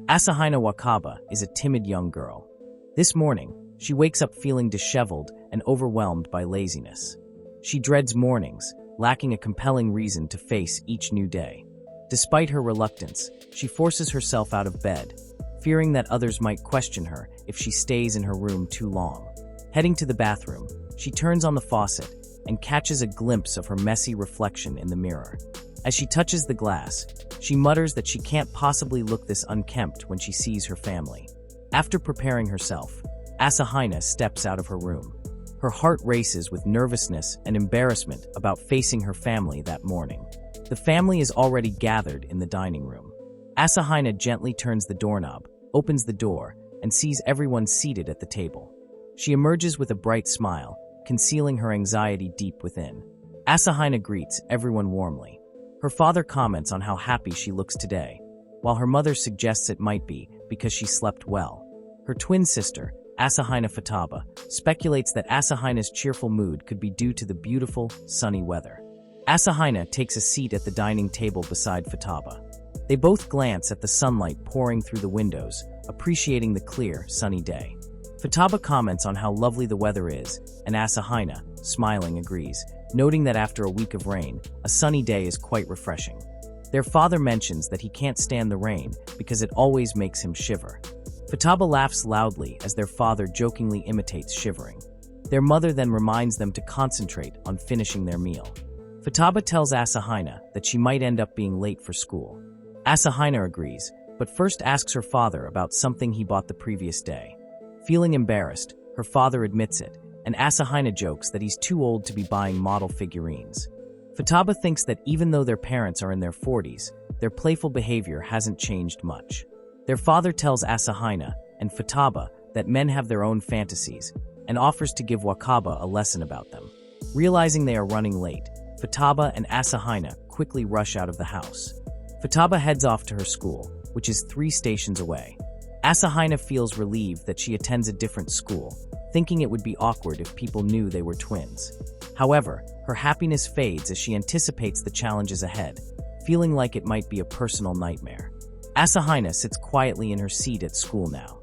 Asahina Wakaba is a timid young girl. This morning, she wakes up feeling disheveled and overwhelmed by laziness. She dreads mornings, lacking a compelling reason to face each new day. Despite her reluctance, she forces herself out of bed, fearing that others might question her if she stays in her room too long. Heading to the bathroom, she turns on the faucet and catches a glimpse of her messy reflection in the mirror. As she touches the glass, she mutters that she can't possibly look this unkempt when she sees her family. After preparing herself, Asahina steps out of her room. Her heart races with nervousness and embarrassment about facing her family that morning. The family is already gathered in the dining room. Asahina gently turns the doorknob, opens the door, and sees everyone seated at the table. She emerges with a bright smile, concealing her anxiety deep within. Asahina greets everyone warmly. Her father comments on how happy she looks today, while her mother suggests it might be because she slept well. Her twin sister, Asahina Futaba, speculates that Asahina's cheerful mood could be due to the beautiful, sunny weather. Asahina takes a seat at the dining table beside Futaba. They both glance at the sunlight pouring through the windows, appreciating the clear, sunny day. Futaba comments on how lovely the weather is, and Asahina, smiling, agrees, noting that after a week of rain, a sunny day is quite refreshing. Their father mentions that he can't stand the rain because it always makes him shiver. Futaba laughs loudly as their father jokingly imitates shivering. Their mother then reminds them to concentrate on finishing their meal. Futaba tells Asahina that she might end up being late for school. Asahina agrees, but first asks her father about something he bought the previous day. Feeling embarrassed, her father admits it, and Asahina jokes that he's too old to be buying model figurines. Futaba thinks that even though their parents are in their 40s, their playful behavior hasn't changed much. Their father tells Asahina and Futaba that men have their own fantasies and offers to give Wakaba a lesson about them. Realizing they are running late, Futaba and Asahina quickly rush out of the house. Futaba heads off to her school, which is 3 stations away. Asahina feels relieved that she attends a different school, thinking it would be awkward if people knew they were twins. However, her happiness fades as she anticipates the challenges ahead, feeling like it might be a personal nightmare. Asahina sits quietly in her seat at school now.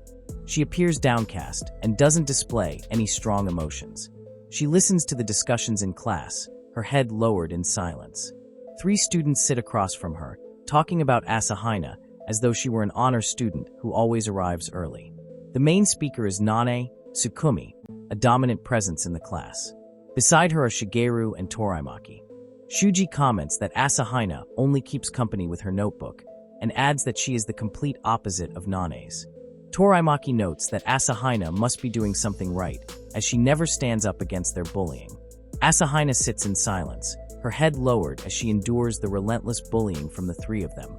She appears downcast and doesn't display any strong emotions. She listens to the discussions in class, her head lowered in silence. 3 students sit across from her, talking about Asahina as though she were an honor student who always arrives early. The main speaker is Nane Tsukumi, a dominant presence in the class. Beside her are Shigeru and Toraimaki. Shuji comments that Asahina only keeps company with her notebook, and adds that she is the complete opposite of Nane's. Toraimaki notes that Asahina must be doing something right, as she never stands up against their bullying. Asahina sits in silence, her head lowered as she endures the relentless bullying from the 3 of them.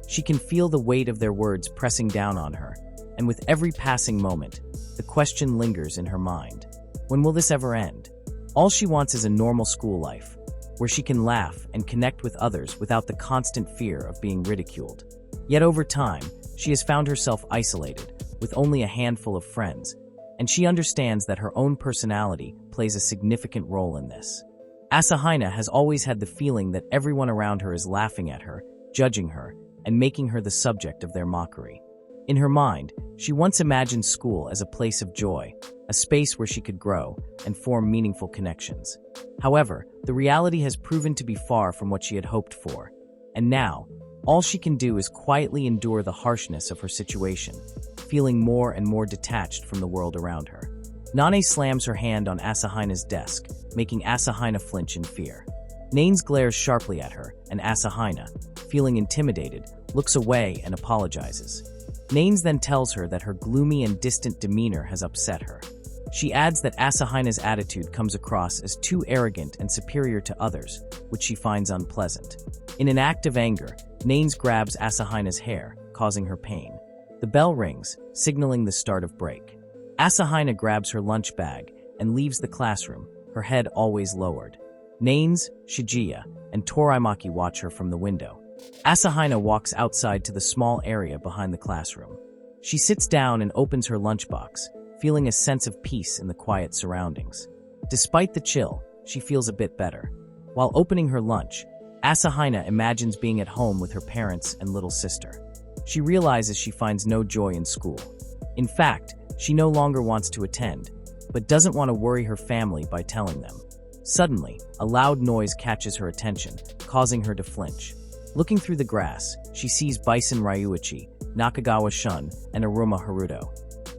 She can feel the weight of their words pressing down on her, and with every passing moment, the question lingers in her mind. When will this ever end? All she wants is a normal school life, where she can laugh and connect with others without the constant fear of being ridiculed. Yet over time, she has found herself isolated, with only a handful of friends, and she understands that her own personality plays a significant role in this. Asahina has always had the feeling that everyone around her is laughing at her, judging her, and making her the subject of their mockery. In her mind, she once imagined school as a place of joy, a space where she could grow and form meaningful connections. However, the reality has proven to be far from what she had hoped for, and now, all she can do is quietly endure the harshness of her situation, feeling more and more detached from the world around her. Nane slams her hand on Asahina's desk, making Asahina flinch in fear. Nanes glares sharply at her, and Asahina, feeling intimidated, looks away and apologizes. Nanes then tells her that her gloomy and distant demeanor has upset her. She adds that Asahina's attitude comes across as too arrogant and superior to others, which she finds unpleasant. In an act of anger, Nanes grabs Asahina's hair, causing her pain. The bell rings, signaling the start of break. Asahina grabs her lunch bag and leaves the classroom, her head always lowered. Nanes, Shigeya, and Toraimaki watch her from the window. Asahina walks outside to the small area behind the classroom. She sits down and opens her lunchbox, feeling a sense of peace in the quiet surroundings. Despite the chill, she feels a bit better. While opening her lunch, Asahina imagines being at home with her parents and little sister. She realizes she finds no joy in school. In fact, she no longer wants to attend, but doesn't want to worry her family by telling them. Suddenly, a loud noise catches her attention, causing her to flinch. Looking through the grass, she sees Bison Ryuichi, Nakagawa Shun, and Aruma Haruto.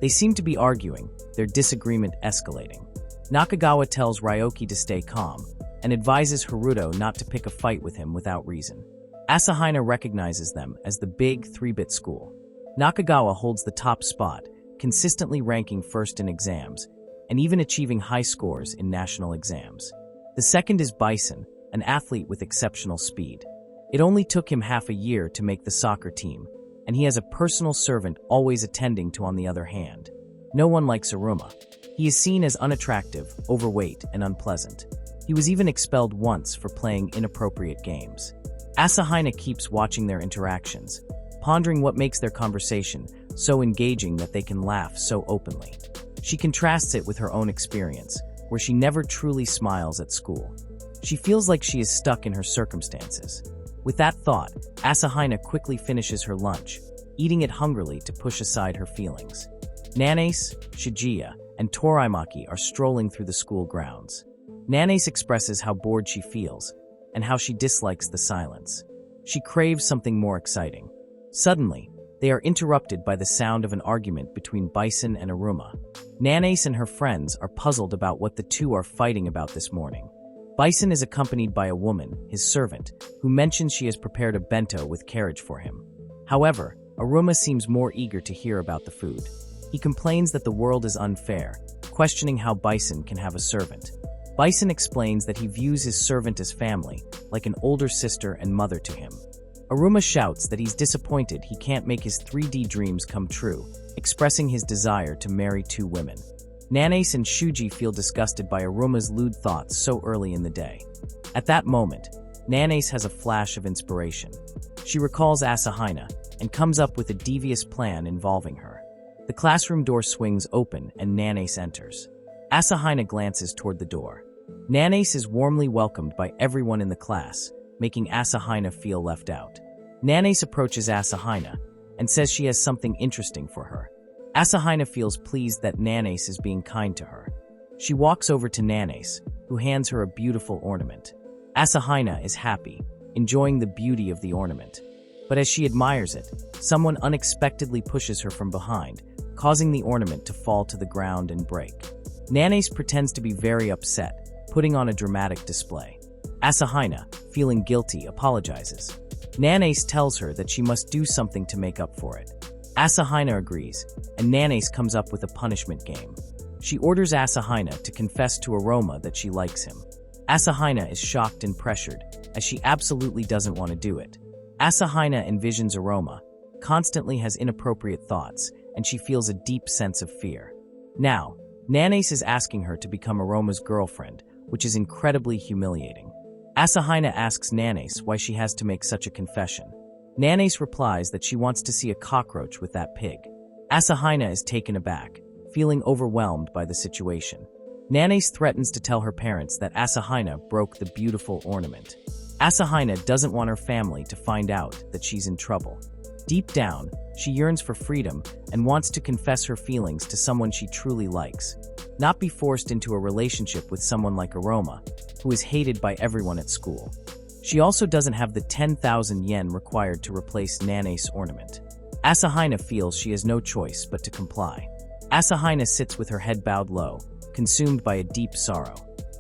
They seem to be arguing, their disagreement escalating. Nakagawa tells Ryoki to stay calm, and advises Haruto not to pick a fight with him without reason. Asahina recognizes them as the big 3-bit school. Nakagawa holds the top spot, consistently ranking first in exams, and even achieving high scores in national exams. The second is Bison, an athlete with exceptional speed. It only took him half a year to make the soccer team, and he has a personal servant always attending to. On the other hand, no one likes Aruma. He is seen as unattractive, overweight, and unpleasant. He was even expelled once for playing inappropriate games. Asahina keeps watching their interactions, pondering what makes their conversation so engaging that they can laugh so openly. She contrasts it with her own experience, where she never truly smiles at school. She feels like she is stuck in her circumstances. With that thought, Asahina quickly finishes her lunch, eating it hungrily to push aside her feelings. Nanase, Shijiya, and Toraimaki are strolling through the school grounds. Nanase expresses how bored she feels, and how she dislikes the silence. She craves something more exciting. Suddenly, they are interrupted by the sound of an argument between Bison and Aruma. Nanase and her friends are puzzled about what the two are fighting about this morning. Bison is accompanied by a woman, his servant, who mentions she has prepared a bento with carriage for him. However, Aruma seems more eager to hear about the food. He complains that the world is unfair, questioning how Bison can have a servant. Bison explains that he views his servant as family, like an older sister and mother to him. Aruma shouts that he's disappointed he can't make his 3D dreams come true, expressing his desire to marry 2 women. Nanase and Shuji feel disgusted by Aruma's lewd thoughts so early in the day. At that moment, Nanase has a flash of inspiration. She recalls Asahina and comes up with a devious plan involving her. The classroom door swings open and Nanase enters. Asahina glances toward the door. Nanase is warmly welcomed by everyone in the class, making Asahina feel left out. Nanase approaches Asahina and says she has something interesting for her. Asahina feels pleased that Nanase is being kind to her. She walks over to Nanase, who hands her a beautiful ornament. Asahina is happy, enjoying the beauty of the ornament. But as she admires it, someone unexpectedly pushes her from behind, causing the ornament to fall to the ground and break. Nanase pretends to be very upset, putting on a dramatic display. Asahina, feeling guilty, apologizes. Nanase tells her that she must do something to make up for it. Asahina agrees, and Nanase comes up with a punishment game. She orders Asahina to confess to Aroma that she likes him. Asahina is shocked and pressured, as she absolutely doesn't want to do it. Asahina envisions Aroma, constantly has inappropriate thoughts, and she feels a deep sense of fear. Now, Nanase is asking her to become Aroma's girlfriend, which is incredibly humiliating. Asahina asks Nanase why she has to make such a confession. Nanase replies that she wants to see a cockroach with that pig. Asahina is taken aback, feeling overwhelmed by the situation. Nanase threatens to tell her parents that Asahina broke the beautiful ornament. Asahina doesn't want her family to find out that she's in trouble. Deep down, she yearns for freedom and wants to confess her feelings to someone she truly likes, not be forced into a relationship with someone like Aroma, who is hated by everyone at school. She also doesn't have the 10,000 yen required to replace Nanase's ornament. Asahina feels she has no choice but to comply. Asahina sits with her head bowed low, consumed by a deep sorrow.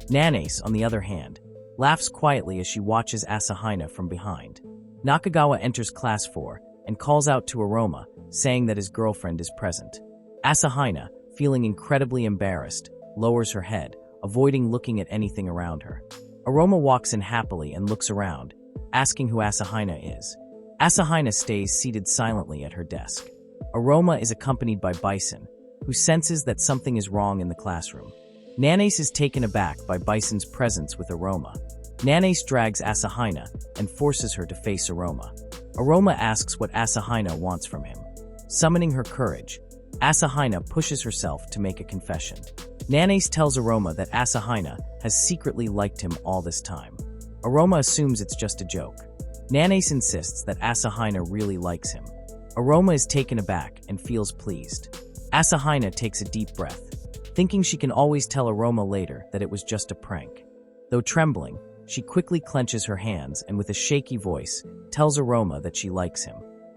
Nanase, on the other hand, laughs quietly as she watches Asahina from behind. Nakagawa enters class 4 and calls out to Aroma, saying that his girlfriend is present. Asahina, feeling incredibly embarrassed, lowers her head, avoiding looking at anything around her. Aroma walks in happily and looks around, asking who Asahina is. Asahina stays seated silently at her desk. Aroma is accompanied by Bison, who senses that something is wrong in the classroom. Nanase is taken aback by Bison's presence with Aroma. Nanase drags Asahina and forces her to face Aroma. Aroma asks what Asahina wants from him. Summoning her courage, Asahina pushes herself to make a confession. Nanase tells Aroma that Asahina has secretly liked him all this time. Aroma assumes it's just a joke. Nanase insists that Asahina really likes him. Aroma is taken aback and feels pleased. Asahina takes a deep breath, thinking she can always tell Aroma later that it was just a prank. Though trembling, she quickly clenches her hands and with a shaky voice, tells Aroma that she likes him.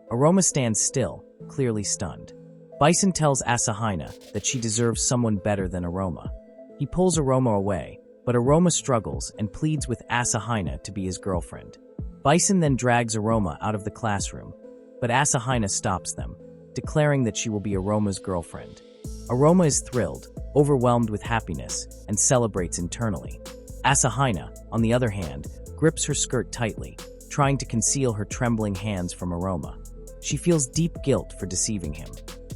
Aroma stands still, clearly stunned. Bison tells Asahina that she deserves someone better than Aroma. He pulls Aroma away, but Aroma struggles and pleads with Asahina to be his girlfriend. Bison then drags Aroma out of the classroom, but Asahina stops them, declaring that she will be Aroma's girlfriend. Aroma is thrilled, overwhelmed with happiness, and celebrates internally. Asahina, on the other hand, grips her skirt tightly, trying to conceal her trembling hands from Aroma. She feels deep guilt for deceiving him.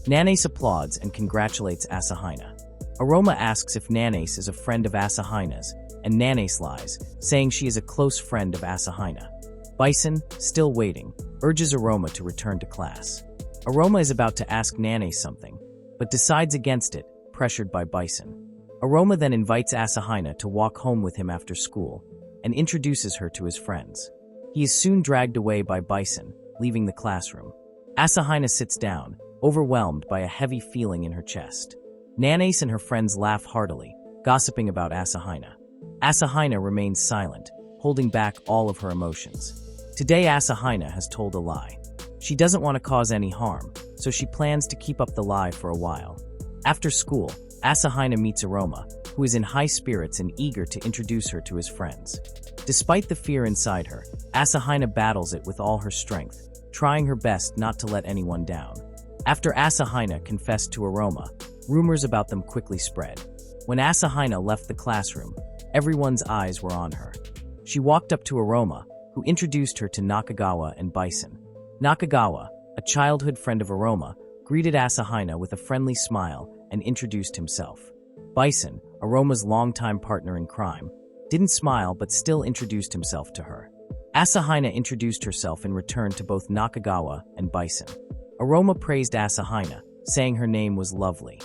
Nanace applauds and congratulates Asahina. Aroma asks if Nanace is a friend of Asahina's, and Nanace lies, saying she is a close friend of Asahina. Bison, still waiting, urges Aroma to return to class. Aroma is about to ask Nanace something, but decides against it, pressured by Bison. Aroma then invites Asahina to walk home with him after school, and introduces her to his friends. He is soon dragged away by Bison, leaving the classroom. Asahina sits down, overwhelmed by a heavy feeling in her chest. Nanace and her friends laugh heartily, gossiping about Asahina. Asahina remains silent, holding back all of her emotions. Today Asahina has told a lie. She doesn't want to cause any harm, so she plans to keep up the lie for a while. After school, Asahina meets Aroma, who is in high spirits and eager to introduce her to his friends. Despite the fear inside her, Asahina battles it with all her strength, trying her best not to let anyone down. After Asahina confessed to Aroma, rumors about them quickly spread. When Asahina left the classroom, everyone's eyes were on her. She walked up to Aroma, who introduced her to Nakagawa and Bison. Nakagawa, a childhood friend of Aroma, greeted Asahina with a friendly smile and introduced himself. Bison, Aroma's longtime partner in crime, didn't smile but still introduced himself to her. Asahina introduced herself in return to both Nakagawa and Bison. Aroma praised Asahina, saying her name was lovely.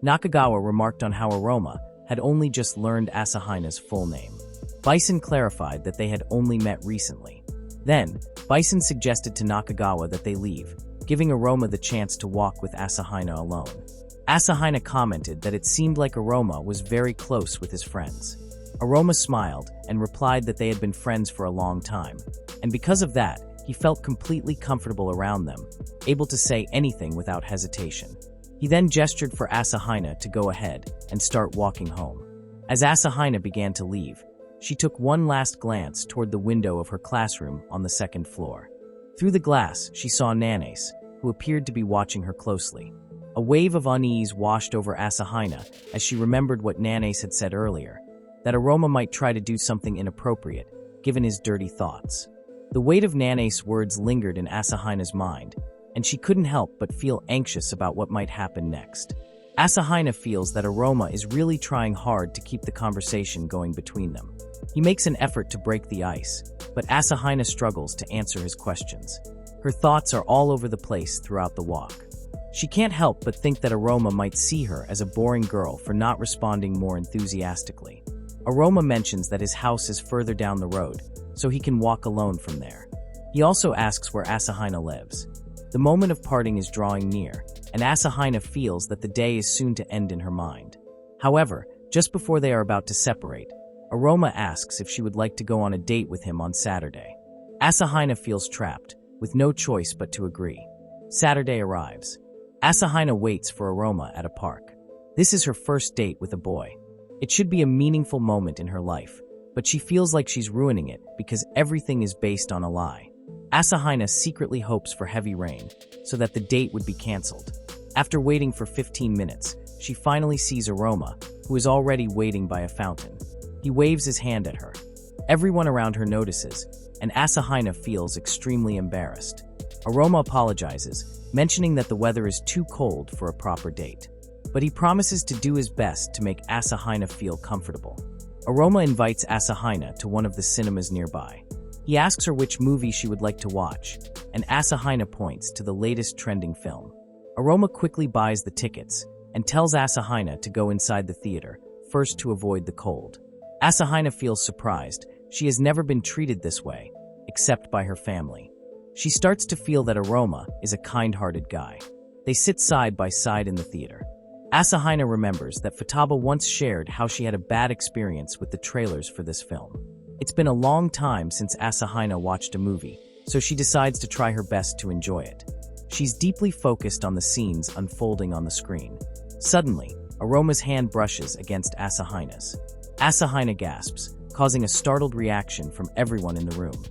Nakagawa remarked on how Aroma had only just learned Asahina's full name. Bison clarified that they had only met recently. Then, Bison suggested to Nakagawa that they leave, giving Aroma the chance to walk with Asahina alone. Asahina commented that it seemed like Aroma was very close with his friends. Aroma smiled and replied that they had been friends for a long time, and because of that, he felt completely comfortable around them, able to say anything without hesitation. He then gestured for Asahina to go ahead and start walking home. As Asahina began to leave, she took one last glance toward the window of her classroom on the second floor. Through the glass, she saw Nanace, who appeared to be watching her closely. A wave of unease washed over Asahina as she remembered what Nanace had said earlier, that Aroma might try to do something inappropriate, given his dirty thoughts. The weight of Nanace's words lingered in Asahina's mind, and she couldn't help but feel anxious about what might happen next. Asahina feels that Aroma is really trying hard to keep the conversation going between them. He makes an effort to break the ice, but Asahina struggles to answer his questions. Her thoughts are all over the place throughout the walk. She can't help but think that Aroma might see her as a boring girl for not responding more enthusiastically. Aroma mentions that his house is further down the road, so he can walk alone from there. He also asks where Asahina lives. The moment of parting is drawing near, and Asahina feels that the day is soon to end in her mind. However, just before they are about to separate, Aroma asks if she would like to go on a date with him on Saturday. Asahina feels trapped, with no choice but to agree. Saturday arrives. Asahina waits for Aroma at a park. This is her first date with a boy. It should be a meaningful moment in her life, but she feels like she's ruining it because everything is based on a lie. Asahina secretly hopes for heavy rain, so that the date would be cancelled. After waiting for 15 minutes, she finally sees Aroma, who is already waiting by a fountain. He waves his hand at her. Everyone around her notices, and Asahina feels extremely embarrassed. Aroma apologizes, mentioning that the weather is too cold for a proper date. But he promises to do his best to make Asahina feel comfortable. Aroma invites Asahina to one of the cinemas nearby. He asks her which movie she would like to watch, and Asahina points to the latest trending film. Aroma quickly buys the tickets and tells Asahina to go inside the theater, first to avoid the cold. Asahina feels surprised. She has never been treated this way, except by her family. She starts to feel that Aroma is a kind-hearted guy. They sit side by side in the theater. Asahina remembers that Futaba once shared how she had a bad experience with the trailers for this film. It's been a long time since Asahina watched a movie, so she decides to try her best to enjoy it. She's deeply focused on the scenes unfolding on the screen. Suddenly, Aroma's hand brushes against Asahina's. Asahina gasps, causing a startled reaction from everyone in the room.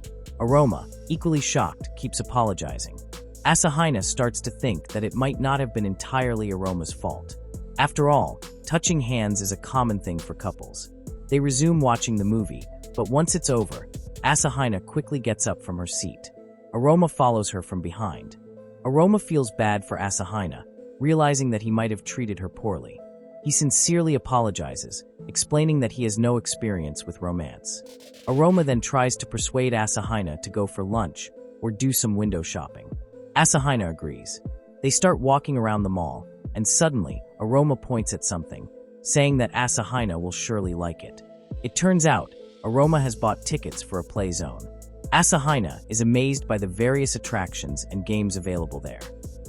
Aroma, equally shocked, keeps apologizing. Asahina starts to think that it might not have been entirely Aroma's fault. After all, touching hands is a common thing for couples. They resume watching the movie, but once it's over, Asahina quickly gets up from her seat. Aroma follows her from behind. Aroma feels bad for Asahina, realizing that he might have treated her poorly. He sincerely apologizes, explaining that he has no experience with romance. Aroma then tries to persuade Asahina to go for lunch or do some window shopping. Asahina agrees. They start walking around the mall, and suddenly, Aroma points at something, saying that Asahina will surely like it. It turns out, Aroma has bought tickets for a play zone. Asahina is amazed by the various attractions and games available there.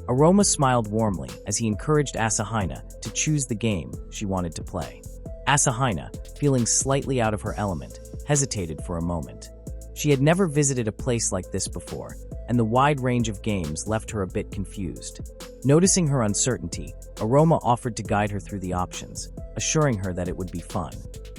Aroma smiled warmly as he encouraged Asahina to choose the game she wanted to play. Asahina, feeling slightly out of her element, hesitated for a moment. She had never visited a place like this before, and the wide range of games left her a bit confused. Noticing her uncertainty, Aroma offered to guide her through the options, assuring her that it would be fun.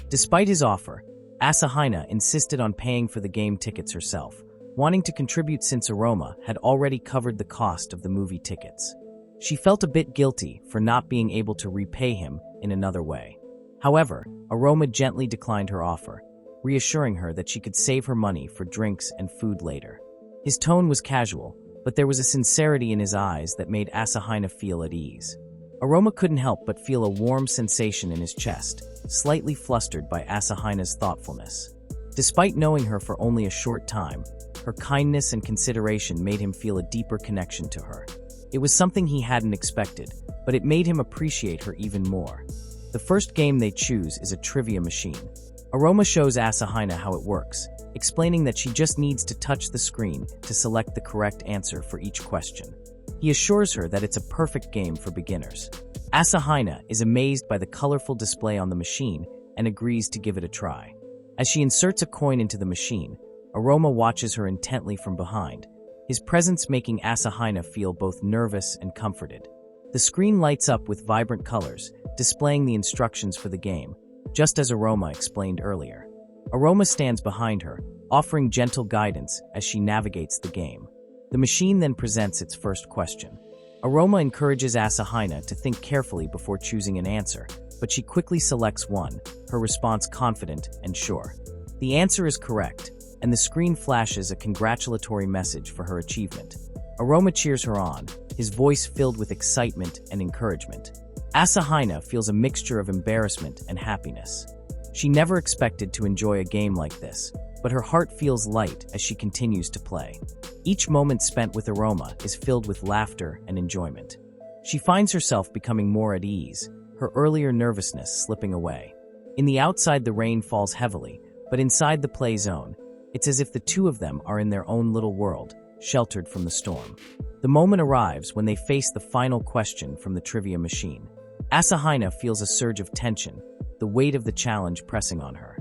Despite his offer, Asahina insisted on paying for the game tickets herself, wanting to contribute since Aroma had already covered the cost of the movie tickets. She felt a bit guilty for not being able to repay him in another way. However, Aroma gently declined her offer, reassuring her that she could save her money for drinks and food later. His tone was casual, but there was a sincerity in his eyes that made Asahina feel at ease. Aroma couldn't help but feel a warm sensation in his chest, slightly flustered by Asahina's thoughtfulness. Despite knowing her for only a short time, her kindness and consideration made him feel a deeper connection to her. It was something he hadn't expected, but it made him appreciate her even more. The first game they choose is a trivia machine. Aroma shows Asahina how it works, explaining that she just needs to touch the screen to select the correct answer for each question. He assures her that it's a perfect game for beginners. Asahina is amazed by the colorful display on the machine and agrees to give it a try. As she inserts a coin into the machine, Aroma watches her intently from behind, his presence making Asahina feel both nervous and comforted. The screen lights up with vibrant colors, displaying the instructions for the game, just as Aroma explained earlier. Aroma stands behind her, offering gentle guidance as she navigates the game. The machine then presents its first question. Aroma encourages Asahina to think carefully before choosing an answer, but she quickly selects one, her response confident and sure. The answer is correct, and the screen flashes a congratulatory message for her achievement. Aroma cheers her on, his voice filled with excitement and encouragement. Asahina feels a mixture of embarrassment and happiness. She never expected to enjoy a game like this, but her heart feels light as she continues to play. Each moment spent with Aroma is filled with laughter and enjoyment. She finds herself becoming more at ease, her earlier nervousness slipping away. In the outside, the rain falls heavily, but inside the play zone, it's as if the two of them are in their own little world, sheltered from the storm. The moment arrives when they face the final question from the trivia machine. Asahina feels a surge of tension, the weight of the challenge pressing on her.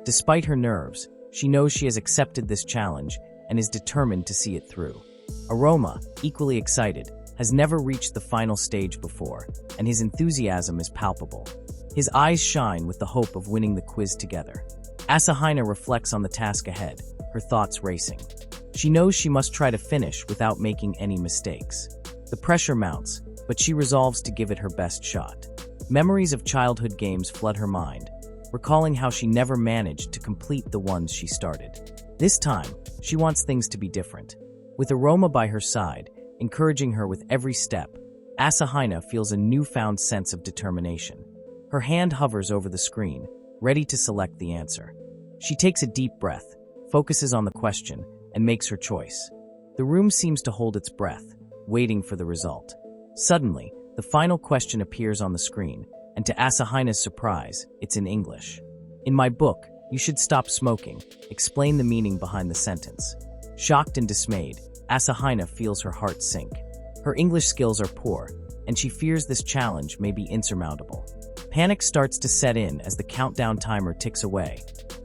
Despite her nerves, she knows she has accepted this challenge and is determined to see it through. Aroma, equally excited, has never reached the final stage before, and his enthusiasm is palpable. His eyes shine with the hope of winning the quiz together. Asahina reflects on the task ahead, her thoughts racing. She knows she must try to finish without making any mistakes. The pressure mounts, but she resolves to give it her best shot. Memories of childhood games flood her mind, recalling how she never managed to complete the ones she started. This time, she wants things to be different. With Aroma by her side, encouraging her with every step, Asahina feels a newfound sense of determination. Her hand hovers over the screen, ready to select the answer. She takes a deep breath, focuses on the question, and makes her choice. The room seems to hold its breath, waiting for the result. Suddenly, the final question appears on the screen, and to Asahina's surprise, it's in English. In my book, you should stop smoking. Explain the meaning behind the sentence. Shocked and dismayed, Asahina feels her heart sink. Her English skills are poor, and she fears this challenge may be insurmountable. Panic starts to set in as the countdown timer ticks away,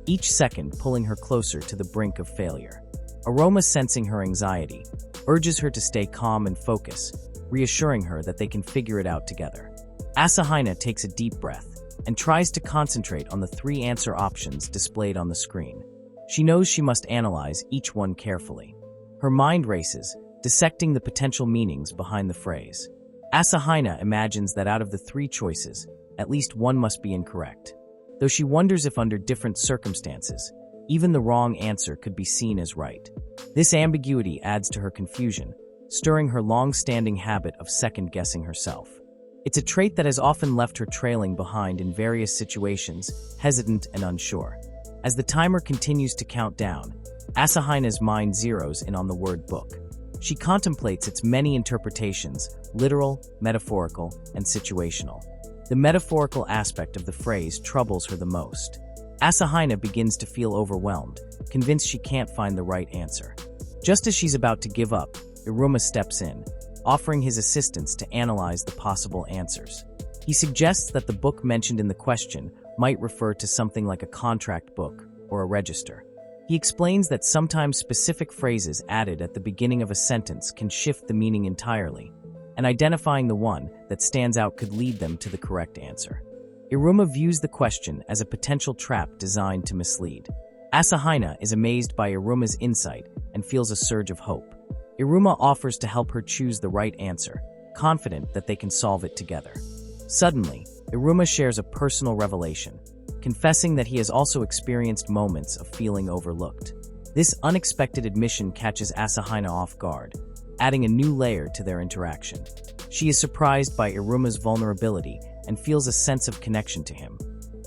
each second pulling her closer to the brink of failure. Aroma, sensing her anxiety, urges her to stay calm and focus, reassuring her that they can figure it out together. Asahina takes a deep breath and tries to concentrate on the 3 answer options displayed on the screen. She knows she must analyze each one carefully. Her mind races, dissecting the potential meanings behind the phrase. Asahina imagines that out of the 3 choices, at least one must be incorrect. Though she wonders if under different circumstances, even the wrong answer could be seen as right. This ambiguity adds to her confusion, stirring her long-standing habit of second-guessing herself. It's a trait that has often left her trailing behind in various situations, hesitant and unsure. As the timer continues to count down, Asahina's mind zeroes in on the word book. She contemplates its many interpretations, literal, metaphorical, and situational. The metaphorical aspect of the phrase troubles her the most. Asahina begins to feel overwhelmed, convinced she can't find the right answer. Just as she's about to give up, Iruma steps in, offering his assistance to analyze the possible answers. He suggests that the book mentioned in the question might refer to something like a contract book or a register. He explains that sometimes specific phrases added at the beginning of a sentence can shift the meaning entirely, and identifying the one that stands out could lead them to the correct answer. Iruma views the question as a potential trap designed to mislead. Asahina is amazed by Iruma's insight and feels a surge of hope. Iruma offers to help her choose the right answer, confident that they can solve it together. Suddenly, Iruma shares a personal revelation, confessing that he has also experienced moments of feeling overlooked. This unexpected admission catches Asahina off guard, adding a new layer to their interaction. She is surprised by Iruma's vulnerability and feels a sense of connection to him,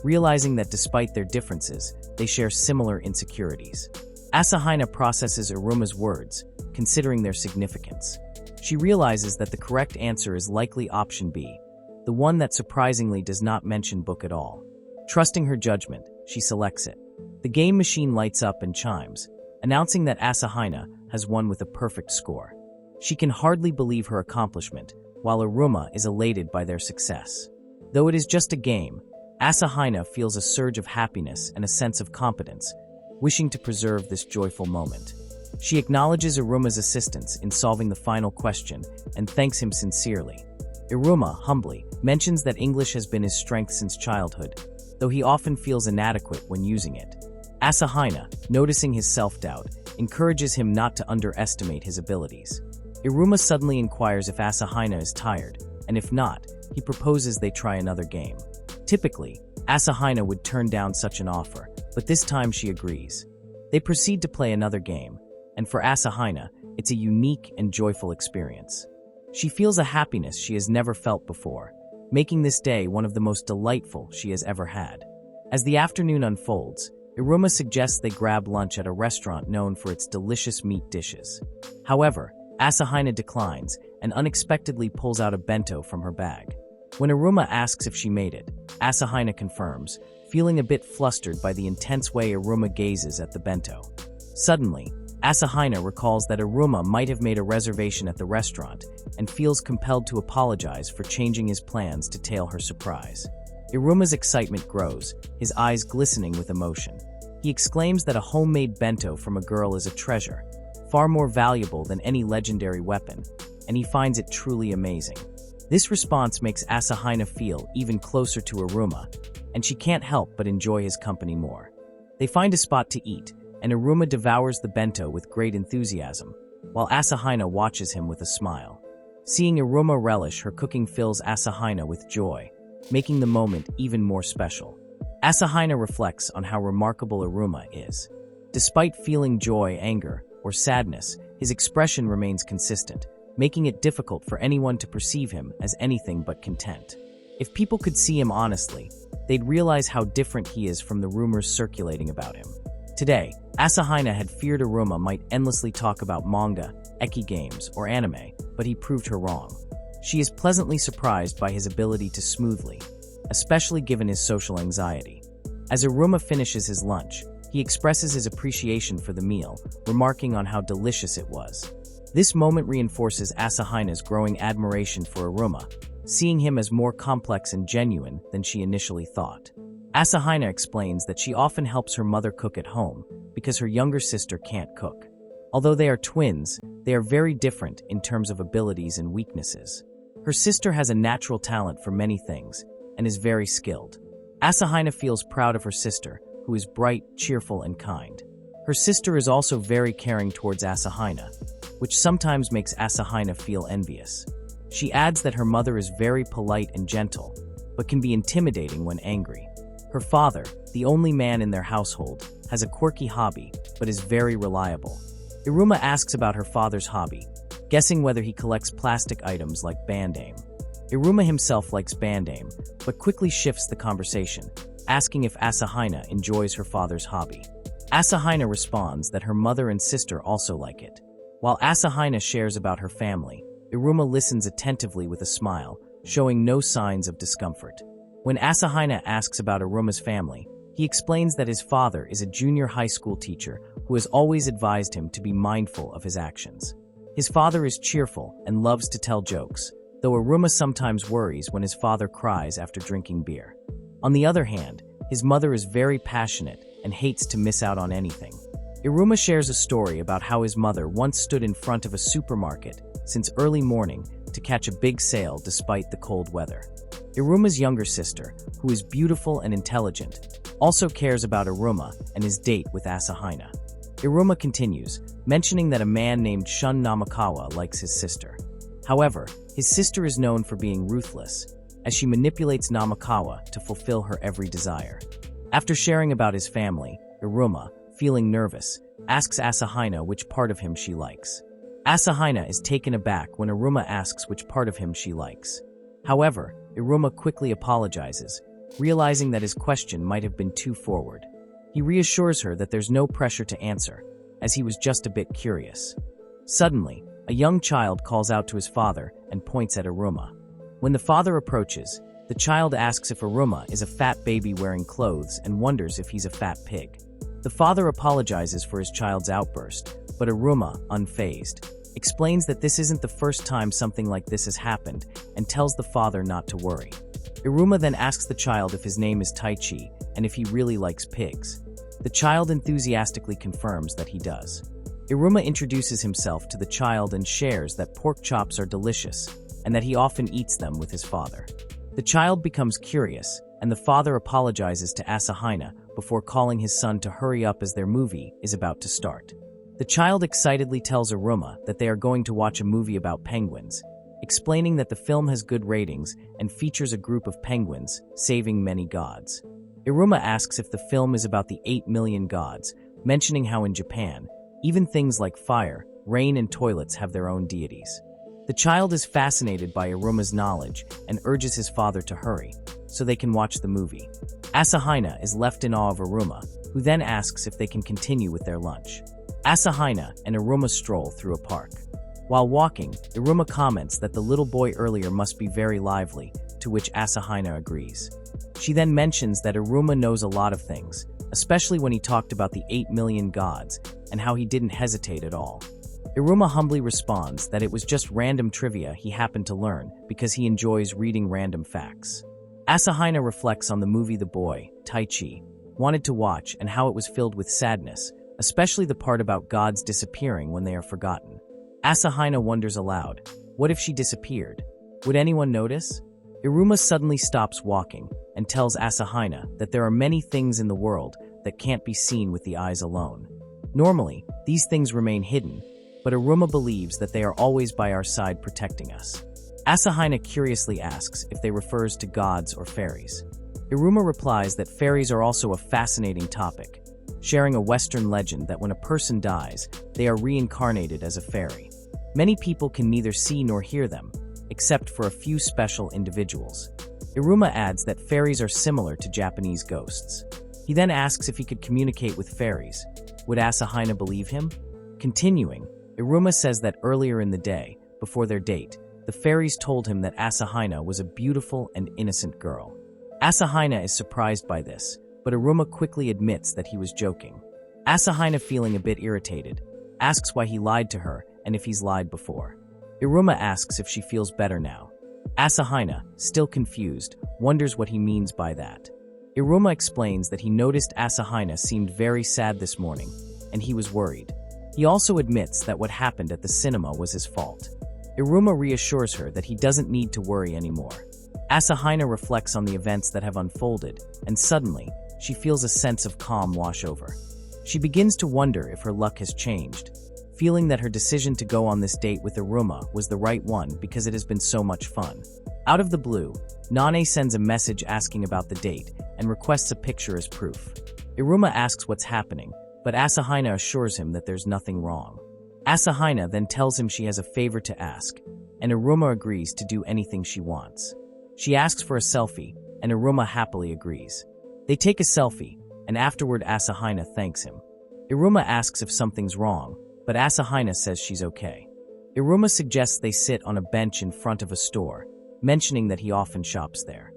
realizing that despite their differences, they share similar insecurities. Asahina processes Iruma's words, considering their significance. She realizes that the correct answer is likely option B, the one that surprisingly does not mention book at all. Trusting her judgment, she selects it. The game machine lights up and chimes, announcing that Asahina has won with a perfect score. She can hardly believe her accomplishment, while Iruma is elated by their success. Though it is just a game, Asahina feels a surge of happiness and a sense of competence, wishing to preserve this joyful moment. She acknowledges Iruma's assistance in solving the final question and thanks him sincerely. Iruma, humbly, mentions that English has been his strength since childhood, though he often feels inadequate when using it. Asahina, noticing his self-doubt, encourages him not to underestimate his abilities. Iruma suddenly inquires if Asahina is tired, and if not, he proposes they try another game. Typically, Asahina would turn down such an offer, but this time she agrees. They proceed to play another game, and for Asahina, it's a unique and joyful experience. She feels a happiness she has never felt before, making this day one of the most delightful she has ever had. As the afternoon unfolds, Iruma suggests they grab lunch at a restaurant known for its delicious meat dishes. However, Asahina declines and unexpectedly pulls out a bento from her bag. When Iruma asks if she made it, Asahina confirms, feeling a bit flustered by the intense way Iruma gazes at the bento. Suddenly, Asahina recalls that Iruma might have made a reservation at the restaurant and feels compelled to apologize for changing his plans to tail her surprise. Iruma's excitement grows, his eyes glistening with emotion. He exclaims that a homemade bento from a girl is a treasure, far more valuable than any legendary weapon, and he finds it truly amazing. This response makes Asahina feel even closer to Iruma, and she can't help but enjoy his company more. They find a spot to eat, and Iruma devours the bento with great enthusiasm, while Asahina watches him with a smile. Seeing Iruma relish her cooking fills Asahina with joy, making the moment even more special. Asahina reflects on how remarkable Iruma is. Despite feeling joy, anger, or sadness, his expression remains consistent, making it difficult for anyone to perceive him as anything but content. If people could see him honestly, they'd realize how different he is from the rumors circulating about him. Today, Asahina had feared Iruma might endlessly talk about manga, eki games, or anime, but he proved her wrong. She is pleasantly surprised by his ability to smoothly, especially given his social anxiety. As Iruma finishes his lunch, he expresses his appreciation for the meal, remarking on how delicious it was. This moment reinforces Asahina's growing admiration for Iruma, seeing him as more complex and genuine than she initially thought. Asahina explains that she often helps her mother cook at home because her younger sister can't cook. Although they are twins, they are very different in terms of abilities and weaknesses. Her sister has a natural talent for many things and is very skilled. Asahina feels proud of her sister, who is bright, cheerful, and kind. Her sister is also very caring towards Asahina, which sometimes makes Asahina feel envious. She adds that her mother is very polite and gentle, but can be intimidating when angry. Her father, the only man in their household, has a quirky hobby, but is very reliable. Iruma asks about her father's hobby, guessing whether he collects plastic items like Band-Aid. Iruma himself likes Band-Aid, but quickly shifts the conversation, asking if Asahina enjoys her father's hobby. Asahina responds that her mother and sister also like it. While Asahina shares about her family, Iruma listens attentively with a smile, showing no signs of discomfort. When Asahina asks about Iruma's family, he explains that his father is a junior high school teacher who has always advised him to be mindful of his actions. His father is cheerful and loves to tell jokes, though Iruma sometimes worries when his father cries after drinking beer. On the other hand, his mother is very passionate and hates to miss out on anything. Iruma shares a story about how his mother once stood in front of a supermarket since early morning to catch a big sale despite the cold weather. Iruma's younger sister, who is beautiful and intelligent, also cares about Iruma and his date with Asahina. Iruma continues, mentioning that a man named Shun Namikawa likes his sister. However, his sister is known for being ruthless, as she manipulates Namikawa to fulfill her every desire. After sharing about his family, Iruma, feeling nervous, asks Asahina which part of him she likes. Asahina is taken aback when Iruma asks which part of him she likes. However, Iruma quickly apologizes, realizing that his question might have been too forward. He reassures her that there's no pressure to answer, as he was just a bit curious. Suddenly, a young child calls out to his father and points at Iruma. When the father approaches, the child asks if Iruma is a fat baby wearing clothes and wonders if he's a fat pig. The father apologizes for his child's outburst, but Iruma, unfazed, explains that this isn't the first time something like this has happened and tells the father not to worry. Iruma then asks the child if his name is Taichi and if he really likes pigs. The child enthusiastically confirms that he does. Iruma introduces himself to the child and shares that pork chops are delicious and that he often eats them with his father. The child becomes curious, and the father apologizes to Asahina before calling his son to hurry up as their movie is about to start. The child excitedly tells Iruma that they are going to watch a movie about penguins, explaining that the film has good ratings and features a group of penguins saving many gods. Iruma asks if the film is about the 8 million gods, mentioning how in Japan, even things like fire, rain, and toilets have their own deities. The child is fascinated by Iruma's knowledge and urges his father to hurry, so they can watch the movie. Asahina is left in awe of Iruma, who then asks if they can continue with their lunch. Asahina and Iruma stroll through a park. While walking, Iruma comments that the little boy earlier must be very lively, to which Asahina agrees. She then mentions that Iruma knows a lot of things, especially when he talked about the 8 million gods and how he didn't hesitate at all. Iruma humbly responds that it was just random trivia he happened to learn because he enjoys reading random facts. Asahina reflects on the movie the boy, Taichi, wanted to watch and how it was filled with sadness, especially the part about gods disappearing when they are forgotten. Asahina wonders aloud, what if she disappeared? Would anyone notice? Iruma suddenly stops walking and tells Asahina that there are many things in the world that can't be seen with the eyes alone. Normally, these things remain hidden, but Iruma believes that they are always by our side protecting us. Asahina curiously asks if they refers to gods or fairies. Iruma replies that fairies are also a fascinating topic, sharing a Western legend that when a person dies, they are reincarnated as a fairy. Many people can neither see nor hear them, except for a few special individuals. Iruma adds that fairies are similar to Japanese ghosts. He then asks if he could communicate with fairies. Would Asahina believe him? Continuing, Iruma says that earlier in the day, before their date, the fairies told him that Asahina was a beautiful and innocent girl. Asahina is surprised by this, but Iruma quickly admits that he was joking. Asahina, feeling a bit irritated, asks why he lied to her and if he's lied before. Iruma asks if she feels better now. Asahina, still confused, wonders what he means by that. Iruma explains that he noticed Asahina seemed very sad this morning, and he was worried. He also admits that what happened at the cinema was his fault. Iruma reassures her that he doesn't need to worry anymore. Asahina reflects on the events that have unfolded, and suddenly, she feels a sense of calm wash over. She begins to wonder if her luck has changed, feeling that her decision to go on this date with Iruma was the right one because it has been so much fun. Out of the blue, Nane sends a message asking about the date and requests a picture as proof. Iruma asks what's happening, but Asahina assures him that there's nothing wrong. Asahina then tells him she has a favor to ask, and Iruma agrees to do anything she wants. She asks for a selfie, and Iruma happily agrees. They take a selfie, and afterward Asahina thanks him. Iruma asks if something's wrong, but Asahina says she's okay. Iruma suggests they sit on a bench in front of a store, mentioning that he often shops there.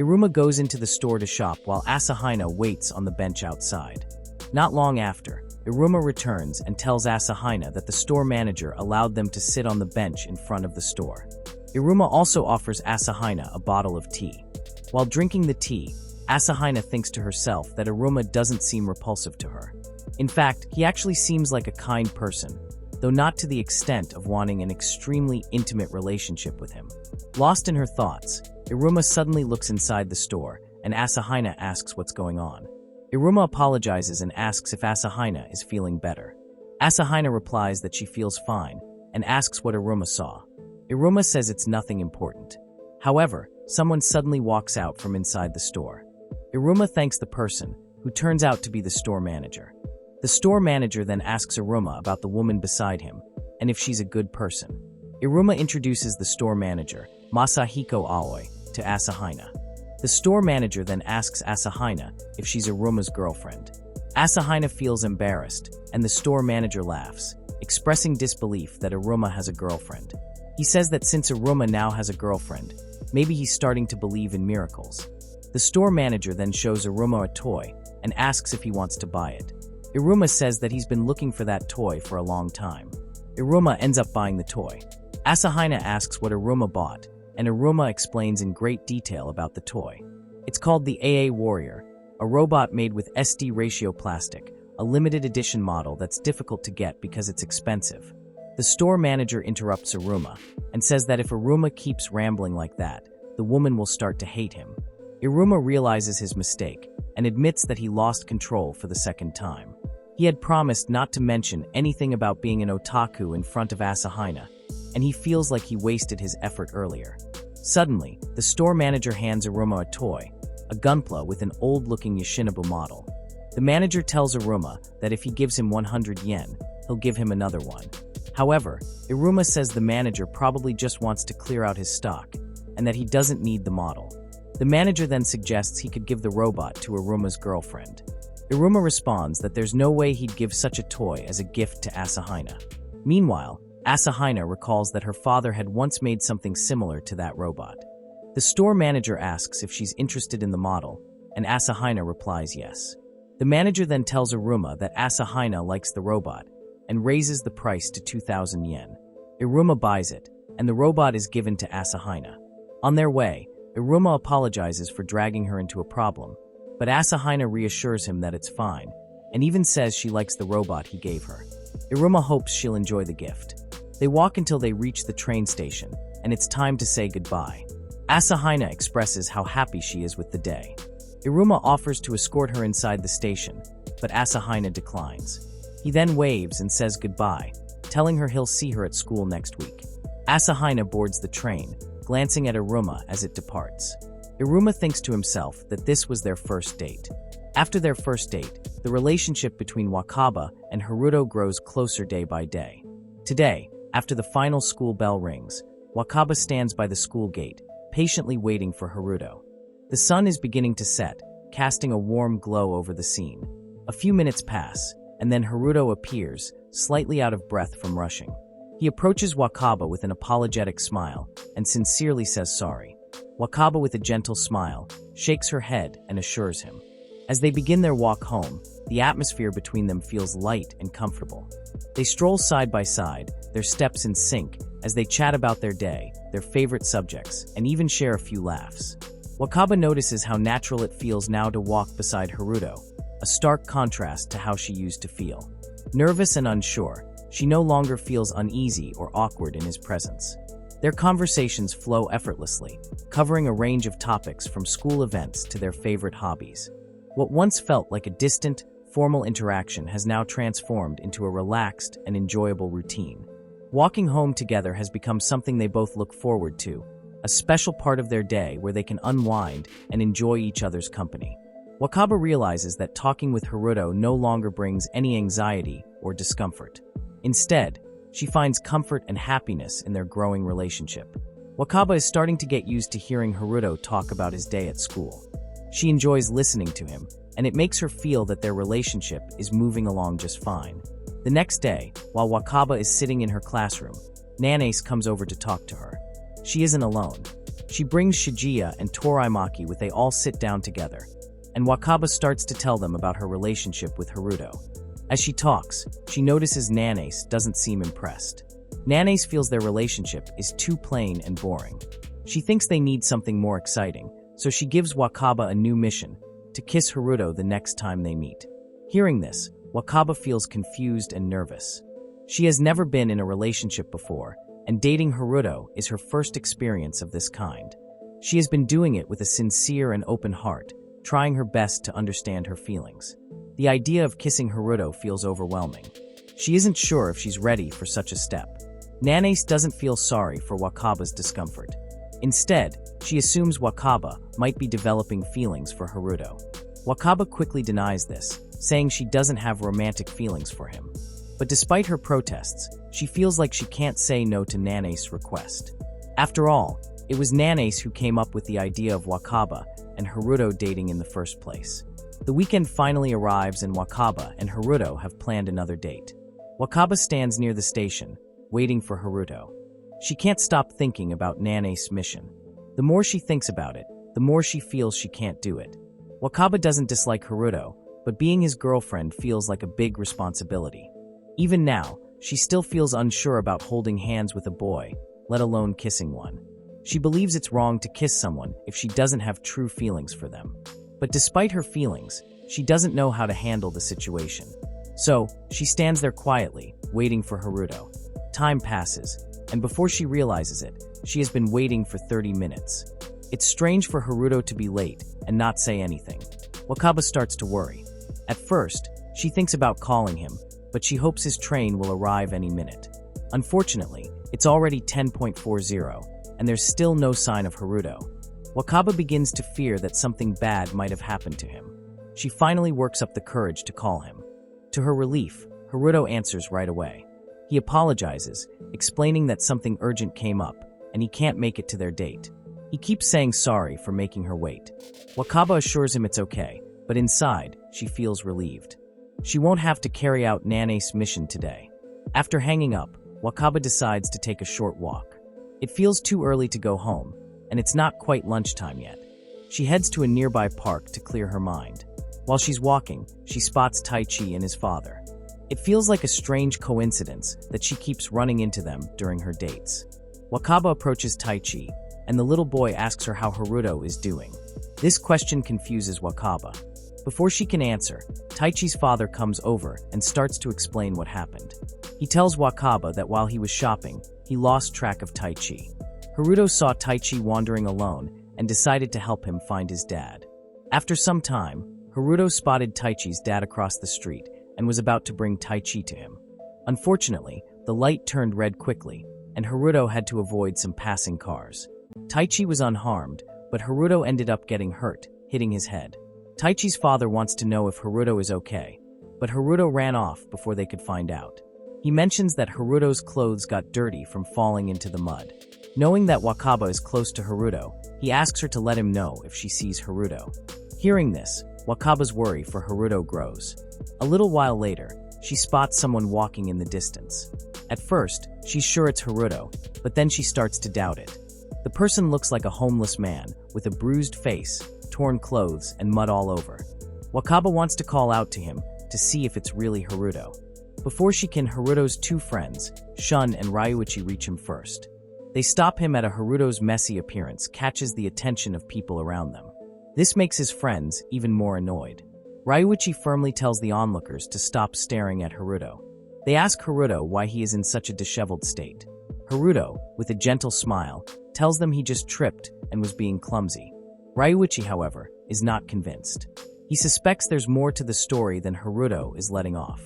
Iruma goes into the store to shop while Asahina waits on the bench outside. Not long after, Iruma returns and tells Asahina that the store manager allowed them to sit on the bench in front of the store. Iruma also offers Asahina a bottle of tea. While drinking the tea, Asahina thinks to herself that Iruma doesn't seem repulsive to her. In fact, he actually seems like a kind person, though not to the extent of wanting an extremely intimate relationship with him. Lost in her thoughts, Iruma suddenly looks inside the store, and Asahina asks what's going on. Iruma apologizes and asks if Asahina is feeling better. Asahina replies that she feels fine, and asks what Iruma saw. Iruma says it's nothing important. However, someone suddenly walks out from inside the store. Iruma thanks the person, who turns out to be the store manager. The store manager then asks Iruma about the woman beside him, and if she's a good person. Iruma introduces the store manager, Masahiko Aoi, to Asahina. The store manager then asks Asahina if she's Iruma's girlfriend. Asahina feels embarrassed, and the store manager laughs, expressing disbelief that Iruma has a girlfriend. He says that since Iruma now has a girlfriend, maybe he's starting to believe in miracles. The store manager then shows Iruma a toy and asks if he wants to buy it. Iruma says that he's been looking for that toy for a long time. Iruma ends up buying the toy. Asahina asks what Iruma bought, and Iruma explains in great detail about the toy. It's called the AA Warrior, a robot made with SD ratio plastic, a limited edition model that's difficult to get because it's expensive. The store manager interrupts Iruma and says that if Iruma keeps rambling like that, the woman will start to hate him. Iruma realizes his mistake and admits that he lost control for the second time. He had promised not to mention anything about being an otaku in front of Asahina, and he feels like he wasted his effort earlier. Suddenly, the store manager hands Iruma a toy, a gunpla with an old-looking Yoshinobu model. The manager tells Iruma that if he gives him 100 yen, he'll give him another one. However, Iruma says the manager probably just wants to clear out his stock, and that he doesn't need the model. The manager then suggests he could give the robot to Iruma's girlfriend. Iruma responds that there's no way he'd give such a toy as a gift to Asahina. Meanwhile, Asahina recalls that her father had once made something similar to that robot. The store manager asks if she's interested in the model, and Asahina replies yes. The manager then tells Iruma that Asahina likes the robot, and raises the price to 2,000 yen. Iruma buys it, and the robot is given to Asahina. On their way, Iruma apologizes for dragging her into a problem, but Asahina reassures him that it's fine, and even says she likes the robot he gave her. Iruma hopes she'll enjoy the gift. They walk until they reach the train station, and it's time to say goodbye. Asahina expresses how happy she is with the day. Iruma offers to escort her inside the station, but Asahina declines. He then waves and says goodbye, telling her he'll see her at school next week. Asahina boards the train, glancing at Iruma as it departs. Iruma thinks to himself that this was their first date. After their first date, the relationship between Wakaba and Haruto grows closer day by day. Today, after the final school bell rings, Wakaba stands by the school gate, patiently waiting for Haruto. The sun is beginning to set, casting a warm glow over the scene. A few minutes pass, and then Haruto appears, slightly out of breath from rushing. He approaches Wakaba with an apologetic smile and sincerely says sorry. Wakaba, with a gentle smile, shakes her head and assures him. As they begin their walk home, the atmosphere between them feels light and comfortable. They stroll side by side, their steps in sync, as they chat about their day, their favorite subjects, and even share a few laughs. Wakaba notices how natural it feels now to walk beside Haruto, a stark contrast to how she used to feel. Nervous and unsure, she no longer feels uneasy or awkward in his presence. Their conversations flow effortlessly, covering a range of topics from school events to their favorite hobbies. What once felt like a distant, formal interaction has now transformed into a relaxed and enjoyable routine. Walking home together has become something they both look forward to, a special part of their day where they can unwind and enjoy each other's company. Wakaba realizes that talking with Haruto no longer brings any anxiety or discomfort. Instead, she finds comfort and happiness in their growing relationship. Wakaba is starting to get used to hearing Haruto talk about his day at school. She enjoys listening to him, and it makes her feel that their relationship is moving along just fine. The next day, while Wakaba is sitting in her classroom, Nanase comes over to talk to her. She isn't alone. She brings Shijiya and Toraimaki with they all sit down together, and Wakaba starts to tell them about her relationship with Haruto. As she talks, she notices Nanase doesn't seem impressed. Nanase feels their relationship is too plain and boring. She thinks they need something more exciting, so she gives Wakaba a new mission, to kiss Haruto the next time they meet. Hearing this, Wakaba feels confused and nervous. She has never been in a relationship before, and dating Haruto is her first experience of this kind. She has been doing it with a sincere and open heart, trying her best to understand her feelings. The idea of kissing Haruto feels overwhelming. She isn't sure if she's ready for such a step. Nanase doesn't feel sorry for Wakaba's discomfort. Instead, she assumes Wakaba might be developing feelings for Haruto. Wakaba quickly denies this, saying she doesn't have romantic feelings for him. But despite her protests, she feels like she can't say no to Nanase's request. After all, it was Nanase who came up with the idea of Wakaba and Haruto dating in the first place. The weekend finally arrives and Wakaba and Haruto have planned another date. Wakaba stands near the station, waiting for Haruto. She can't stop thinking about Nanase's mission. The more she thinks about it, the more she feels she can't do it. Wakaba doesn't dislike Haruto, but being his girlfriend feels like a big responsibility. Even now, she still feels unsure about holding hands with a boy, let alone kissing one. She believes it's wrong to kiss someone if she doesn't have true feelings for them. But despite her feelings, she doesn't know how to handle the situation. So, she stands there quietly, waiting for Haruto. Time passes, and before she realizes it, she has been waiting for 30 minutes. It's strange for Haruto to be late and not say anything. Wakaba starts to worry. At first, she thinks about calling him, but she hopes his train will arrive any minute. Unfortunately, it's already 10:40, and there's still no sign of Haruto. Wakaba begins to fear that something bad might have happened to him. She finally works up the courage to call him. To her relief, Haruto answers right away. He apologizes, explaining that something urgent came up, and he can't make it to their date. He keeps saying sorry for making her wait. Wakaba assures him it's okay, but inside, she feels relieved. She won't have to carry out Nanase's mission today. After hanging up, Wakaba decides to take a short walk. It feels too early to go home, and it's not quite lunchtime yet. She heads to a nearby park to clear her mind. While she's walking, she spots Taichi and his father. It feels like a strange coincidence that she keeps running into them during her dates. Wakaba approaches Taichi, and the little boy asks her how Haruto is doing. This question confuses Wakaba. Before she can answer, Taichi's father comes over and starts to explain what happened. He tells Wakaba that while he was shopping, he lost track of Taichi. Haruto saw Taichi wandering alone and decided to help him find his dad. After some time, Haruto spotted Taichi's dad across the street and was about to bring Taichi to him. Unfortunately, the light turned red quickly, and Haruto had to avoid some passing cars. Taichi was unharmed, but Haruto ended up getting hurt, hitting his head. Taichi's father wants to know if Haruto is okay, but Haruto ran off before they could find out. He mentions that Haruto's clothes got dirty from falling into the mud. Knowing that Wakaba is close to Haruto, he asks her to let him know if she sees Haruto. Hearing this, Wakaba's worry for Haruto grows. A little while later, she spots someone walking in the distance. At first, she's sure it's Haruto, but then she starts to doubt it. The person looks like a homeless man, with a bruised face, torn clothes, and mud all over. Wakaba wants to call out to him to see if it's really Haruto. Before she can, Haruto's two friends, Shun and Ryuichi, reach him first. They stop him at Haruto's messy appearance catches the attention of people around them. This makes his friends even more annoyed. Ryuichi firmly tells the onlookers to stop staring at Haruto. They ask Haruto why he is in such a disheveled state. Haruto, with a gentle smile, tells them he just tripped and was being clumsy. Ryuichi, however, is not convinced. He suspects there's more to the story than Haruto is letting off.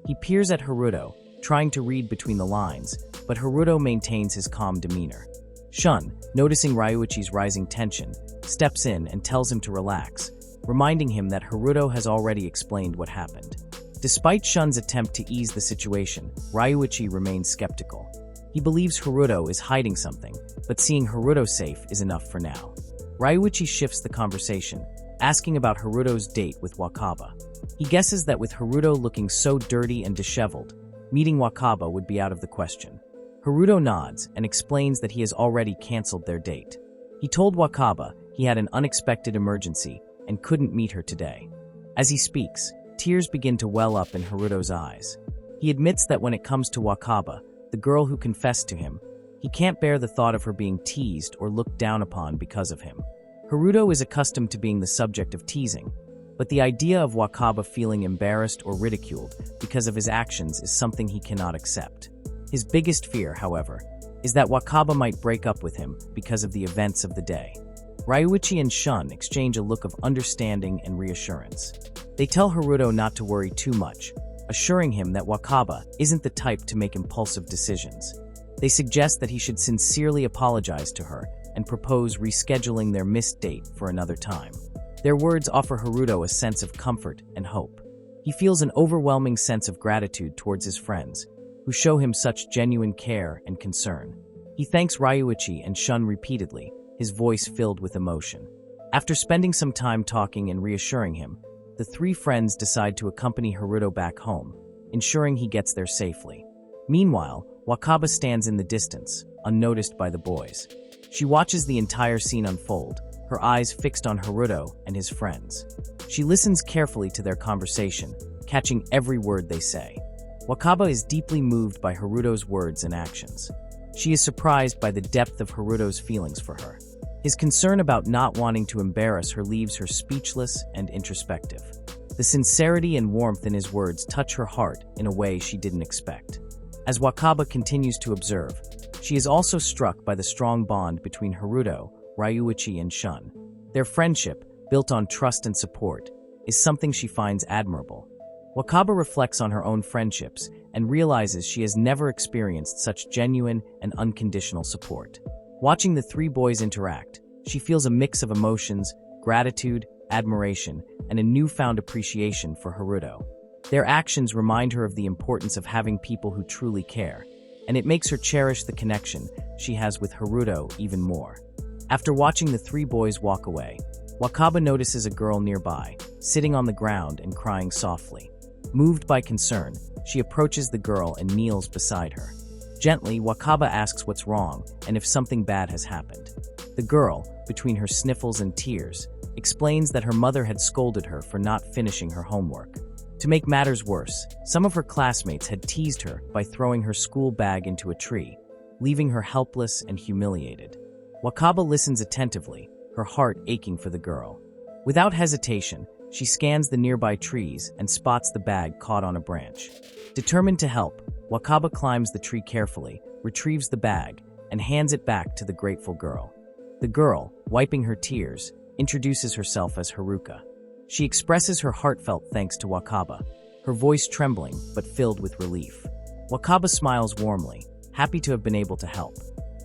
He peers at Haruto, trying to read between the lines, but Haruto maintains his calm demeanor. Shun, noticing Ryuichi's rising tension, steps in and tells him to relax, reminding him that Haruto has already explained what happened. Despite Shun's attempt to ease the situation, Ryuichi remains skeptical. He believes Haruto is hiding something, but seeing Haruto safe is enough for now. Ryuichi shifts the conversation, asking about Haruto's date with Wakaba. He guesses that with Haruto looking so dirty and disheveled, meeting Wakaba would be out of the question. Haruto nods and explains that he has already canceled their date. He told Wakaba he had an unexpected emergency and couldn't meet her today. As he speaks, tears begin to well up in Haruto's eyes. He admits that when it comes to Wakaba, the girl who confessed to him, he can't bear the thought of her being teased or looked down upon because of him. Haruto is accustomed to being the subject of teasing, but the idea of Wakaba feeling embarrassed or ridiculed because of his actions is something he cannot accept. His biggest fear, however, is that Wakaba might break up with him because of the events of the day. Ryuichi and Shun exchange a look of understanding and reassurance. They tell Haruto not to worry too much, assuring him that Wakaba isn't the type to make impulsive decisions. They suggest that he should sincerely apologize to her and propose rescheduling their missed date for another time. Their words offer Haruto a sense of comfort and hope. He feels an overwhelming sense of gratitude towards his friends, who show him such genuine care and concern. He thanks Ryuichi and Shun repeatedly, his voice filled with emotion. After spending some time talking and reassuring him, the three friends decide to accompany Haruto back home, ensuring he gets there safely. Meanwhile, Wakaba stands in the distance, unnoticed by the boys. She watches the entire scene unfold, her eyes fixed on Haruto and his friends. She listens carefully to their conversation, catching every word they say. Wakaba is deeply moved by Haruto's words and actions. She is surprised by the depth of Haruto's feelings for her. His concern about not wanting to embarrass her leaves her speechless and introspective. The sincerity and warmth in his words touch her heart in a way she didn't expect. As Wakaba continues to observe, she is also struck by the strong bond between Haruto, Ryuichi, and Shun. Their friendship, built on trust and support, is something she finds admirable. Wakaba reflects on her own friendships and realizes she has never experienced such genuine and unconditional support. Watching the three boys interact, she feels a mix of emotions, gratitude, admiration, and a newfound appreciation for Haruto. Their actions remind her of the importance of having people who truly care, and it makes her cherish the connection she has with Haruto even more. After watching the three boys walk away, Wakaba notices a girl nearby, sitting on the ground and crying softly. Moved by concern, she approaches the girl and kneels beside her. Gently, Wakaba asks what's wrong and if something bad has happened. The girl, between her sniffles and tears, explains that her mother had scolded her for not finishing her homework. To make matters worse, some of her classmates had teased her by throwing her school bag into a tree, leaving her helpless and humiliated. Wakaba listens attentively, her heart aching for the girl. Without hesitation, she scans the nearby trees and spots the bag caught on a branch. Determined to help, Wakaba climbs the tree carefully, retrieves the bag, and hands it back to the grateful girl. The girl, wiping her tears, introduces herself as Haruka. She expresses her heartfelt thanks to Wakaba, her voice trembling but filled with relief. Wakaba smiles warmly, happy to have been able to help.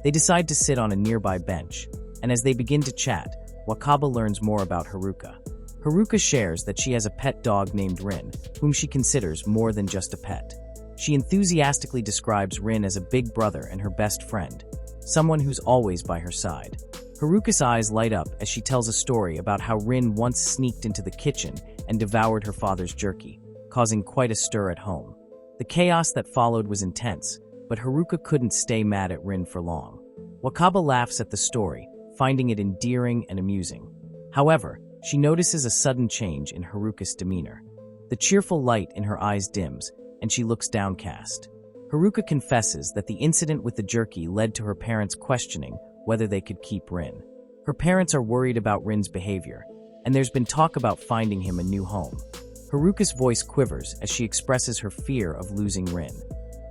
They decide to sit on a nearby bench, and as they begin to chat, Wakaba learns more about Haruka. Haruka shares that she has a pet dog named Rin, whom she considers more than just a pet. She enthusiastically describes Rin as a big brother and her best friend, someone who's always by her side. Haruka's eyes light up as she tells a story about how Rin once sneaked into the kitchen and devoured her father's jerky, causing quite a stir at home. The chaos that followed was intense, but Haruka couldn't stay mad at Rin for long. Wakaba laughs at the story, finding it endearing and amusing. However, she notices a sudden change in Haruka's demeanor. The cheerful light in her eyes dims, and she looks downcast. Haruka confesses that the incident with the jerky led to her parents questioning whether they could keep Rin. Her parents are worried about Rin's behavior, and there's been talk about finding him a new home. Haruka's voice quivers as she expresses her fear of losing Rin.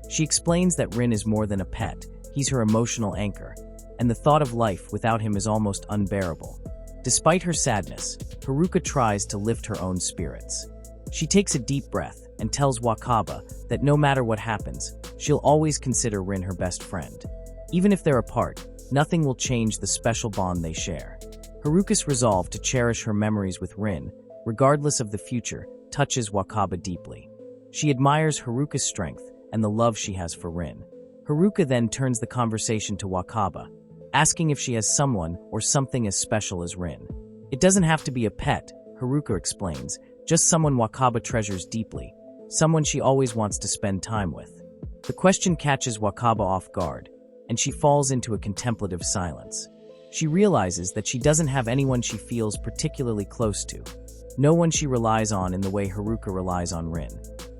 She explains that Rin is more than a pet, he's her emotional anchor, and the thought of life without him is almost unbearable. Despite her sadness, Haruka tries to lift her own spirits. She takes a deep breath and tells Wakaba that no matter what happens, she'll always consider Rin her best friend. Even if they're apart, nothing will change the special bond they share. Haruka's resolve to cherish her memories with Rin, regardless of the future, touches Wakaba deeply. She admires Haruka's strength and the love she has for Rin. Haruka then turns the conversation to Wakaba, asking if she has someone or something as special as Rin. It doesn't have to be a pet, Haruka explains, just someone Wakaba treasures deeply, someone she always wants to spend time with. The question catches Wakaba off guard, and she falls into a contemplative silence. She realizes that she doesn't have anyone she feels particularly close to, no one she relies on in the way Haruka relies on Rin.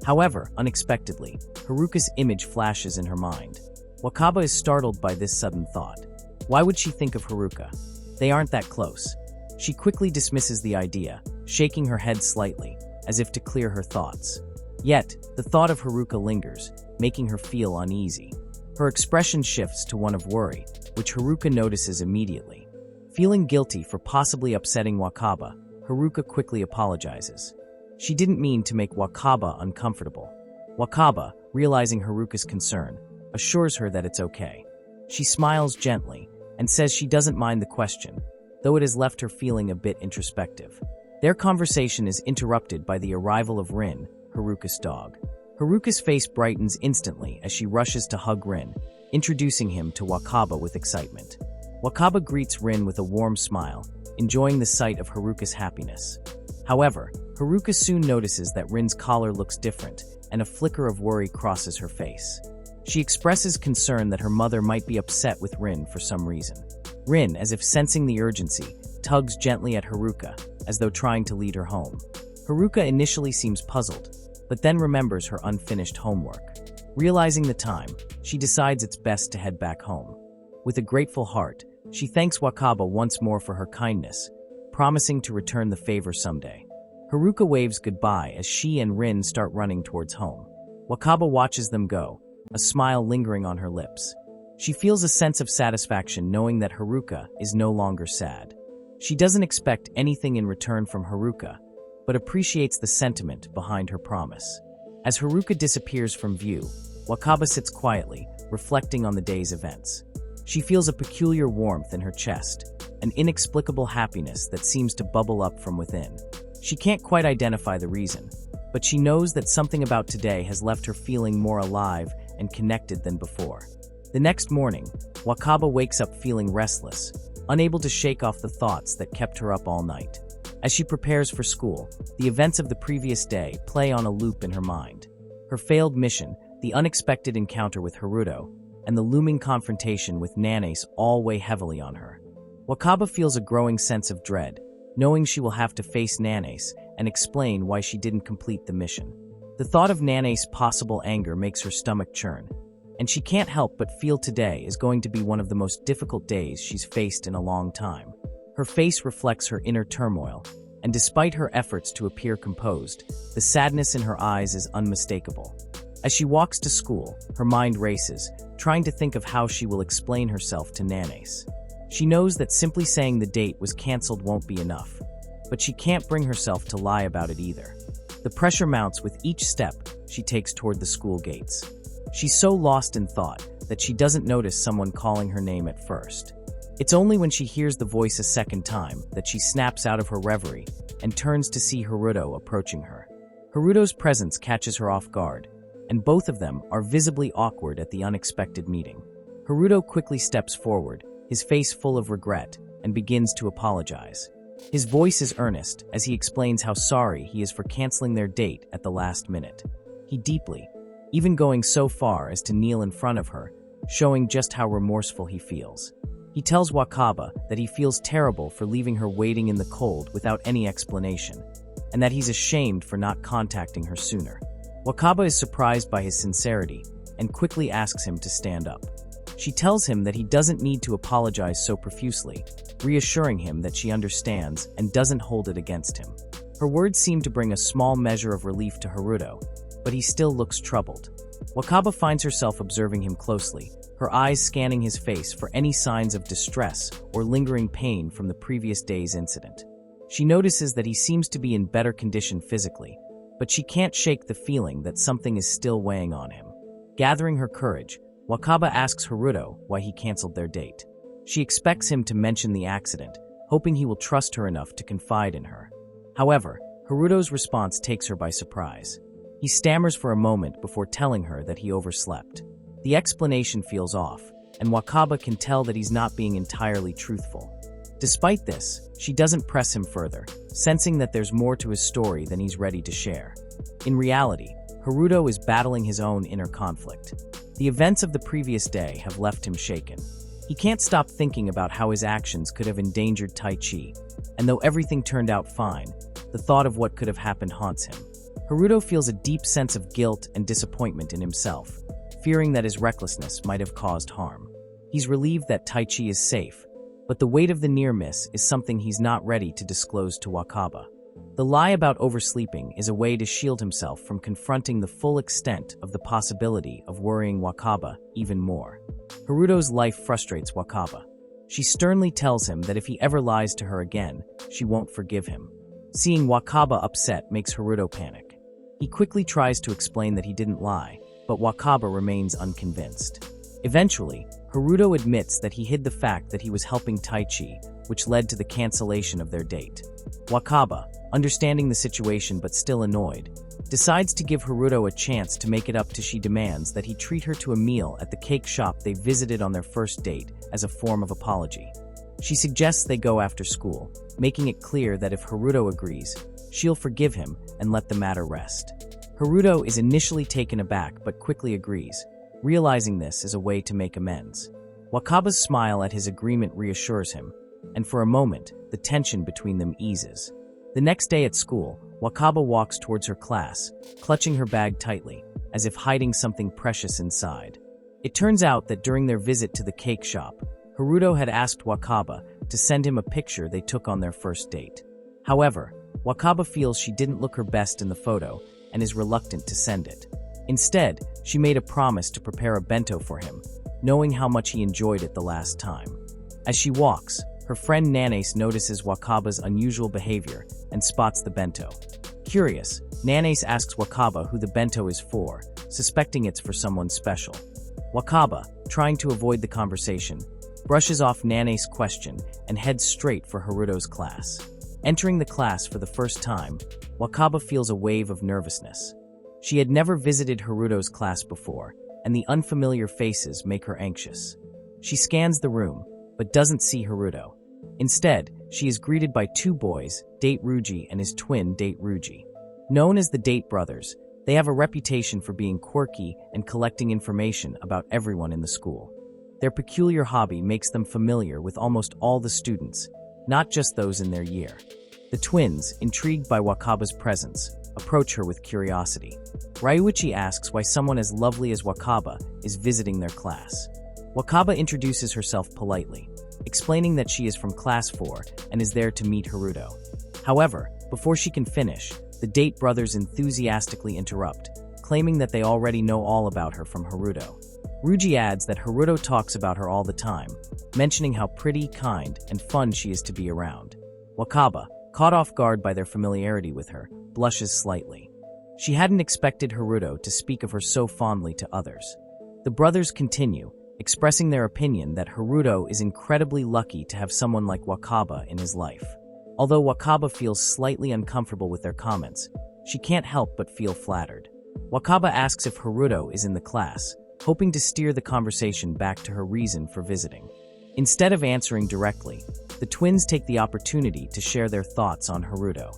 However, unexpectedly, Haruka's image flashes in her mind. Wakaba is startled by this sudden thought. Why would she think of Haruka? They aren't that close. She quickly dismisses the idea, shaking her head slightly, as if to clear her thoughts. Yet, the thought of Haruka lingers, making her feel uneasy. Her expression shifts to one of worry, which Haruka notices immediately. Feeling guilty for possibly upsetting Wakaba, Haruka quickly apologizes. She didn't mean to make Wakaba uncomfortable. Wakaba, realizing Haruka's concern, assures her that it's okay. She smiles gently and says she doesn't mind the question, though it has left her feeling a bit introspective. Their conversation is interrupted by the arrival of Rin, Haruka's dog. Haruka's face brightens instantly as she rushes to hug Rin, introducing him to Wakaba with excitement. Wakaba greets Rin with a warm smile, enjoying the sight of Haruka's happiness. However, Haruka soon notices that Rin's collar looks different, and a flicker of worry crosses her face. She expresses concern that her mother might be upset with Rin for some reason. Rin, as if sensing the urgency, tugs gently at Haruka, as though trying to lead her home. Haruka initially seems puzzled, but then remembers her unfinished homework. Realizing the time, she decides it's best to head back home. With a grateful heart, she thanks Wakaba once more for her kindness, promising to return the favor someday. Haruka waves goodbye as she and Rin start running towards home. Wakaba watches them go, a smile lingering on her lips. She feels a sense of satisfaction knowing that Haruka is no longer sad. She doesn't expect anything in return from Haruka, but appreciates the sentiment behind her promise. As Haruka disappears from view, Wakaba sits quietly, reflecting on the day's events. She feels a peculiar warmth in her chest, an inexplicable happiness that seems to bubble up from within. She can't quite identify the reason, but she knows that something about today has left her feeling more alive and connected than before. The next morning, Wakaba wakes up feeling restless, unable to shake off the thoughts that kept her up all night. As she prepares for school, the events of the previous day play on a loop in her mind. Her failed mission, the unexpected encounter with Haruto, and the looming confrontation with Nanace all weigh heavily on her. Wakaba feels a growing sense of dread, knowing she will have to face Nanace and explain why she didn't complete the mission. The thought of Nanace's possible anger makes her stomach churn, and she can't help but feel today is going to be one of the most difficult days she's faced in a long time. Her face reflects her inner turmoil, and despite her efforts to appear composed, the sadness in her eyes is unmistakable. As she walks to school, her mind races, trying to think of how she will explain herself to Nanace. She knows that simply saying the date was canceled won't be enough, but she can't bring herself to lie about it either. The pressure mounts with each step she takes toward the school gates. She's so lost in thought that she doesn't notice someone calling her name at first. It's only when she hears the voice a second time that she snaps out of her reverie and turns to see Haruto approaching her. Haruto's presence catches her off guard, and both of them are visibly awkward at the unexpected meeting. Haruto quickly steps forward, his face full of regret, and begins to apologize. His voice is earnest as he explains how sorry he is for canceling their date at the last minute. He deeply, even going so far as to kneel in front of her, showing just how remorseful he feels. He tells Wakaba that he feels terrible for leaving her waiting in the cold without any explanation, and that he's ashamed for not contacting her sooner. Wakaba is surprised by his sincerity and quickly asks him to stand up. She tells him that he doesn't need to apologize so profusely, reassuring him that she understands and doesn't hold it against him. Her words seem to bring a small measure of relief to Haruto, but he still looks troubled. Wakaba finds herself observing him closely, her eyes scanning his face for any signs of distress or lingering pain from the previous day's incident. She notices that he seems to be in better condition physically, but she can't shake the feeling that something is still weighing on him. Gathering her courage, Wakaba asks Haruto why he canceled their date. She expects him to mention the accident, hoping he will trust her enough to confide in her. However, Haruto's response takes her by surprise. He stammers for a moment before telling her that he overslept. The explanation feels off, and Wakaba can tell that he's not being entirely truthful. Despite this, she doesn't press him further, sensing that there's more to his story than he's ready to share. In reality, Haruto is battling his own inner conflict. The events of the previous day have left him shaken. He can't stop thinking about how his actions could have endangered Taichi, and though everything turned out fine, the thought of what could have happened haunts him. Haruto feels a deep sense of guilt and disappointment in himself, fearing that his recklessness might have caused harm. He's relieved that Taichi is safe, but the weight of the near miss is something he's not ready to disclose to Wakaba. The lie about oversleeping is a way to shield himself from confronting the full extent of the possibility of worrying Wakaba even more. Haruto's life frustrates Wakaba. She sternly tells him that if he ever lies to her again, she won't forgive him. Seeing Wakaba upset makes Haruto panic. He quickly tries to explain that he didn't lie, but Wakaba remains unconvinced. Eventually, Haruto admits that he hid the fact that he was helping Taichi, which led to the cancellation of their date. Wakaba, understanding the situation but still annoyed, decides to give Haruto a chance to make it up. She demands that he treat her to a meal at the cake shop they visited on their first date as a form of apology. She suggests they go after school, making it clear that if Haruto agrees, she'll forgive him and let the matter rest. Haruto is initially taken aback but quickly agrees, realizing this is a way to make amends. Wakaba's smile at his agreement reassures him, and for a moment, the tension between them eases. The next day at school, Wakaba walks towards her class, clutching her bag tightly, as if hiding something precious inside. It turns out that during their visit to the cake shop, Haruto had asked Wakaba to send him a picture they took on their first date. However, Wakaba feels she didn't look her best in the photo and is reluctant to send it. Instead, she made a promise to prepare a bento for him, knowing how much he enjoyed it the last time. As she walks, her friend Nanace notices Wakaba's unusual behavior and spots the bento. Curious, Nanace asks Wakaba who the bento is for, suspecting it's for someone special. Wakaba, trying to avoid the conversation, brushes off Nanace's question and heads straight for Haruto's class. Entering the class for the first time, Wakaba feels a wave of nervousness. She had never visited Haruto's class before, and the unfamiliar faces make her anxious. She scans the room, but doesn't see Haruto. Instead, she is greeted by two boys, Date Ruji and his twin Date Ruji. Known as the Date brothers, they have a reputation for being quirky and collecting information about everyone in the school. Their peculiar hobby makes them familiar with almost all the students, not just those in their year. The twins, intrigued by Wakaba's presence, approach her with curiosity. Ryuichi asks why someone as lovely as Wakaba is visiting their class. Wakaba introduces herself politely, explaining that she is from Class 4 and is there to meet Haruto. However, before she can finish, the Date brothers enthusiastically interrupt, claiming that they already know all about her from Haruto. Ruji adds that Haruto talks about her all the time, mentioning how pretty, kind, and fun she is to be around. Wakaba, caught off guard by their familiarity with her, blushes slightly. She hadn't expected Haruto to speak of her so fondly to others. The brothers continue, expressing their opinion that Haruto is incredibly lucky to have someone like Wakaba in his life. Although Wakaba feels slightly uncomfortable with their comments, she can't help but feel flattered. Wakaba asks if Haruto is in the class, hoping to steer the conversation back to her reason for visiting. Instead of answering directly, the twins take the opportunity to share their thoughts on Haruto.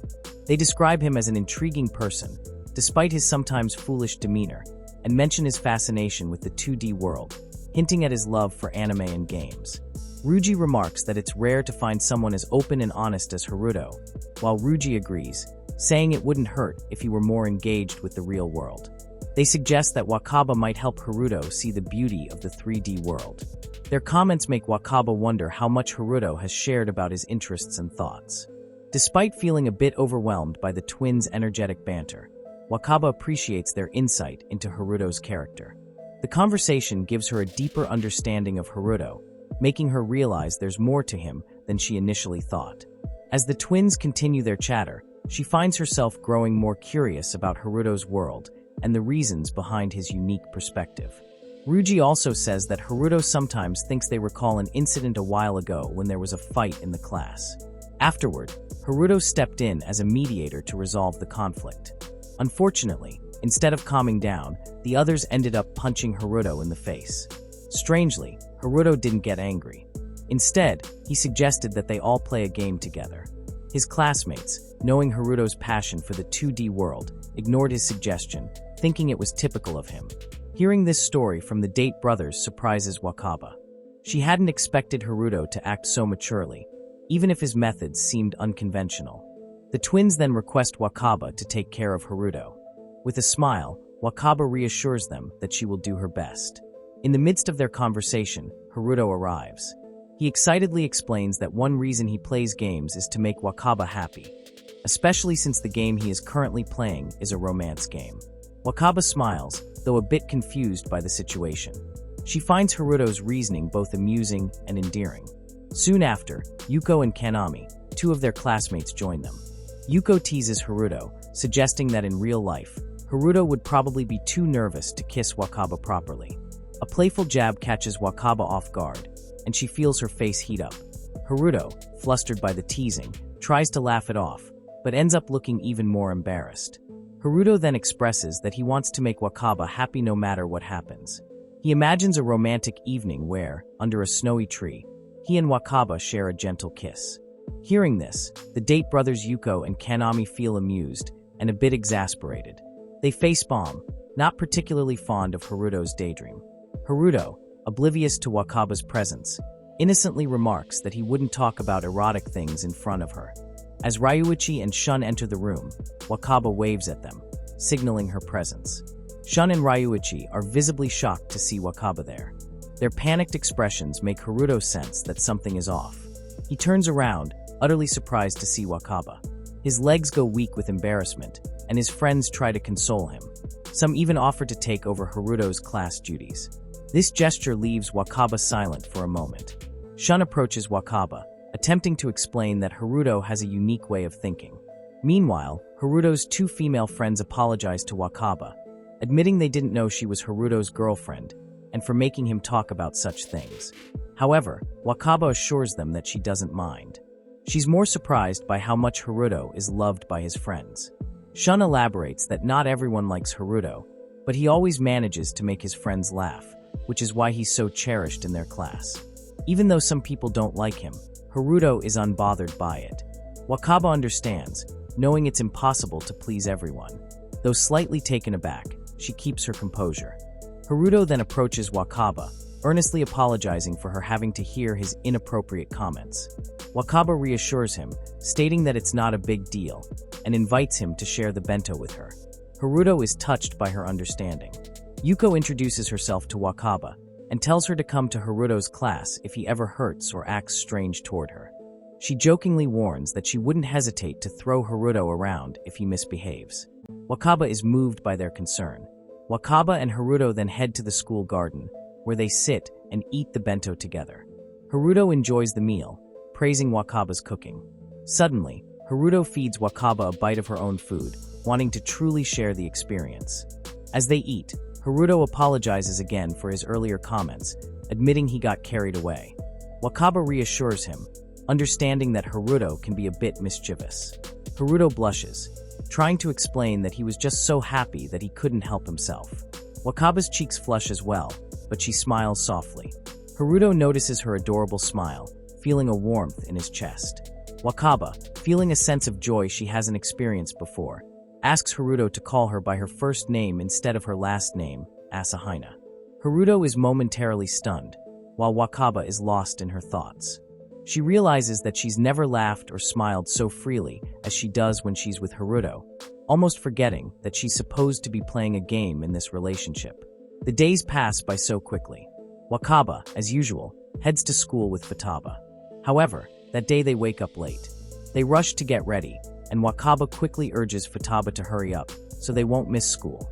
They describe him as an intriguing person, despite his sometimes foolish demeanor, and mention his fascination with the 2D world, hinting at his love for anime and games. Ryuji remarks that it's rare to find someone as open and honest as Haruto, while Ryuji agrees, saying it wouldn't hurt if he were more engaged with the real world. They suggest that Wakaba might help Haruto see the beauty of the 3D world. Their comments make Wakaba wonder how much Haruto has shared about his interests and thoughts. Despite feeling a bit overwhelmed by the twins' energetic banter, Wakaba appreciates their insight into Haruto's character. The conversation gives her a deeper understanding of Haruto, making her realize there's more to him than she initially thought. As the twins continue their chatter, she finds herself growing more curious about Haruto's world and the reasons behind his unique perspective. Ryuji also says that Haruto sometimes thinks they recall an incident a while ago when there was a fight in the class. Afterward, Haruto stepped in as a mediator to resolve the conflict. Unfortunately, instead of calming down, the others ended up punching Haruto in the face. Strangely, Haruto didn't get angry. Instead, he suggested that they all play a game together. His classmates, knowing Haruto's passion for the 2D world, ignored his suggestion, thinking it was typical of him. Hearing this story from the Date brothers surprises Wakaba. She hadn't expected Haruto to act so maturely, even if his methods seemed unconventional. The twins then request Wakaba to take care of Haruto. With a smile, Wakaba reassures them that she will do her best. In the midst of their conversation, Haruto arrives. He excitedly explains that one reason he plays games is to make Wakaba happy, especially since the game he is currently playing is a romance game. Wakaba smiles, though a bit confused by the situation. She finds Haruto's reasoning both amusing and endearing. Soon after, Yuko and Kanami, two of their classmates, join them. Yuko teases Haruto, suggesting that in real life, Haruto would probably be too nervous to kiss Wakaba properly. A playful jab catches Wakaba off guard, and she feels her face heat up. Haruto, flustered by the teasing, tries to laugh it off, but ends up looking even more embarrassed. Haruto then expresses that he wants to make Wakaba happy no matter what happens. He imagines a romantic evening where, under a snowy tree, he and Wakaba share a gentle kiss. Hearing this, the Date brothers Yuko and Kanami feel amused and a bit exasperated. They facepalm, not particularly fond of Haruto's daydream. Haruto, oblivious to Wakaba's presence, innocently remarks that he wouldn't talk about erotic things in front of her. As Ryuichi and Shun enter the room, Wakaba waves at them, signaling her presence. Shun and Ryuichi are visibly shocked to see Wakaba there. Their panicked expressions make Haruto sense that something is off. He turns around, utterly surprised to see Wakaba. His legs go weak with embarrassment, and his friends try to console him. Some even offer to take over Haruto's class duties. This gesture leaves Wakaba silent for a moment. Shun approaches Wakaba, attempting to explain that Haruto has a unique way of thinking. Meanwhile, Haruto's two female friends apologize to Wakaba, admitting they didn't know she was Haruto's girlfriend, and for making him talk about such things. However, Wakaba assures them that she doesn't mind. She's more surprised by how much Haruto is loved by his friends. Shun elaborates that not everyone likes Haruto, but he always manages to make his friends laugh, which is why he's so cherished in their class. Even though some people don't like him, Haruto is unbothered by it. Wakaba understands, knowing it's impossible to please everyone. Though slightly taken aback, she keeps her composure. Haruto then approaches Wakaba, earnestly apologizing for her having to hear his inappropriate comments. Wakaba reassures him, stating that it's not a big deal, and invites him to share the bento with her. Haruto is touched by her understanding. Yuko introduces herself to Wakaba, and tells her to come to Haruto's class if he ever hurts or acts strange toward her. She jokingly warns that she wouldn't hesitate to throw Haruto around if he misbehaves. Wakaba is moved by their concern. Wakaba and Haruto then head to the school garden, where they sit and eat the bento together. Haruto enjoys the meal, praising Wakaba's cooking. Suddenly, Haruto feeds Wakaba a bite of her own food, wanting to truly share the experience. As they eat, Haruto apologizes again for his earlier comments, admitting he got carried away. Wakaba reassures him, understanding that Haruto can be a bit mischievous. Haruto blushes, trying to explain that he was just so happy that he couldn't help himself. Wakaba's cheeks flush as well, but she smiles softly. Haruto notices her adorable smile, feeling a warmth in his chest. Wakaba, feeling a sense of joy she hasn't experienced before, asks Haruto to call her by her first name instead of her last name, Asahina. Haruto is momentarily stunned, while Wakaba is lost in her thoughts. She realizes that she's never laughed or smiled so freely as she does when she's with Haruto, almost forgetting that she's supposed to be playing a game in this relationship. The days pass by so quickly. Wakaba, as usual, heads to school with Futaba. However, that day they wake up late. They rush to get ready, and Wakaba quickly urges Futaba to hurry up so they won't miss school.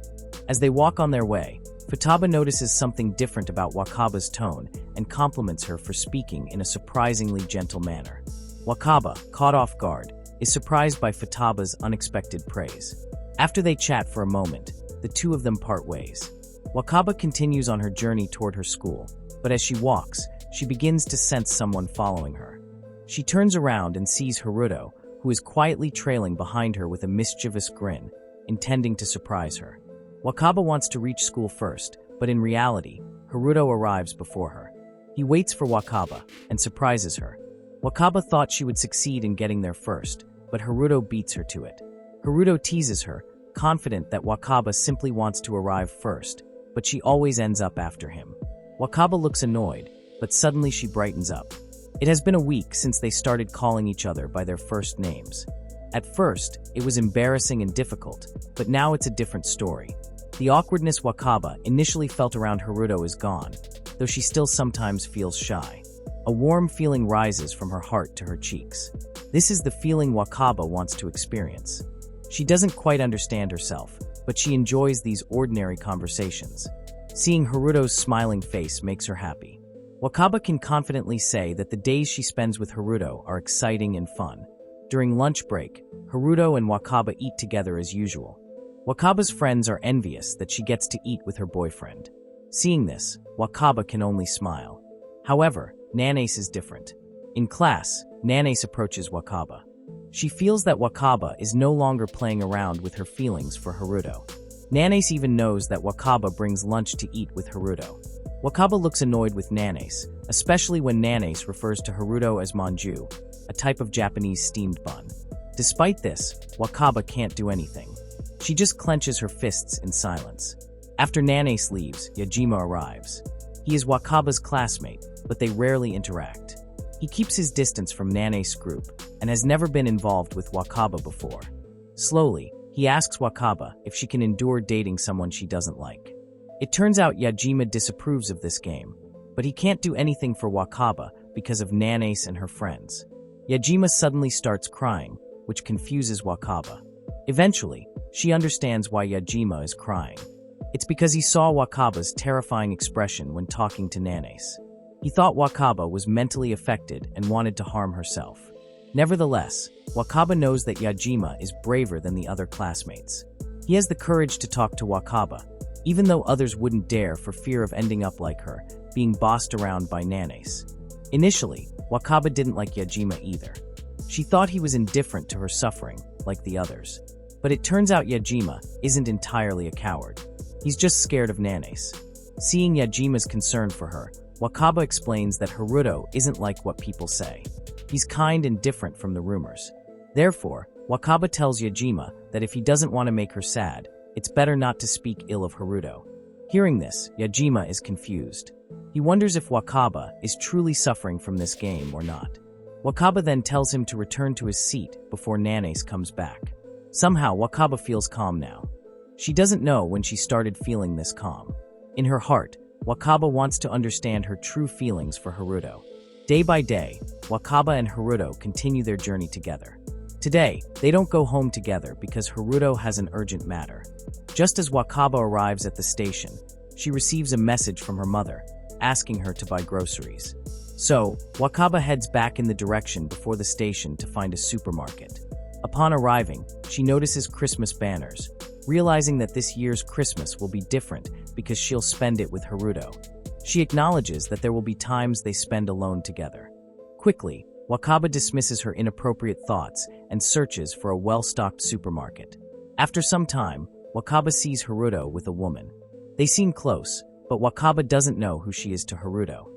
As they walk on their way, Futaba notices something different about Wakaba's tone and compliments her for speaking in a surprisingly gentle manner. Wakaba, caught off guard, is surprised by Futaba's unexpected praise. After they chat for a moment, the two of them part ways. Wakaba continues on her journey toward her school, but as she walks, she begins to sense someone following her. She turns around and sees Haruto, who is quietly trailing behind her with a mischievous grin, intending to surprise her. Wakaba wants to reach school first, but in reality, Haruto arrives before her. He waits for Wakaba and surprises her. Wakaba thought she would succeed in getting there first, but Haruto beats her to it. Haruto teases her, confident that Wakaba simply wants to arrive first, but she always ends up after him. Wakaba looks annoyed, but suddenly she brightens up. It has been a week since they started calling each other by their first names. At first, it was embarrassing and difficult, but now it's a different story. The awkwardness Wakaba initially felt around Haruto is gone, though she still sometimes feels shy. A warm feeling rises from her heart to her cheeks. This is the feeling Wakaba wants to experience. She doesn't quite understand herself, but she enjoys these ordinary conversations. Seeing Haruto's smiling face makes her happy. Wakaba can confidently say that the days she spends with Haruto are exciting and fun. During lunch break, Haruto and Wakaba eat together as usual. Wakaba's friends are envious that she gets to eat with her boyfriend. Seeing this, Wakaba can only smile. However, Nanace is different. In class, Nanace approaches Wakaba. She feels that Wakaba is no longer playing around with her feelings for Haruto. Nanace even knows that Wakaba brings lunch to eat with Haruto. Wakaba looks annoyed with Nanace, especially when Nanace refers to Haruto as manju, a type of Japanese steamed bun. Despite this, Wakaba can't do anything. She just clenches her fists in silence. After Nanace leaves, Yajima arrives. He is Wakaba's classmate, but they rarely interact. He keeps his distance from Nanace's group and has never been involved with Wakaba before. Slowly, he asks Wakaba if she can endure dating someone she doesn't like. It turns out Yajima disapproves of this game, but he can't do anything for Wakaba because of Nanace and her friends. Yajima suddenly starts crying, which confuses Wakaba. Eventually, she understands why Yajima is crying. It's because he saw Wakaba's terrifying expression when talking to Nanace. He thought Wakaba was mentally affected and wanted to harm herself. Nevertheless, Wakaba knows that Yajima is braver than the other classmates. He has the courage to talk to Wakaba, even though others wouldn't dare for fear of ending up like her, being bossed around by Nanace. Initially, Wakaba didn't like Yajima either. She thought he was indifferent to her suffering, like the others. But it turns out Yajima isn't entirely a coward. He's just scared of Nanace. Seeing Yajima's concern for her, Wakaba explains that Haruto isn't like what people say. He's kind and different from the rumors. Therefore, Wakaba tells Yajima that if he doesn't want to make her sad, it's better not to speak ill of Haruto. Hearing this, Yajima is confused. He wonders if Wakaba is truly suffering from this game or not. Wakaba then tells him to return to his seat before Nanace comes back. Somehow, Wakaba feels calm now. She doesn't know when she started feeling this calm. In her heart, Wakaba wants to understand her true feelings for Haruto. Day by day, Wakaba and Haruto continue their journey together. Today, they don't go home together because Haruto has an urgent matter. Just as Wakaba arrives at the station, she receives a message from her mother, asking her to buy groceries. So, Wakaba heads back in the direction before the station to find a supermarket. Upon arriving, she notices Christmas banners, realizing that this year's Christmas will be different because she'll spend it with Haruto. She acknowledges that there will be times they spend alone together. Quickly, Wakaba dismisses her inappropriate thoughts and searches for a well-stocked supermarket. After some time, Wakaba sees Haruto with a woman. They seem close, but Wakaba doesn't know who she is to Haruto.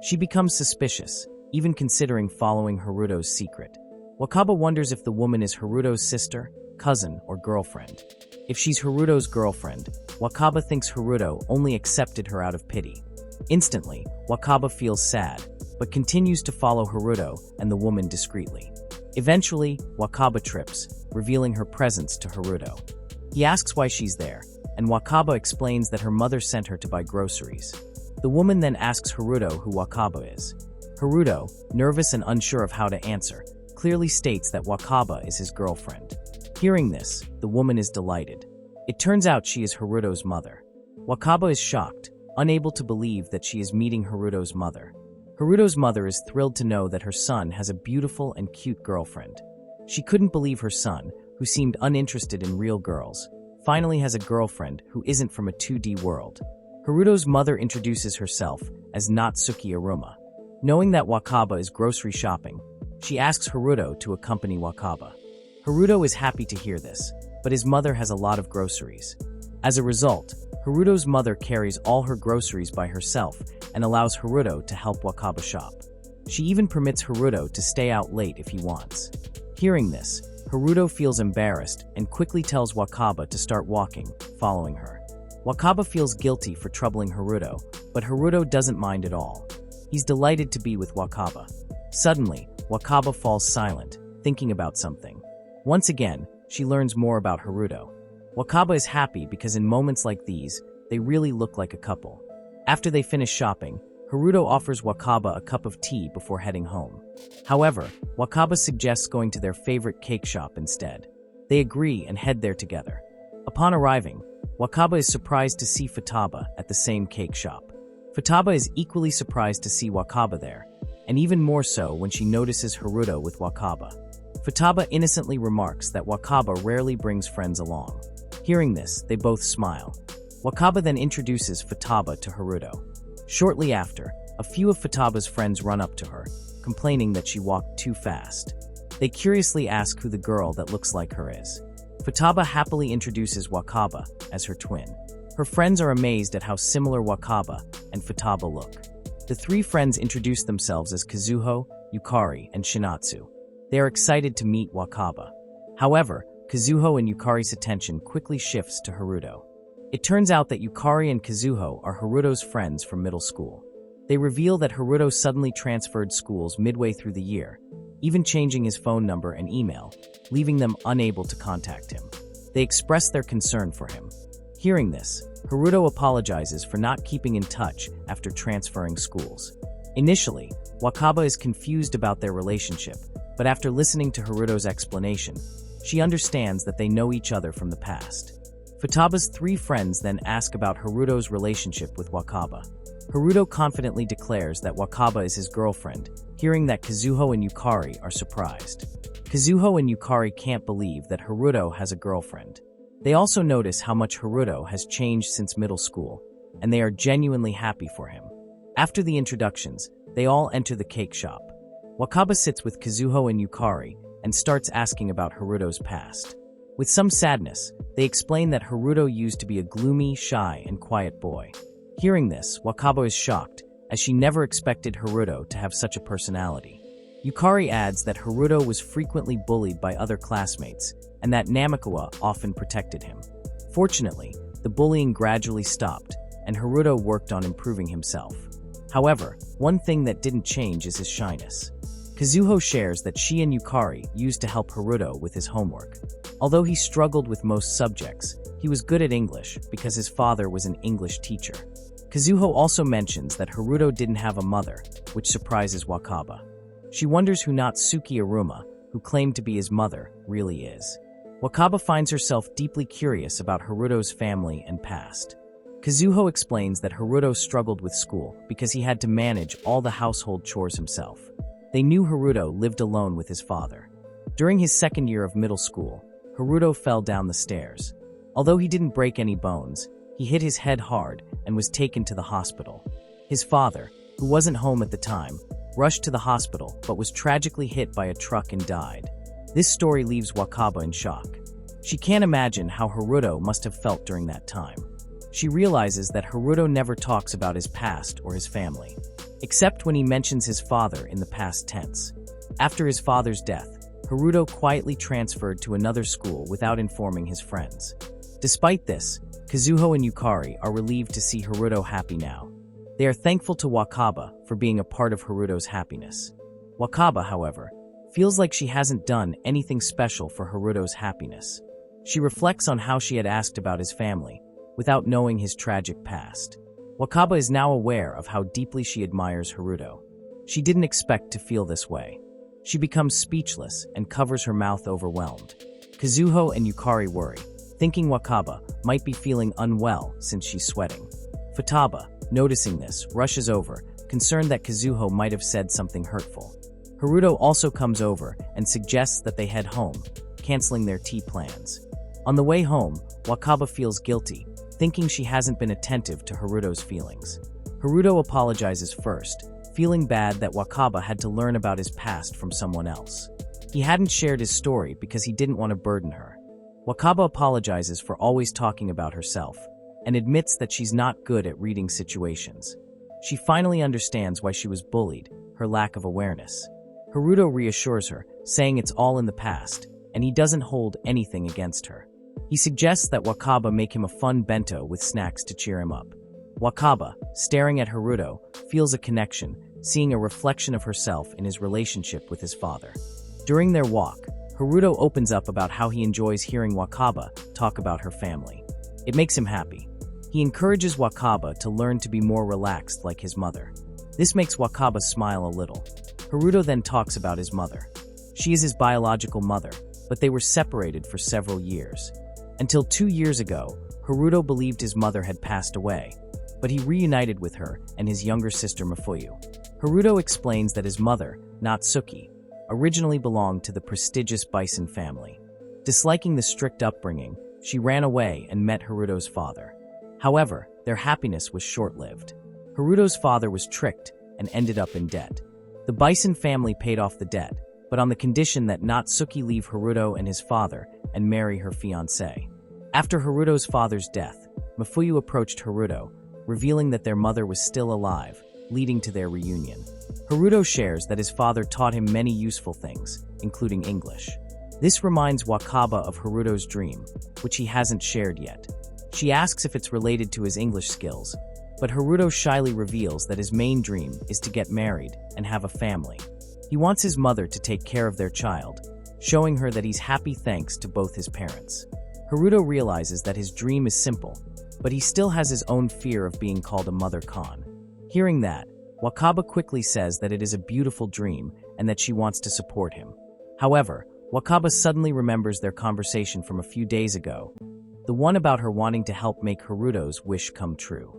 She becomes suspicious, even considering following Haruto's secret. Wakaba wonders if the woman is Haruto's sister, cousin, or girlfriend. If she's Haruto's girlfriend, Wakaba thinks Haruto only accepted her out of pity. Instantly, Wakaba feels sad, but continues to follow Haruto and the woman discreetly. Eventually, Wakaba trips, revealing her presence to Haruto. He asks why she's there, and Wakaba explains that her mother sent her to buy groceries. The woman then asks Haruto who Wakaba is. Haruto, nervous and unsure of how to answer, clearly states that Wakaba is his girlfriend. Hearing this, the woman is delighted. It turns out she is Haruto's mother. Wakaba is shocked, unable to believe that she is meeting Haruto's mother. Haruto's mother is thrilled to know that her son has a beautiful and cute girlfriend. She couldn't believe her son, who seemed uninterested in real girls, finally has a girlfriend who isn't from a 2D world. Haruto's mother introduces herself as Natsuki Aruma. Knowing that Wakaba is grocery shopping, she asks Haruto to accompany Wakaba. Haruto is happy to hear this, but his mother has a lot of groceries. As a result, Haruto's mother carries all her groceries by herself and allows Haruto to help Wakaba shop. She even permits Haruto to stay out late if he wants. Hearing this, Haruto feels embarrassed and quickly tells Wakaba to start walking, following her. Wakaba feels guilty for troubling Haruto, but Haruto doesn't mind at all. He's delighted to be with Wakaba. Suddenly, Wakaba falls silent, thinking about something. Once again, she learns more about Haruto. Wakaba is happy because in moments like these, they really look like a couple. After they finish shopping, Haruto offers Wakaba a cup of tea before heading home. However, Wakaba suggests going to their favorite cake shop instead. They agree and head there together. Upon arriving, Wakaba is surprised to see Futaba at the same cake shop. Futaba is equally surprised to see Wakaba there, and even more so when she notices Haruto with Wakaba. Futaba innocently remarks that Wakaba rarely brings friends along. Hearing this, they both smile. Wakaba then introduces Futaba to Haruto. Shortly after, a few of Futaba's friends run up to her, complaining that she walked too fast. They curiously ask who the girl that looks like her is. Futaba happily introduces Wakaba as her twin. Her friends are amazed at how similar Wakaba and Futaba look. The three friends introduce themselves as Kazuho, Yukari, and Shinatsu. They are excited to meet Wakaba. However, Kazuho and Yukari's attention quickly shifts to Haruto. It turns out that Yukari and Kazuho are Haruto's friends from middle school. They reveal that Haruto suddenly transferred schools midway through the year, even changing his phone number and email, leaving them unable to contact him. They express their concern for him. Hearing this, Haruto apologizes for not keeping in touch after transferring schools. Initially, Wakaba is confused about their relationship, but after listening to Haruto's explanation, she understands that they know each other from the past. Futaba's three friends then ask about Haruto's relationship with Wakaba. Haruto confidently declares that Wakaba is his girlfriend, hearing that Kazuho and Yukari are surprised. Kazuho and Yukari can't believe that Haruto has a girlfriend. They also notice how much Haruto has changed since middle school, and they are genuinely happy for him. After the introductions, they all enter the cake shop. Wakaba sits with Kazuho and Yukari and starts asking about Haruto's past. With some sadness, they explain that Haruto used to be a gloomy, shy, and quiet boy. Hearing this, Wakaba is shocked, as she never expected Haruto to have such a personality. Yukari adds that Haruto was frequently bullied by other classmates, and that Namikawa often protected him. Fortunately, the bullying gradually stopped, and Haruto worked on improving himself. However, one thing that didn't change is his shyness. Kazuho shares that she and Yukari used to help Haruto with his homework. Although he struggled with most subjects, he was good at English because his father was an English teacher. Kazuho also mentions that Haruto didn't have a mother, which surprises Wakaba. She wonders who Natsuki Aruma, who claimed to be his mother, really is. Wakaba finds herself deeply curious about Haruto's family and past. Kazuho explains that Haruto struggled with school because he had to manage all the household chores himself. They knew Haruto lived alone with his father. During his second year of middle school, Haruto fell down the stairs. Although he didn't break any bones, he hit his head hard and was taken to the hospital. His father, who wasn't home at the time, rushed to the hospital but was tragically hit by a truck and died. This story leaves Wakaba in shock. She can't imagine how Haruto must have felt during that time. She realizes that Haruto never talks about his past or his family, except when he mentions his father in the past tense. After his father's death, Haruto quietly transferred to another school without informing his friends. Despite this, Kazuho and Yukari are relieved to see Haruto happy now. They are thankful to Wakaba for being a part of Haruto's happiness. Wakaba, however, feels like she hasn't done anything special for Haruto's happiness. She reflects on how she had asked about his family, without knowing his tragic past. Wakaba is now aware of how deeply she admires Haruto. She didn't expect to feel this way. She becomes speechless and covers her mouth overwhelmed. Kazuho and Yukari worry, thinking Wakaba might be feeling unwell since she's sweating. Futaba, noticing this, rushes over, concerned that Kazuho might have said something hurtful. Haruto also comes over and suggests that they head home, canceling their tea plans. On the way home, Wakaba feels guilty, thinking she hasn't been attentive to Haruto's feelings. Haruto apologizes first, feeling bad that Wakaba had to learn about his past from someone else. He hadn't shared his story because he didn't want to burden her. Wakaba apologizes for always talking about herself, and admits that she's not good at reading situations. She finally understands why she was bullied, her lack of awareness. Haruto reassures her, saying it's all in the past, and he doesn't hold anything against her. He suggests that Wakaba make him a fun bento with snacks to cheer him up. Wakaba, staring at Haruto, feels a connection, seeing a reflection of herself in his relationship with his father. During their walk, Haruto opens up about how he enjoys hearing Wakaba talk about her family. It makes him happy. He encourages Wakaba to learn to be more relaxed like his mother. This makes Wakaba smile a little. Haruto then talks about his mother. She is his biological mother, but they were separated for several years. Until 2 years ago, Haruto believed his mother had passed away, but he reunited with her and his younger sister Mafuyu. Haruto explains that his mother, Natsuki, originally belonged to the prestigious Bison family. Disliking the strict upbringing, she ran away and met Haruto's father. However, their happiness was short-lived. Haruto's father was tricked and ended up in debt. The Bison family paid off the debt, but on the condition that Natsuki leave Haruto and his father and marry her fiancé. After Haruto's father's death, Mafuyu approached Haruto, revealing that their mother was still alive, leading to their reunion. Haruto shares that his father taught him many useful things, including English. This reminds Wakaba of Haruto's dream, which he hasn't shared yet. She asks if it's related to his English skills, but Haruto shyly reveals that his main dream is to get married and have a family. He wants his mother to take care of their child, showing her that he's happy thanks to both his parents. Haruto realizes that his dream is simple, but he still has his own fear of being called a mother con. Hearing that, Wakaba quickly says that it is a beautiful dream and that she wants to support him. However, Wakaba suddenly remembers their conversation from a few days ago, the one about her wanting to help make Haruto's wish come true.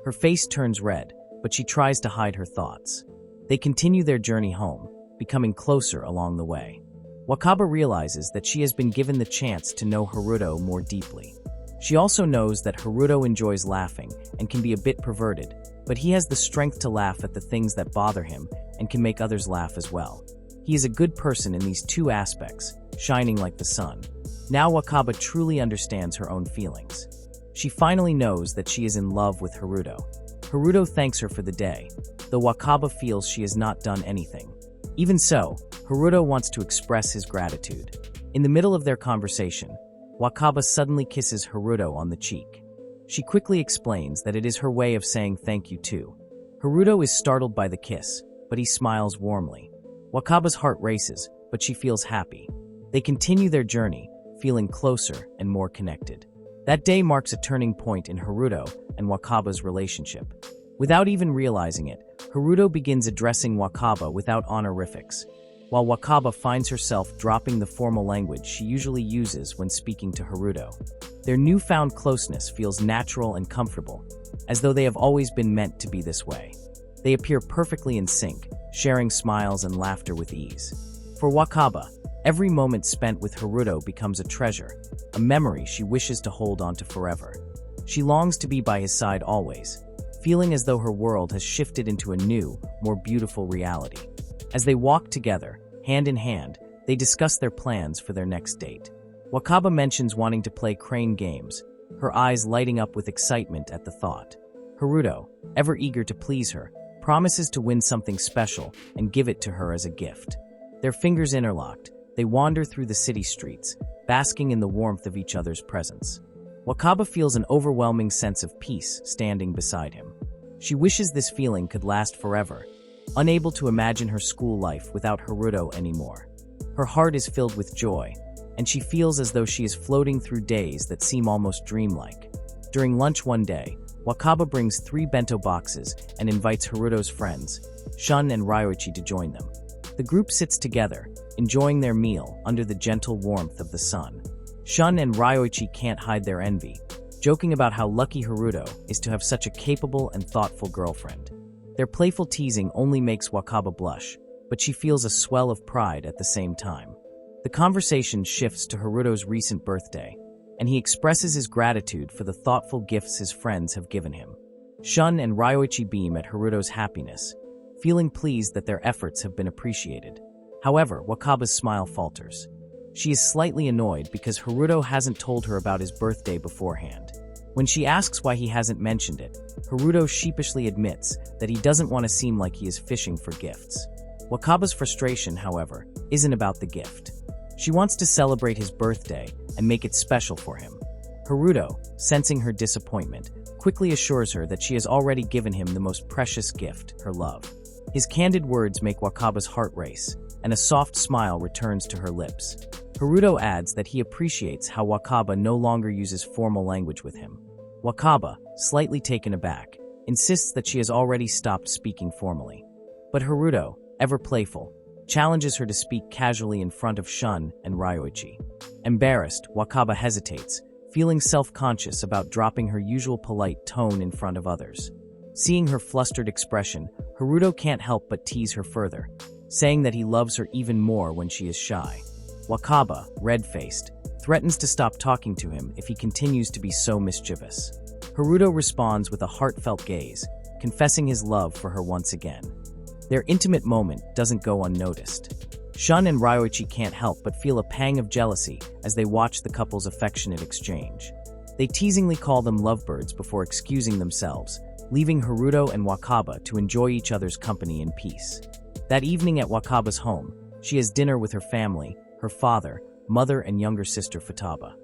Her face turns red, but she tries to hide her thoughts. They continue their journey home, becoming closer along the way. Wakaba realizes that she has been given the chance to know Haruto more deeply. She also knows that Haruto enjoys laughing and can be a bit perverted, but he has the strength to laugh at the things that bother him and can make others laugh as well. He is a good person in these two aspects, shining like the sun. Now Wakaba truly understands her own feelings. She finally knows that she is in love with Haruto. Haruto thanks her for the day, though Wakaba feels she has not done anything. Even so, Haruto wants to express his gratitude. In the middle of their conversation, Wakaba suddenly kisses Haruto on the cheek. She quickly explains that it is her way of saying thank you too. Haruto is startled by the kiss, but he smiles warmly. Wakaba's heart races, but she feels happy. They continue their journey, feeling closer and more connected. That day marks a turning point in Haruto and Wakaba's relationship. Without even realizing it, Haruto begins addressing Wakaba without honorifics, while Wakaba finds herself dropping the formal language she usually uses when speaking to Haruto. Their newfound closeness feels natural and comfortable, as though they have always been meant to be this way. They appear perfectly in sync, sharing smiles and laughter with ease. For Wakaba, every moment spent with Haruto becomes a treasure, a memory she wishes to hold on to forever. She longs to be by his side always, feeling as though her world has shifted into a new, more beautiful reality. As they walk together, hand in hand, they discuss their plans for their next date. Wakaba mentions wanting to play crane games, her eyes lighting up with excitement at the thought. Haruto, ever eager to please her, promises to win something special and give it to her as a gift. Their fingers interlocked, they wander through the city streets, basking in the warmth of each other's presence. Wakaba feels an overwhelming sense of peace standing beside him. She wishes this feeling could last forever, unable to imagine her school life without Haruto anymore. Her heart is filled with joy, and she feels as though she is floating through days that seem almost dreamlike. During lunch one day, Wakaba brings 3 bento boxes and invites Haruto's friends, Shun and Ryoichi, to join them. The group sits together, enjoying their meal under the gentle warmth of the sun. Shun and Ryoichi can't hide their envy, joking about how lucky Haruto is to have such a capable and thoughtful girlfriend. Their playful teasing only makes Wakaba blush, but she feels a swell of pride at the same time. The conversation shifts to Haruto's recent birthday, and he expresses his gratitude for the thoughtful gifts his friends have given him. Shun and Ryoichi beam at Haruto's happiness, feeling pleased that their efforts have been appreciated. However, Wakaba's smile falters. She is slightly annoyed because Haruto hasn't told her about his birthday beforehand. When she asks why he hasn't mentioned it, Haruto sheepishly admits that he doesn't want to seem like he is fishing for gifts. Wakaba's frustration, however, isn't about the gift. She wants to celebrate his birthday and make it special for him. Haruto, sensing her disappointment, quickly assures her that she has already given him the most precious gift, her love. His candid words make Wakaba's heart race, and a soft smile returns to her lips. Haruto adds that he appreciates how Wakaba no longer uses formal language with him. Wakaba, slightly taken aback, insists that she has already stopped speaking formally. But Haruto, ever playful, challenges her to speak casually in front of Shun and Ryoichi. Embarrassed, Wakaba hesitates, feeling self-conscious about dropping her usual polite tone in front of others. Seeing her flustered expression, Haruto can't help but tease her further, saying that he loves her even more when she is shy. Wakaba, red-faced, threatens to stop talking to him if he continues to be so mischievous. Haruto responds with a heartfelt gaze, confessing his love for her once again. Their intimate moment doesn't go unnoticed. Shun and Ryoichi can't help but feel a pang of jealousy as they watch the couple's affectionate exchange. They teasingly call them lovebirds before excusing themselves, leaving Haruto and Wakaba to enjoy each other's company in peace. That evening at Wakaba's home, she has dinner with her family, her father, mother, and younger sister Futaba.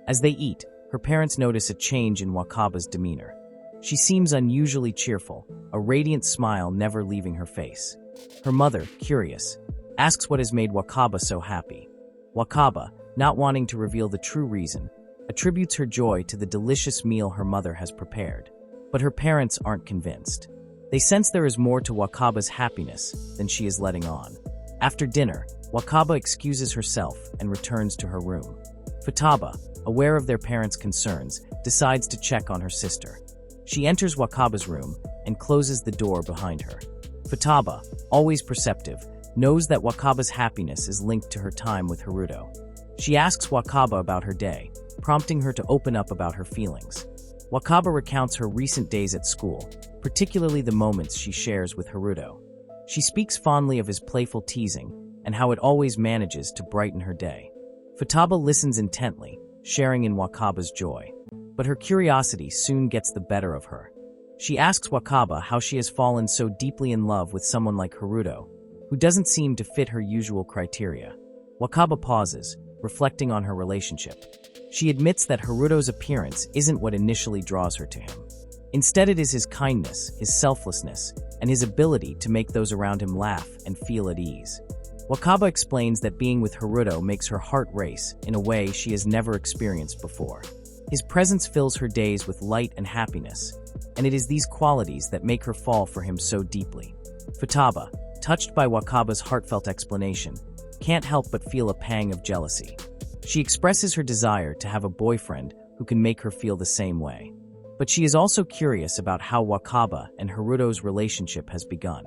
As they eat, her parents notice a change in Wakaba's demeanor. She seems unusually cheerful, a radiant smile never leaving her face. Her mother, curious, asks what has made Wakaba so happy. Wakaba, not wanting to reveal the true reason, attributes her joy to the delicious meal her mother has prepared. But her parents aren't convinced. They sense there is more to Wakaba's happiness than she is letting on. After dinner, Wakaba excuses herself and returns to her room. Futaba, aware of their parents' concerns, decides to check on her sister. She enters Wakaba's room and closes the door behind her. Futaba, always perceptive, knows that Wakaba's happiness is linked to her time with Haruto. She asks Wakaba about her day, prompting her to open up about her feelings. Wakaba recounts her recent days at school, particularly the moments she shares with Haruto. She speaks fondly of his playful teasing and how it always manages to brighten her day. Futaba listens intently, sharing in Wakaba's joy. But her curiosity soon gets the better of her. She asks Wakaba how she has fallen so deeply in love with someone like Haruto, who doesn't seem to fit her usual criteria. Wakaba pauses, reflecting on her relationship. She admits that Haruto's appearance isn't what initially draws her to him. Instead, it is his kindness, his selflessness, and his ability to make those around him laugh and feel at ease. Wakaba explains that being with Haruto makes her heart race in a way she has never experienced before. His presence fills her days with light and happiness, and it is these qualities that make her fall for him so deeply. Futaba, touched by Wakaba's heartfelt explanation, can't help but feel a pang of jealousy. She expresses her desire to have a boyfriend who can make her feel the same way. But she is also curious about how Wakaba and Haruto's relationship has begun.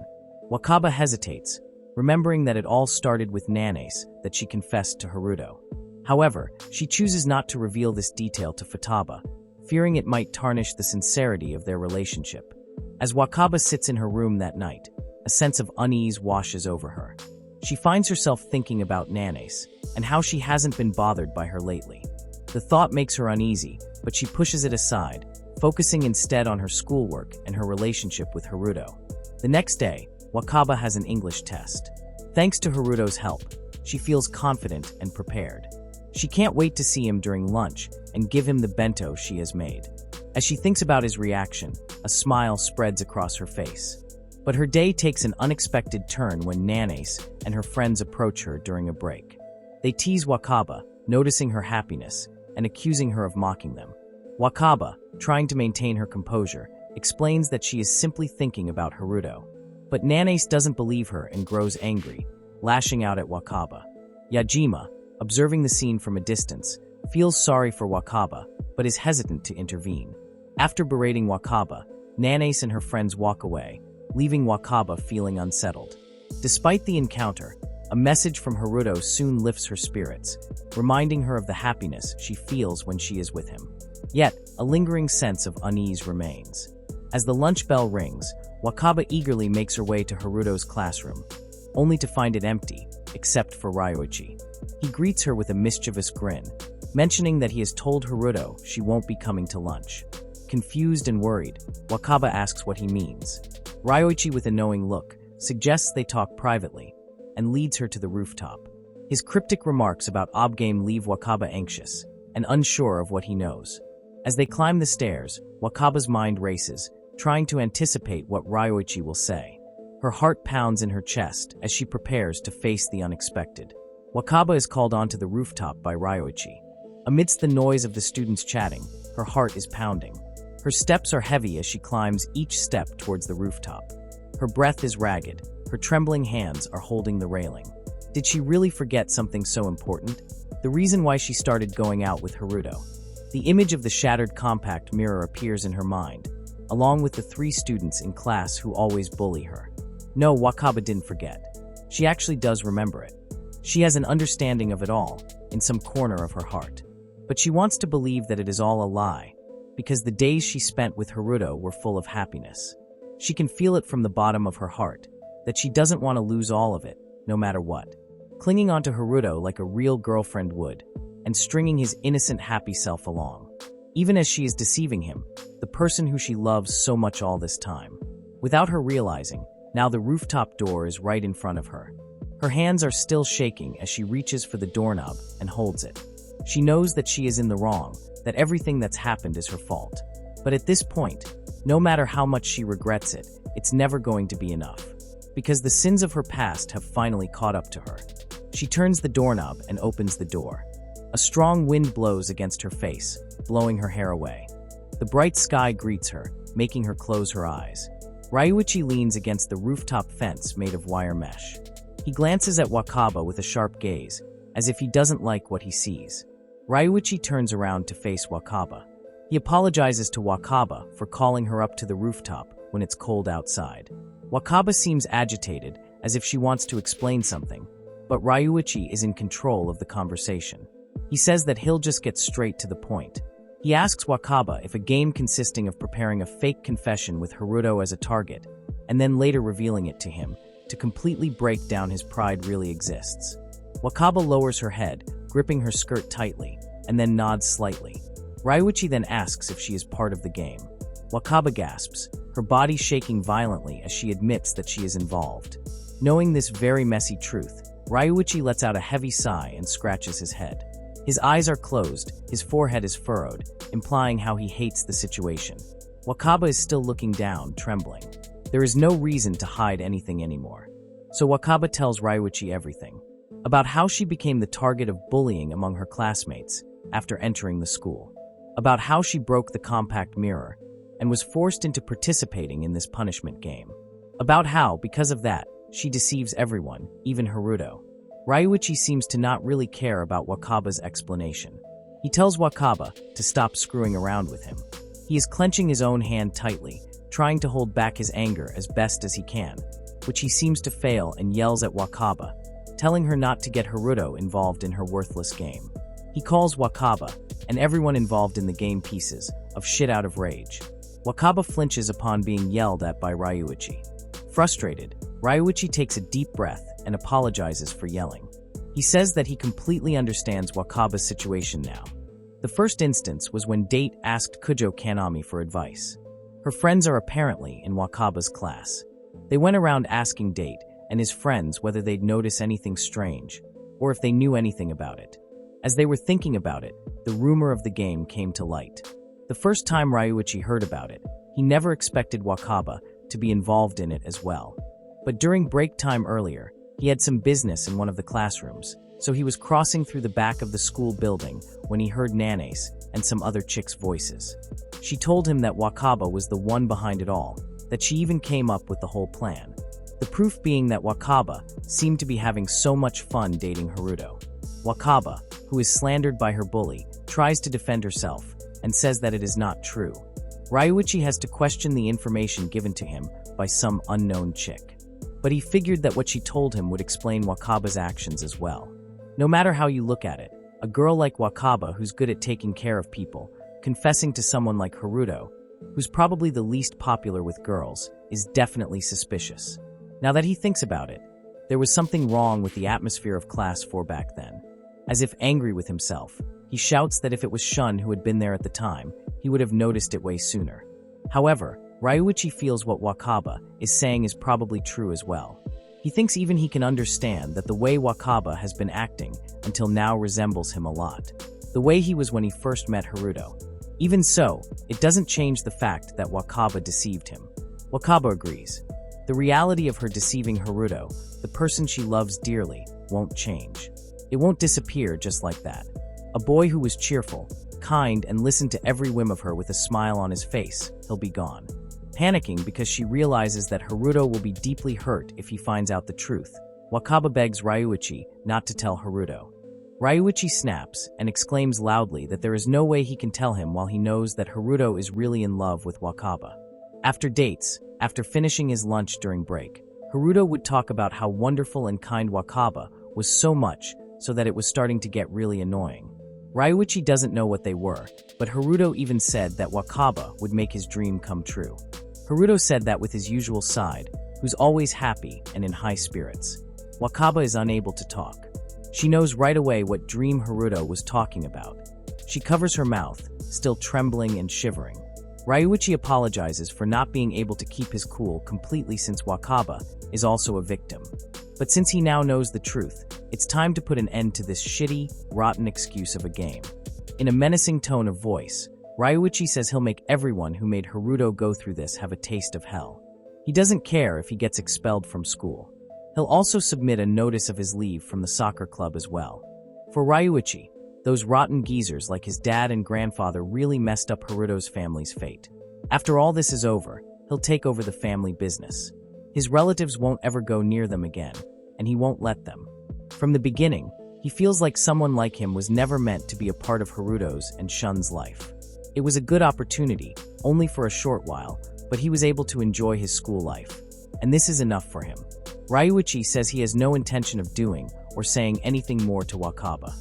Wakaba hesitates, remembering that it all started with Nanes that she confessed to Haruto. However, she chooses not to reveal this detail to Futaba, fearing it might tarnish the sincerity of their relationship. As Wakaba sits in her room that night, a sense of unease washes over her. She finds herself thinking about Nanes and how she hasn't been bothered by her lately. The thought makes her uneasy, but she pushes it aside, focusing instead on her schoolwork and her relationship with Haruto. The next day, Wakaba has an English test. Thanks to Haruto's help, she feels confident and prepared. She can't wait to see him during lunch and give him the bento she has made. As she thinks about his reaction, A smile spreads across her face. But her day takes an unexpected turn when Nanace and her friends approach her during a break. They tease Wakaba, noticing her happiness, and accusing her of mocking them. Wakaba, trying to maintain her composure, explains that she is simply thinking about Haruto. But Nanace doesn't believe her and grows angry, lashing out at Wakaba. Yajima, observing the scene from a distance, feels sorry for Wakaba, but is hesitant to intervene. After berating Wakaba, Nanace and her friends walk away, leaving Wakaba feeling unsettled. Despite the encounter, a message from Haruto soon lifts her spirits, reminding her of the happiness she feels when she is with him. Yet, a lingering sense of unease remains. As the lunch bell rings, Wakaba eagerly makes her way to Haruto's classroom, only to find it empty, except for Ryoichi. He greets her with a mischievous grin, mentioning that he has told Haruto she won't be coming to lunch. Confused and worried, Wakaba asks what he means. Ryoichi, with a knowing look, suggests they talk privately, and leads her to the rooftop. His cryptic remarks about Obgame leave Wakaba anxious and unsure of what he knows. As they climb the stairs, Wakaba's mind races, trying to anticipate what Ryoichi will say. Her heart pounds in her chest as she prepares to face the unexpected. Wakaba is called onto the rooftop by Ryoichi. Amidst the noise of the students chatting, her heart is pounding. Her steps are heavy as she climbs each step towards the rooftop. Her breath is ragged. Her trembling hands are holding the railing. Did she really forget something so important? The reason why she started going out with Haruto. The image of the shattered compact mirror appears in her mind, along with the 3 students in class who always bully her. No, Wakaba didn't forget. She actually does remember it. She has an understanding of it all, in some corner of her heart. But she wants to believe that it is all a lie, because the days she spent with Haruto were full of happiness. She can feel it from the bottom of her heart, that she doesn't want to lose all of it, no matter what. Clinging onto Haruto like a real girlfriend would, and stringing his innocent, happy self along. Even as she is deceiving him, the person who she loves so much all this time. Without her realizing, now the rooftop door is right in front of her. Her hands are still shaking as she reaches for the doorknob and holds it. She knows that she is in the wrong, that everything that's happened is her fault. But at this point, no matter how much she regrets it, it's never going to be enough. Because the sins of her past have finally caught up to her. She turns the doorknob and opens the door. A strong wind blows against her face, blowing her hair away. The bright sky greets her, making her close her eyes. Ryoichi leans against the rooftop fence made of wire mesh. He glances at Wakaba with a sharp gaze, as if he doesn't like what he sees. Ryoichi turns around to face Wakaba. He apologizes to Wakaba for calling her up to the rooftop when it's cold outside. Wakaba seems agitated, as if she wants to explain something, but Ryoichi is in control of the conversation. He says that he'll just get straight to the point. He asks Wakaba if a game consisting of preparing a fake confession with Haruto as a target, and then later revealing it to him, to completely break down his pride really exists. Wakaba lowers her head, gripping her skirt tightly, and then nods slightly. Ryoichi then asks if she is part of the game. Wakaba gasps, her body shaking violently as she admits that she is involved. Knowing this very messy truth, Ryoichi lets out a heavy sigh and scratches his head. His eyes are closed, his forehead is furrowed, implying how he hates the situation. Wakaba is still looking down, trembling. There is no reason to hide anything anymore. So Wakaba tells Ryoichi everything. About how she became the target of bullying among her classmates after entering the school. About how she broke the compact mirror and was forced into participating in this punishment game. About how, because of that, she deceives everyone, even Haruto. Ryoichi seems to not really care about Wakaba's explanation. He tells Wakaba to stop screwing around with him. He is clenching his own hand tightly, trying to hold back his anger as best as he can, which he seems to fail and yells at Wakaba, telling her not to get Haruto involved in her worthless game. He calls Wakaba, and everyone involved in the game pieces of shit out of rage. Wakaba flinches upon being yelled at by Ryoichi. Frustrated, Ryoichi takes a deep breath and apologizes for yelling. He says that he completely understands Wakaba's situation now. The first instance was when Date asked Kujo Kanami for advice. Her friends are apparently in Wakaba's class. They went around asking Date and his friends whether they'd notice anything strange, or if they knew anything about it. As they were thinking about it, the rumor of the game came to light. The first time Ryoichi heard about it, He never expected Wakaba to be involved in it as well. But during break time earlier, he had some business in one of the classrooms, so he was crossing through the back of the school building when he heard Nane's and some other chicks' voices. She told him that Wakaba was the one behind it all, that she even came up with the whole plan. The proof being that Wakaba seemed to be having so much fun dating Haruto. Wakaba, who is slandered by her bully, tries to defend herself and says that it is not true. Ryuichi has to question the information given to him by some unknown chick. But he figured that what she told him would explain Wakaba's actions as well. No matter how you look at it, a girl like Wakaba who's good at taking care of people, confessing to someone like Haruto, who's probably the least popular with girls, is definitely suspicious. Now that he thinks about it, there was something wrong with the atmosphere of Class 4 back then. As if angry with himself, he shouts that if it was Shun who had been there at the time, he would have noticed it way sooner. However, Ryuichi feels what Wakaba is saying is probably true as well. He thinks even he can understand that the way Wakaba has been acting until now resembles him a lot. The way he was when he first met Haruto. Even so, it doesn't change the fact that Wakaba deceived him. Wakaba agrees. The reality of her deceiving Haruto, the person she loves dearly, won't change. It won't disappear just like that. A boy who was cheerful, kind, and listened to every whim of her with a smile on his face, he'll be gone. Panicking because she realizes that Haruto will be deeply hurt if he finds out the truth, Wakaba begs Ryuichi not to tell Haruto. Ryuichi snaps and exclaims loudly that there is no way he can tell him while he knows that Haruto is really in love with Wakaba. After dates, after finishing his lunch during break, Haruto would talk about how wonderful and kind Wakaba was, so much so that it was starting to get really annoying. Ryuichi doesn't know what they were, but Haruto even said that Wakaba would make his dream come true. Haruto said that with his usual side, who's always happy and in high spirits. Wakaba is unable to talk. She knows right away what dream Haruto was talking about. She covers her mouth, still trembling and shivering. Ryuichi apologizes for not being able to keep his cool completely since Wakaba is also a victim. But since he now knows the truth, it's time to put an end to this shitty, rotten excuse of a game. In a menacing tone of voice, Ryuichi says he'll make everyone who made Haruto go through this have a taste of hell. He doesn't care if he gets expelled from school. He'll also submit a notice of his leave from the soccer club as well. For Ryuichi, those rotten geezers like his dad and grandfather really messed up Haruto's family's fate. After all this is over, he'll take over the family business. His relatives won't ever go near them again, and he won't let them. From the beginning, he feels like someone like him was never meant to be a part of Haruto's and Shun's life. It was a good opportunity, only for a short while, but he was able to enjoy his school life. And this is enough for him. Ryuichi says he has no intention of doing or saying anything more to Wakaba.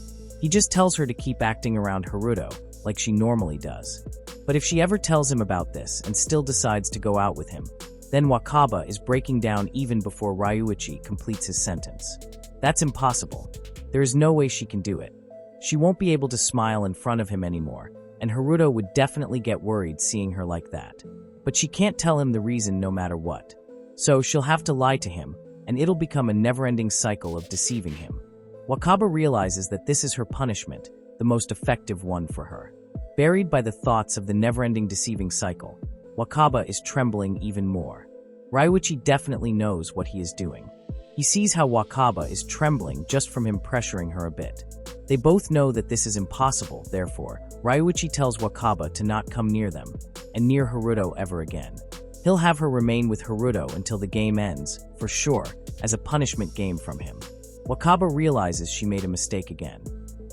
He just tells her to keep acting around Haruto, like she normally does. But if she ever tells him about this and still decides to go out with him, then Wakaba is breaking down even before Ryuichi completes his sentence. That's impossible. There is no way she can do it. She won't be able to smile in front of him anymore, and Haruto would definitely get worried seeing her like that. But she can't tell him the reason no matter what. So she'll have to lie to him, and it'll become a never-ending cycle of deceiving him. Wakaba realizes that this is her punishment, the most effective one for her. Buried by the thoughts of the never-ending deceiving cycle, Wakaba is trembling even more. Ryuichi definitely knows what he is doing. He sees how Wakaba is trembling just from him pressuring her a bit. They both know that this is impossible, therefore, Ryuichi tells Wakaba to not come near them, and near Haruto ever again. He'll have her remain with Haruto until the game ends, for sure, as a punishment game from him. Wakaba realizes she made a mistake again.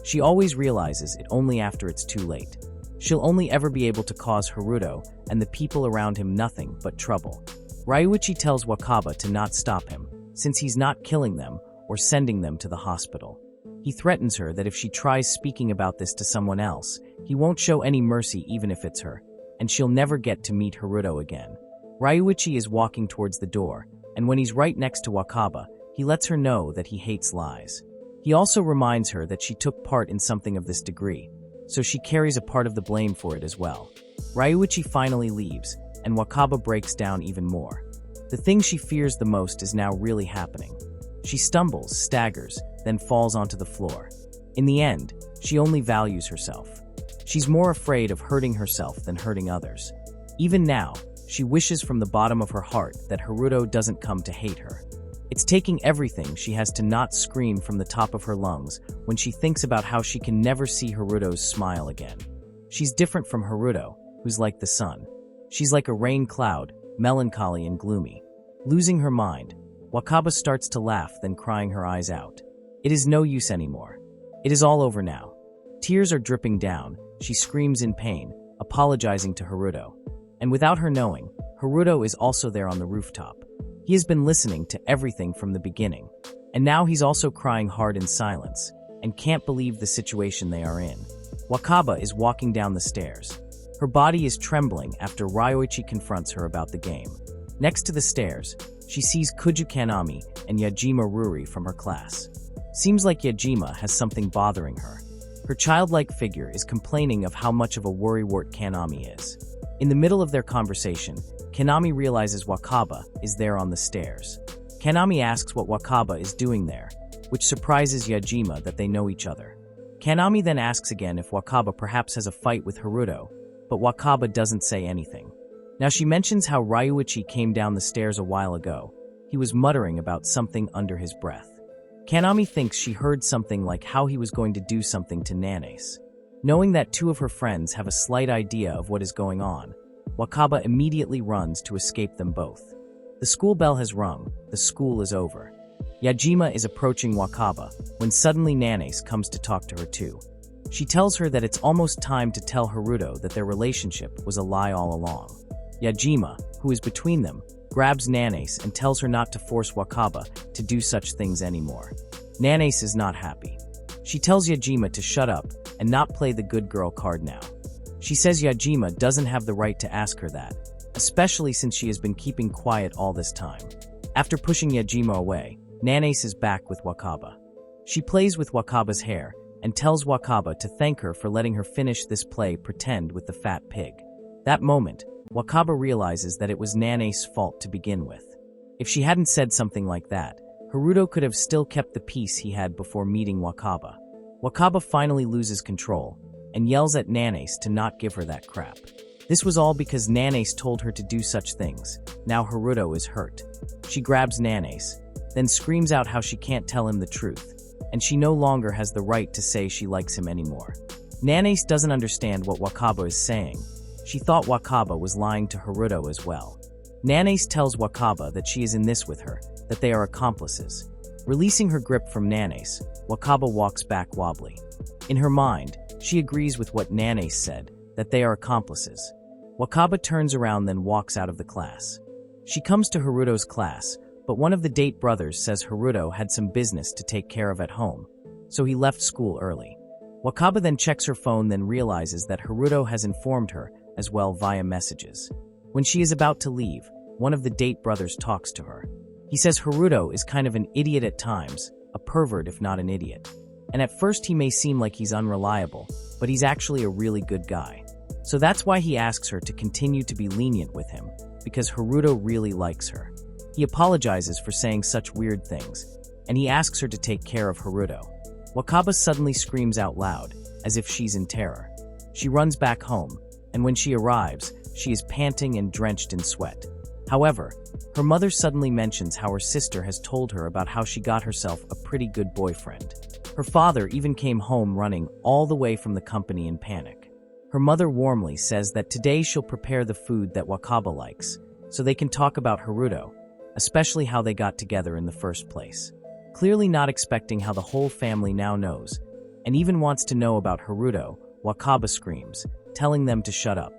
She always realizes it only after it's too late. She'll only ever be able to cause Haruto and the people around him nothing but trouble. Ryuichi tells Wakaba to not stop him, since he's not killing them or sending them to the hospital. He threatens her that if she tries speaking about this to someone else, he won't show any mercy even if it's her, and she'll never get to meet Haruto again. Ryuichi is walking towards the door, and when he's right next to Wakaba, he lets her know that he hates lies. He also reminds her that she took part in something of this degree, so she carries a part of the blame for it as well. Ryuichi finally leaves, and Wakaba breaks down even more. The thing she fears the most is now really happening. She stumbles, staggers, then falls onto the floor. In the end, she only values herself. She's more afraid of hurting herself than hurting others. Even now, She wishes from the bottom of her heart that Haruto doesn't come to hate her. It's taking everything she has to not scream from the top of her lungs when she thinks about how she can never see Haruto's smile again. She's different from Haruto, who's like the sun. She's like a rain cloud, melancholy and gloomy. Losing her mind, Wakaba starts to laugh, then crying her eyes out. It is no use anymore. It is all over now. Tears are dripping down. She screams in pain, apologizing to Haruto. And without her knowing, Haruto is also there on the rooftop. He has been listening to everything from the beginning, and now he's also crying hard in silence, and can't believe the situation they are in. Wakaba is walking down the stairs. Her body is trembling after Ryoichi confronts her about the game. Next to the stairs, she sees Kuju Kanami and Yajima Ruri from her class. Seems like Yajima has something bothering her. Her childlike figure is complaining of how much of a worrywart Kanami is. In the middle of their conversation, Kanami realizes Wakaba is there on the stairs. Kanami asks what Wakaba is doing there, which surprises Yajima that they know each other. Kanami then asks again if Wakaba perhaps has a fight with Haruto, but Wakaba doesn't say anything. Now she mentions how Ryuichi came down the stairs a while ago. He was muttering about something under his breath. Kanami thinks she heard something like how he was going to do something to Nanase. Knowing that two of her friends have a slight idea of what is going on, Wakaba immediately runs to escape them both. The school bell has rung. The school is over. Yajima is approaching Wakaba when suddenly Nanase comes to talk to her too. She tells her that it's almost time to tell Haruto that their relationship was a lie all along. Yajima, who is between them, grabs Nanase and tells her not to force Wakaba to do such things anymore. Nanase is not happy. She tells Yajima to shut up and not play the good girl card now. She says Yajima doesn't have the right to ask her that, especially since she has been keeping quiet all this time. After pushing Yajima away, Nanase is back with Wakaba. She plays with Wakaba's hair and tells Wakaba to thank her for letting her finish this play pretend with the fat pig. That moment, Wakaba realizes that it was Nanase's fault to begin with. If she hadn't said something like that, Haruto could have still kept the peace he had before meeting Wakaba. Wakaba finally loses control and yells at Nanase to not give her that crap. This was all because Nanase told her to do such things. Now Haruto is hurt. She grabs Nanase, then screams out how she can't tell him the truth, and she no longer has the right to say she likes him anymore. Nanase doesn't understand what Wakaba is saying. She thought Wakaba was lying to Haruto as well. Nanase tells Wakaba that she is in this with her, that they are accomplices. Releasing her grip from Nanase, Wakaba walks back wobbly. In her mind, she agrees with what Nanase said, that they are accomplices. Wakaba turns around then walks out of the class. She comes to Haruto's class, but one of the date brothers says Haruto had some business to take care of at home, so he left school early. Wakaba then checks her phone, then realizes that Haruto has informed her as well via messages. When she is about to leave, one of the date brothers talks to her. He says Haruto is kind of an idiot at times, a pervert if not an idiot. And at first he may seem like he's unreliable, but he's actually a really good guy. So that's why he asks her to continue to be lenient with him, because Haruto really likes her. He apologizes for saying such weird things, and he asks her to take care of Haruto. Wakaba suddenly screams out loud, as if she's in terror. She runs back home, and when she arrives, she is panting and drenched in sweat. However, her mother suddenly mentions how her sister has told her about how she got herself a pretty good boyfriend. Her father even came home running all the way from the company in panic. Her mother warmly says that today she'll prepare the food that Wakaba likes, so they can talk about Haruto, especially how they got together in the first place. Clearly not expecting how the whole family now knows, and even wants to know about Haruto, Wakaba screams, telling them to shut up.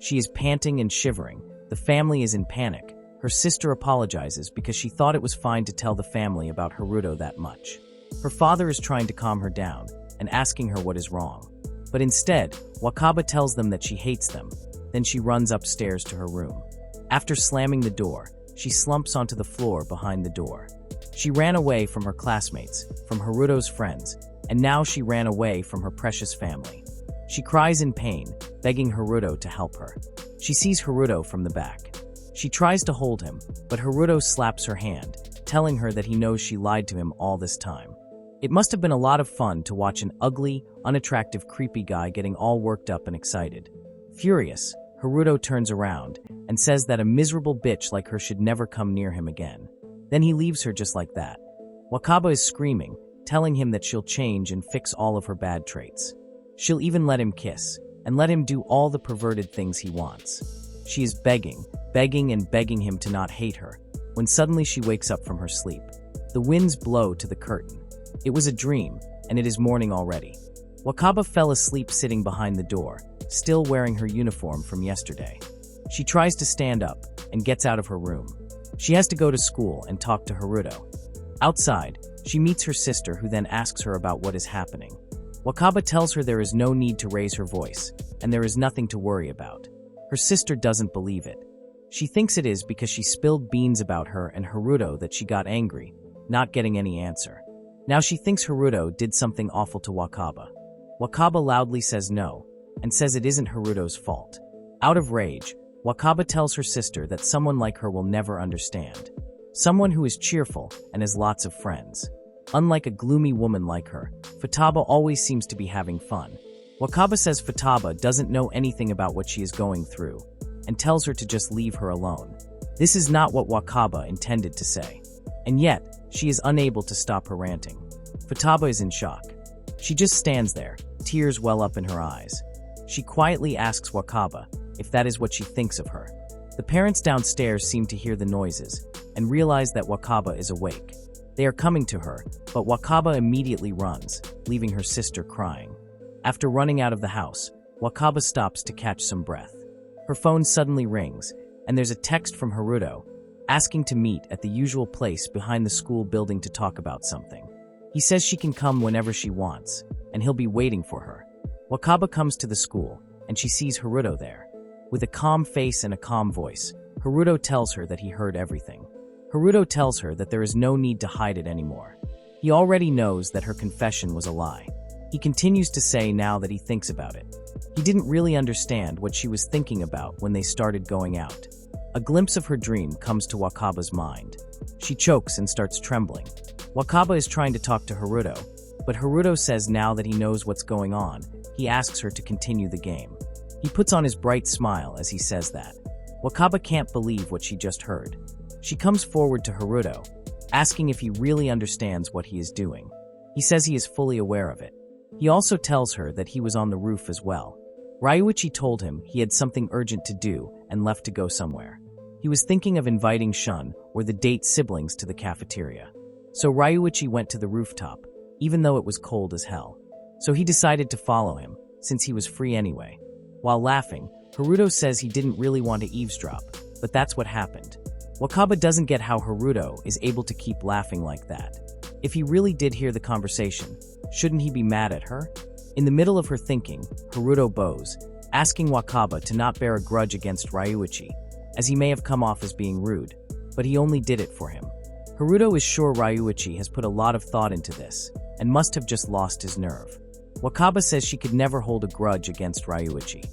She is panting and shivering. The family is in panic. Her sister apologizes because she thought it was fine to tell the family about Haruto that much. Her father is trying to calm her down and asking her what is wrong. But instead, Wakaba tells them that she hates them. Then she runs upstairs to her room. After slamming the door, she slumps onto the floor behind the door. She ran away from her classmates, from Haruto's friends, and now she ran away from her precious family. She cries in pain, begging Haruto to help her. She sees Haruto from the back. She tries to hold him, but Haruto slaps her hand, telling her that he knows she lied to him all this time. It must have been a lot of fun to watch an ugly, unattractive, creepy guy getting all worked up and excited. Furious, Haruto turns around and says that a miserable bitch like her should never come near him again. Then he leaves her just like that. Wakaba is screaming, telling him that she'll change and fix all of her bad traits. She'll even let him kiss, and let him do all the perverted things he wants. She is begging and begging him to not hate her, when suddenly she wakes up from her sleep. The winds blow to the curtain. It was a dream, and it is morning already. Wakaba fell asleep sitting behind the door, still wearing her uniform from yesterday. She tries to stand up, and gets out of her room. She has to go to school and talk to Haruto. Outside, she meets her sister, who then asks her about what is happening. Wakaba tells her there is no need to raise her voice, and there is nothing to worry about. Her sister doesn't believe it. She thinks it is because she spilled beans about her and Haruto that she got angry, not getting any answer. Now she thinks Haruto did something awful to Wakaba. Wakaba loudly says no, and says it isn't Haruto's fault. Out of rage, Wakaba tells her sister that someone like her will never understand. Someone who is cheerful and has lots of friends. Unlike a gloomy woman like her, Futaba always seems to be having fun. Wakaba says Futaba doesn't know anything about what she is going through, and tells her to just leave her alone. This is not what Wakaba intended to say. And yet, she is unable to stop her ranting. Futaba is in shock. She just stands there, tears well up in her eyes. She quietly asks Wakaba if that is what she thinks of her. The parents downstairs seem to hear the noises, and realize that Wakaba is awake. They are coming to her, but Wakaba immediately runs, leaving her sister crying. After running out of the house, Wakaba stops to catch some breath. Her phone suddenly rings, and there's a text from Haruto, asking to meet at the usual place behind the school building to talk about something. He says she can come whenever she wants, and he'll be waiting for her. Wakaba comes to the school, and she sees Haruto there. With a calm face and a calm voice, Haruto tells her that he heard everything. Haruto tells her that there is no need to hide it anymore. He already knows that her confession was a lie. He continues to say now that he thinks about it. He didn't really understand what she was thinking about when they started going out. A glimpse of her dream comes to Wakaba's mind. She chokes and starts trembling. Wakaba is trying to talk to Haruto, but Haruto says now that he knows what's going on, he asks her to continue the game. He puts on his bright smile as he says that. Wakaba can't believe what she just heard. She comes forward to Haruto, asking if he really understands what he is doing. He says he is fully aware of it. He also tells her that he was on the roof as well. Ryuichi told him he had something urgent to do and left to go somewhere. He was thinking of inviting Shun or the date siblings to the cafeteria. So Ryuichi went to the rooftop, even though it was cold as hell. So he decided to follow him, since he was free anyway. While laughing, Haruto says he didn't really want to eavesdrop, but that's what happened. Wakaba doesn't get how Haruto is able to keep laughing like that. If he really did hear the conversation, shouldn't he be mad at her? In the middle of her thinking, Haruto bows, asking Wakaba to not bear a grudge against Ryuichi, as he may have come off as being rude, but he only did it for him. Haruto is sure Ryuichi has put a lot of thought into this, and must have just lost his nerve. Wakaba says she could never hold a grudge against Ryuichi.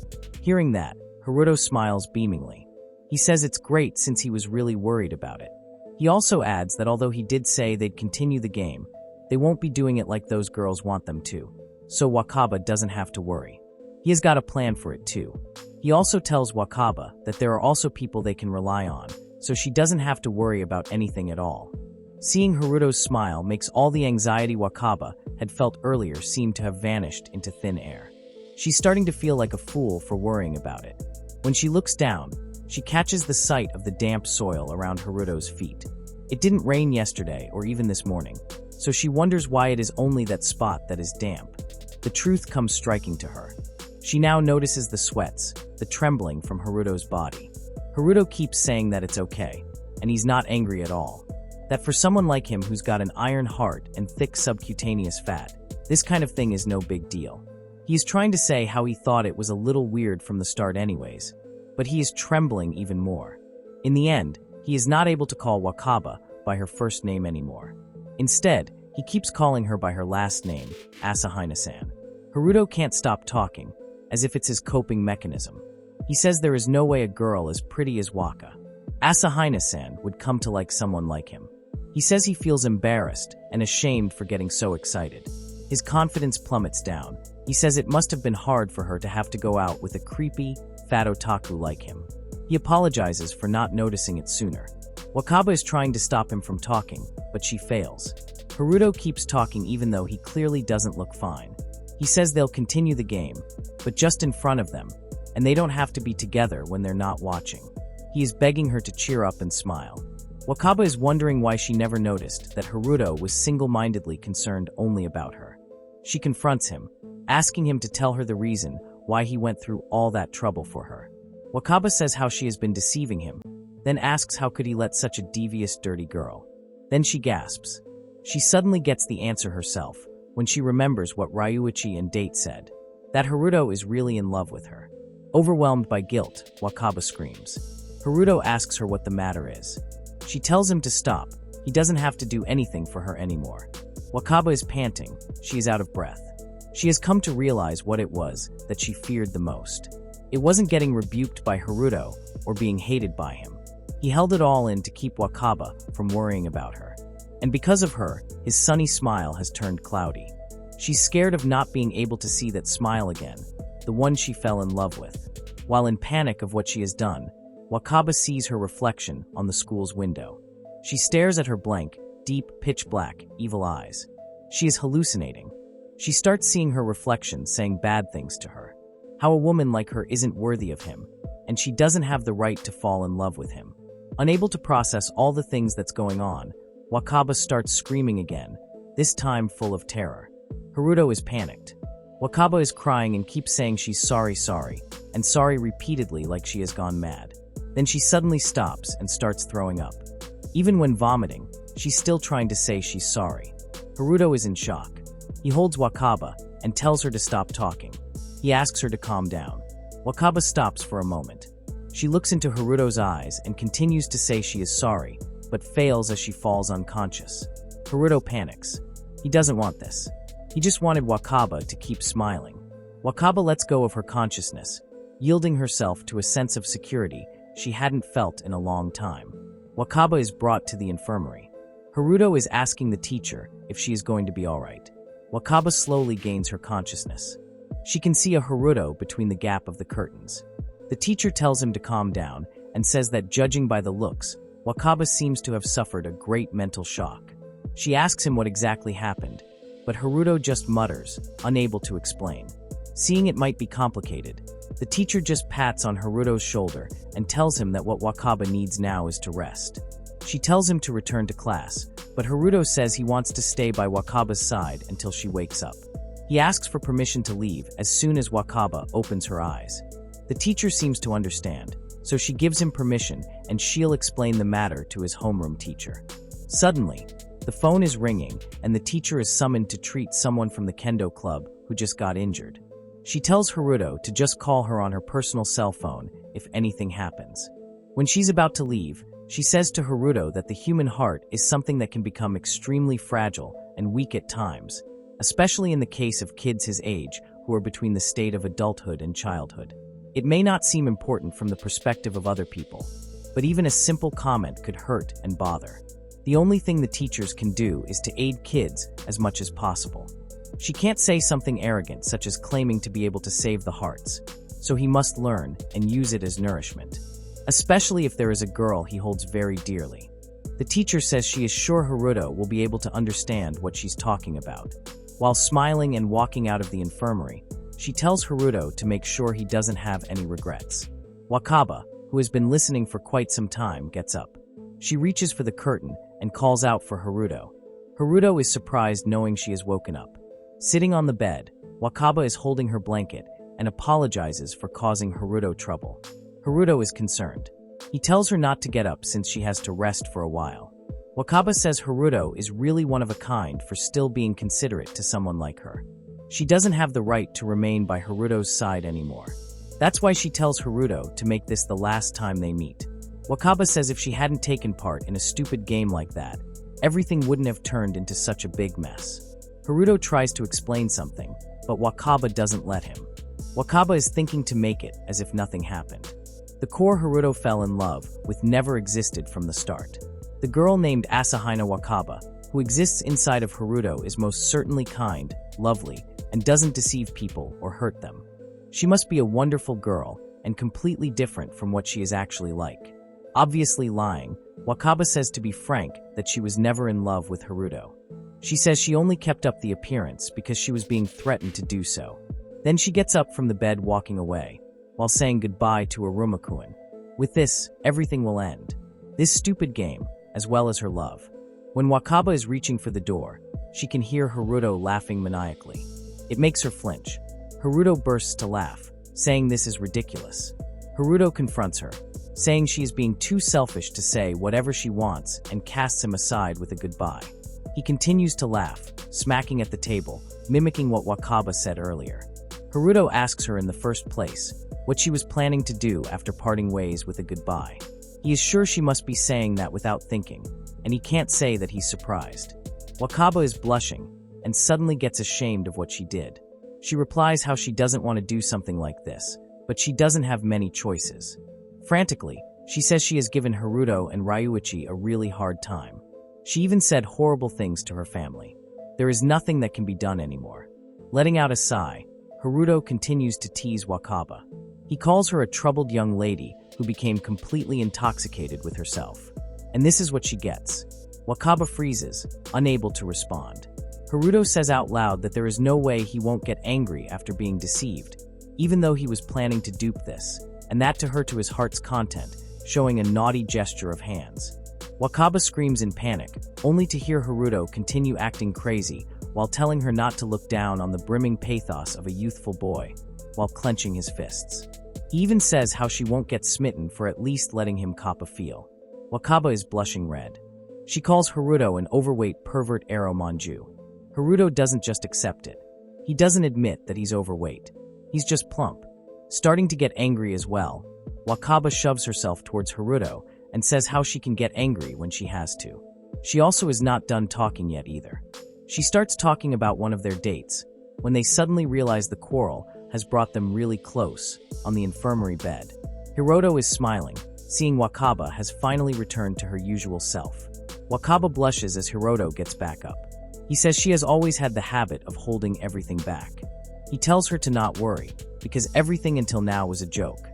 Hearing that, Haruto smiles beamingly. He says it's great since he was really worried about it. He also adds that although he did say they'd continue the game, they won't be doing it like those girls want them to, so Wakaba doesn't have to worry. He has got a plan for it too. He also tells Wakaba that there are also people they can rely on, so she doesn't have to worry about anything at all. Seeing Haruto's smile makes all the anxiety Wakaba had felt earlier seem to have vanished into thin air. She's starting to feel like a fool for worrying about it. When she looks down, she catches the sight of the damp soil around Haruto's feet. It didn't rain yesterday or even this morning, so she wonders why it is only that spot that is damp. The truth comes striking to her. She now notices the sweats, the trembling from Haruto's body. Haruto keeps saying that it's okay, and he's not angry at all. That for someone like him who's got an iron heart and thick subcutaneous fat, this kind of thing is no big deal. He is trying to say how he thought it was a little weird from the start anyways, but he is trembling even more. In the end, he is not able to call Wakaba by her first name anymore. Instead, he keeps calling her by her last name, Asahina-san. Haruto can't stop talking, as if it's his coping mechanism. He says there is no way a girl as pretty as Waka, Asahina-san, would come to like someone like him. He says he feels embarrassed and ashamed for getting so excited. His confidence plummets down. He says it must have been hard for her to have to go out with a creepy, fat otaku like him. He apologizes for not noticing it sooner. Wakaba is trying to stop him from talking, but she fails. Haruto keeps talking even though he clearly doesn't look fine. He says they'll continue the game, but just in front of them, and they don't have to be together when they're not watching. He is begging her to cheer up and smile. Wakaba is wondering why she never noticed that Haruto was single-mindedly concerned only about her. She confronts him, asking him to tell her the reason why he went through all that trouble for her. Wakaba says how she has been deceiving him, then asks how could he let such a devious, dirty girl. Then she gasps. She suddenly gets the answer herself when she remembers what Ryuichi and Date said, that Haruto is really in love with her. Overwhelmed by guilt, Wakaba screams. Haruto asks her what the matter is. She tells him to stop. He doesn't have to do anything for her anymore. Wakaba is panting. She is out of breath. She has come to realize what it was that she feared the most. It wasn't getting rebuked by Haruto or being hated by him. He held it all in to keep Wakaba from worrying about her. And because of her, his sunny smile has turned cloudy. She's scared of not being able to see that smile again, the one she fell in love with. While in panic of what she has done, Wakaba sees her reflection on the school's window. She stares at her blank, deep, pitch-black, evil eyes. She is hallucinating. She starts seeing her reflection saying bad things to her. How a woman like her isn't worthy of him, and she doesn't have the right to fall in love with him. Unable to process all the things that's going on, Wakaba starts screaming again, this time full of terror. Haruto is panicked. Wakaba is crying and keeps saying she's sorry, and sorry repeatedly like she has gone mad. Then she suddenly stops and starts throwing up. Even when vomiting, she's still trying to say she's sorry. Haruto is in shock. He holds Wakaba and tells her to stop talking. He asks her to calm down. Wakaba stops for a moment. She looks into Haruto's eyes and continues to say she is sorry, but fails as she falls unconscious. Haruto panics. He doesn't want this. He just wanted Wakaba to keep smiling. Wakaba lets go of her consciousness, yielding herself to a sense of security she hadn't felt in a long time. Wakaba is brought to the infirmary. Haruto is asking the teacher if she is going to be alright. Wakaba slowly gains her consciousness. She can see a Haruto between the gap of the curtains. The teacher tells him to calm down and says that judging by the looks, Wakaba seems to have suffered a great mental shock. She asks him what exactly happened, but Haruto just mutters, unable to explain. Seeing it might be complicated, the teacher just pats on Haruto's shoulder and tells him that what Wakaba needs now is to rest. She tells him to return to class, but Haruto says he wants to stay by Wakaba's side until she wakes up. He asks for permission to leave as soon as Wakaba opens her eyes. The teacher seems to understand, so she gives him permission and she'll explain the matter to his homeroom teacher. Suddenly, the phone is ringing and the teacher is summoned to treat someone from the kendo club who just got injured. She tells Haruto to just call her on her personal cell phone if anything happens. When she's about to leave, she says to Haruto that the human heart is something that can become extremely fragile and weak at times, especially in the case of kids his age who are between the state of adulthood and childhood. It may not seem important from the perspective of other people, but even a simple comment could hurt and bother. The only thing the teachers can do is to aid kids as much as possible. She can't say something arrogant such as claiming to be able to save the hearts, so he must learn and use it as nourishment, especially if there is a girl he holds very dearly. The teacher says she is sure Haruto will be able to understand what she's talking about. While smiling and walking out of the infirmary, she tells Haruto to make sure he doesn't have any regrets. Wakaba, who has been listening for quite some time, gets up. She reaches for the curtain and calls out for Haruto. Haruto is surprised knowing she has woken up. Sitting on the bed, Wakaba is holding her blanket and apologizes for causing Haruto trouble. Haruto is concerned. He tells her not to get up since she has to rest for a while. Wakaba says Haruto is really one of a kind for still being considerate to someone like her. She doesn't have the right to remain by Haruto's side anymore. That's why she tells Haruto to make this the last time they meet. Wakaba says if she hadn't taken part in a stupid game like that, everything wouldn't have turned into such a big mess. Haruto tries to explain something, but Wakaba doesn't let him. Wakaba is thinking to make it as if nothing happened. The core Haruto fell in love with never existed from the start. The girl named Asahina Wakaba, who exists inside of Haruto, is most certainly kind, lovely, and doesn't deceive people or hurt them. She must be a wonderful girl, and completely different from what she is actually like. Obviously lying, Wakaba says to be frank that she was never in love with Haruto. She says she only kept up the appearance because she was being threatened to do so. Then she gets up from the bed walking away, while saying goodbye to Aruma-kun. With this, everything will end. This stupid game, as well as her love. When Wakaba is reaching for the door, she can hear Haruto laughing maniacally. It makes her flinch. Haruto bursts to laugh, saying this is ridiculous. Haruto confronts her, saying she is being too selfish to say whatever she wants and casts him aside with a goodbye. He continues to laugh, smacking at the table, mimicking what Wakaba said earlier. Haruto asks her in the first place what she was planning to do after parting ways with a goodbye. He is sure she must be saying that without thinking, and he can't say that he's surprised. Wakaba is blushing and suddenly gets ashamed of what she did. She replies how she doesn't want to do something like this, but she doesn't have many choices. Frantically, she says she has given Haruto and Ryuichi a really hard time. She even said horrible things to her family. There is nothing that can be done anymore. Letting out a sigh, Haruto continues to tease Wakaba. He calls her a troubled young lady who became completely intoxicated with herself. And this is what she gets. Wakaba freezes, unable to respond. Haruto says out loud that there is no way he won't get angry after being deceived, even though he was planning to dupe this, and that to her to his heart's content, showing a naughty gesture of hands. Wakaba screams in panic, only to hear Haruto continue acting crazy while telling her not to look down on the brimming pathos of a youthful boy, while clenching his fists. He even says how she won't get smitten for at least letting him cop a feel. Wakaba is blushing red. She calls Haruto an overweight pervert eromanju. Haruto doesn't just accept it. He doesn't admit that he's overweight. He's just plump. Starting to get angry as well, Wakaba shoves herself towards Haruto and says how she can get angry when she has to. She also is not done talking yet either. She starts talking about one of their dates, when they suddenly realize the quarrel has brought them really close, on the infirmary bed. Hiroto is smiling, seeing Wakaba has finally returned to her usual self. Wakaba blushes as Hiroto gets back up. He says she has always had the habit of holding everything back. He tells her to not worry, because everything until now was a joke.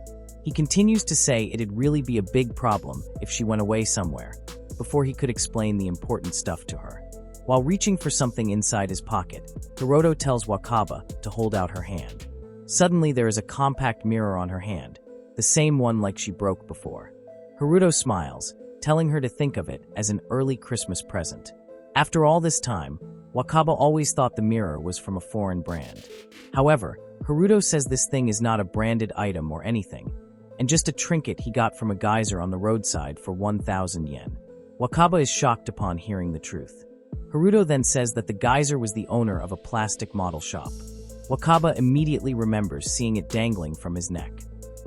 He continues to say it'd really be a big problem if she went away somewhere, before he could explain the important stuff to her. While reaching for something inside his pocket, Hiroto tells Wakaba to hold out her hand. Suddenly there is a compact mirror on her hand, the same one like she broke before. Haruto smiles, telling her to think of it as an early Christmas present. After all this time, Wakaba always thought the mirror was from a foreign brand. However, Haruto says this thing is not a branded item or anything, and just a trinket he got from a geyser on the roadside for 1,000 yen. Wakaba is shocked upon hearing the truth. Haruto then says that the geyser was the owner of a plastic model shop. Wakaba immediately remembers seeing it dangling from his neck.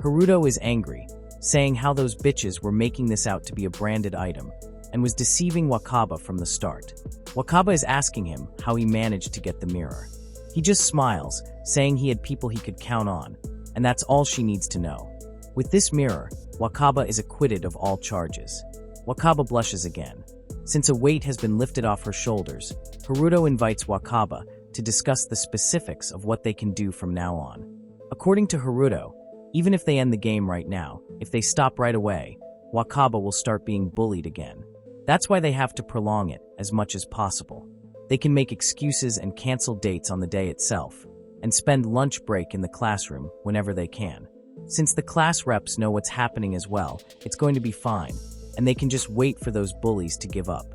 Haruto is angry, saying how those bitches were making this out to be a branded item, and was deceiving Wakaba from the start. Wakaba is asking him how he managed to get the mirror. He just smiles, saying he had people he could count on, and that's all she needs to know. With this mirror, Wakaba is acquitted of all charges. Wakaba blushes again. Since a weight has been lifted off her shoulders, Haruto invites Wakaba to discuss the specifics of what they can do from now on. According to Haruto, even if they end the game right now, if they stop right away, Wakaba will start being bullied again. That's why they have to prolong it as much as possible. They can make excuses and cancel dates on the day itself, and spend lunch break in the classroom whenever they can. Since the class reps know what's happening as well, it's going to be fine, and they can just wait for those bullies to give up.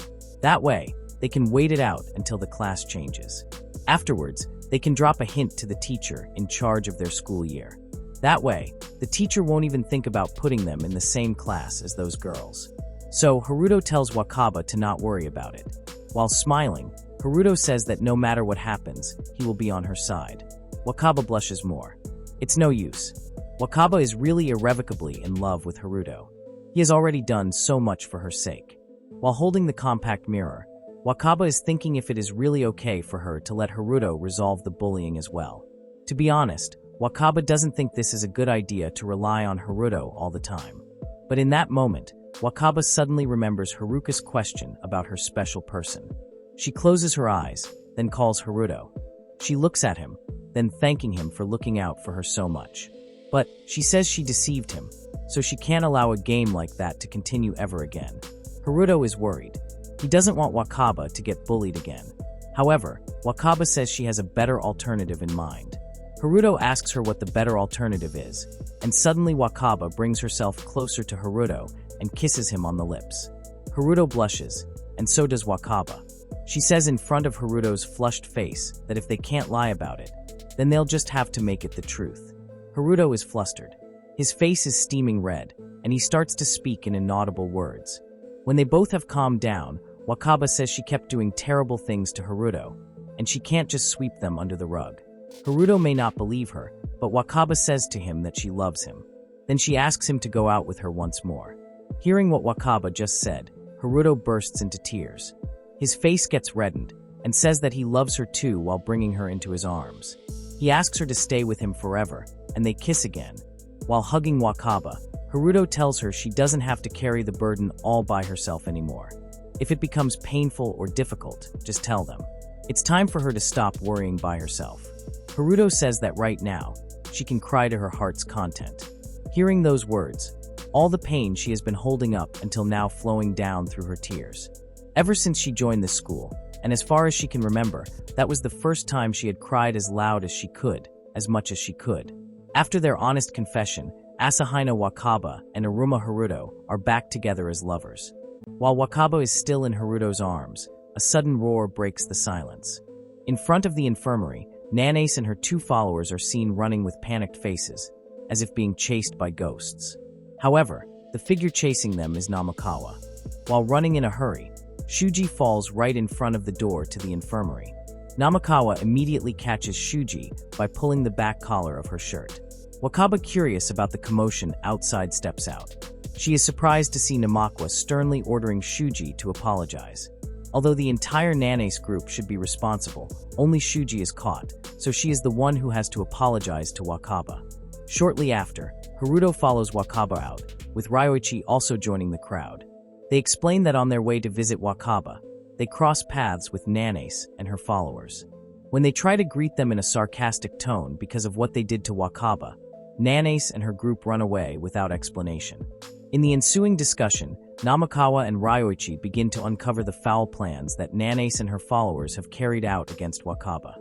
That way, they can wait it out until the class changes. Afterwards, they can drop a hint to the teacher in charge of their school year. That way, the teacher won't even think about putting them in the same class as those girls. So, Haruto tells Wakaba to not worry about it. While smiling, Haruto says that no matter what happens, he will be on her side. Wakaba blushes more. It's no use. Wakaba is really irrevocably in love with Haruto. He has already done so much for her sake. While holding the compact mirror, Wakaba is thinking if it is really okay for her to let Haruto resolve the bullying as well. To be honest, Wakaba doesn't think this is a good idea to rely on Haruto all the time. But in that moment, Wakaba suddenly remembers Haruka's question about her special person. She closes her eyes, then calls Haruto. She looks at him, then thanking him for looking out for her so much. But she says she deceived him, so she can't allow a game like that to continue ever again. Haruto is worried. He doesn't want Wakaba to get bullied again. However, Wakaba says she has a better alternative in mind. Haruto asks her what the better alternative is, and suddenly Wakaba brings herself closer to Haruto and kisses him on the lips. Haruto blushes, and so does Wakaba. She says in front of Haruto's flushed face that if they can't lie about it, then they'll just have to make it the truth. Haruto is flustered. His face is steaming red, and he starts to speak in inaudible words. When they both have calmed down, Wakaba says she kept doing terrible things to Haruto, and she can't just sweep them under the rug. Haruto may not believe her, but Wakaba says to him that she loves him. Then she asks him to go out with her once more. Hearing what Wakaba just said, Haruto bursts into tears. His face gets reddened, and says that he loves her too while bringing her into his arms. He asks her to stay with him forever, and they kiss again. While hugging Wakaba, Haruto tells her she doesn't have to carry the burden all by herself anymore. If it becomes painful or difficult, just tell them. It's time for her to stop worrying by herself. Haruto says that right now, she can cry to her heart's content. Hearing those words, all the pain she has been holding up until now flowing down through her tears. Ever since she joined this school, and as far as she can remember, that was the first time she had cried as loud as she could, as much as she could. After their honest confession, Asahina Wakaba and Aruma Haruto are back together as lovers. While Wakaba is still in Haruto's arms, a sudden roar breaks the silence. In front of the infirmary, Nanace and her two followers are seen running with panicked faces, as if being chased by ghosts. However, the figure chasing them is Namikawa. While running in a hurry, Shuji falls right in front of the door to the infirmary. Namikawa immediately catches Shuji by pulling the back collar of her shirt. Wakaba, curious about the commotion outside, steps out. She is surprised to see Namikawa sternly ordering Shuji to apologize. Although the entire Nanace group should be responsible, only Shuji is caught, so she is the one who has to apologize to Wakaba. Shortly after, Haruto follows Wakaba out, with Ryoichi also joining the crowd. They explain that on their way to visit Wakaba, they cross paths with Nanace and her followers. When they try to greet them in a sarcastic tone because of what they did to Wakaba, Nanace and her group run away without explanation. In the ensuing discussion, Namikawa and Ryoichi begin to uncover the foul plans that Nanace and her followers have carried out against Wakaba.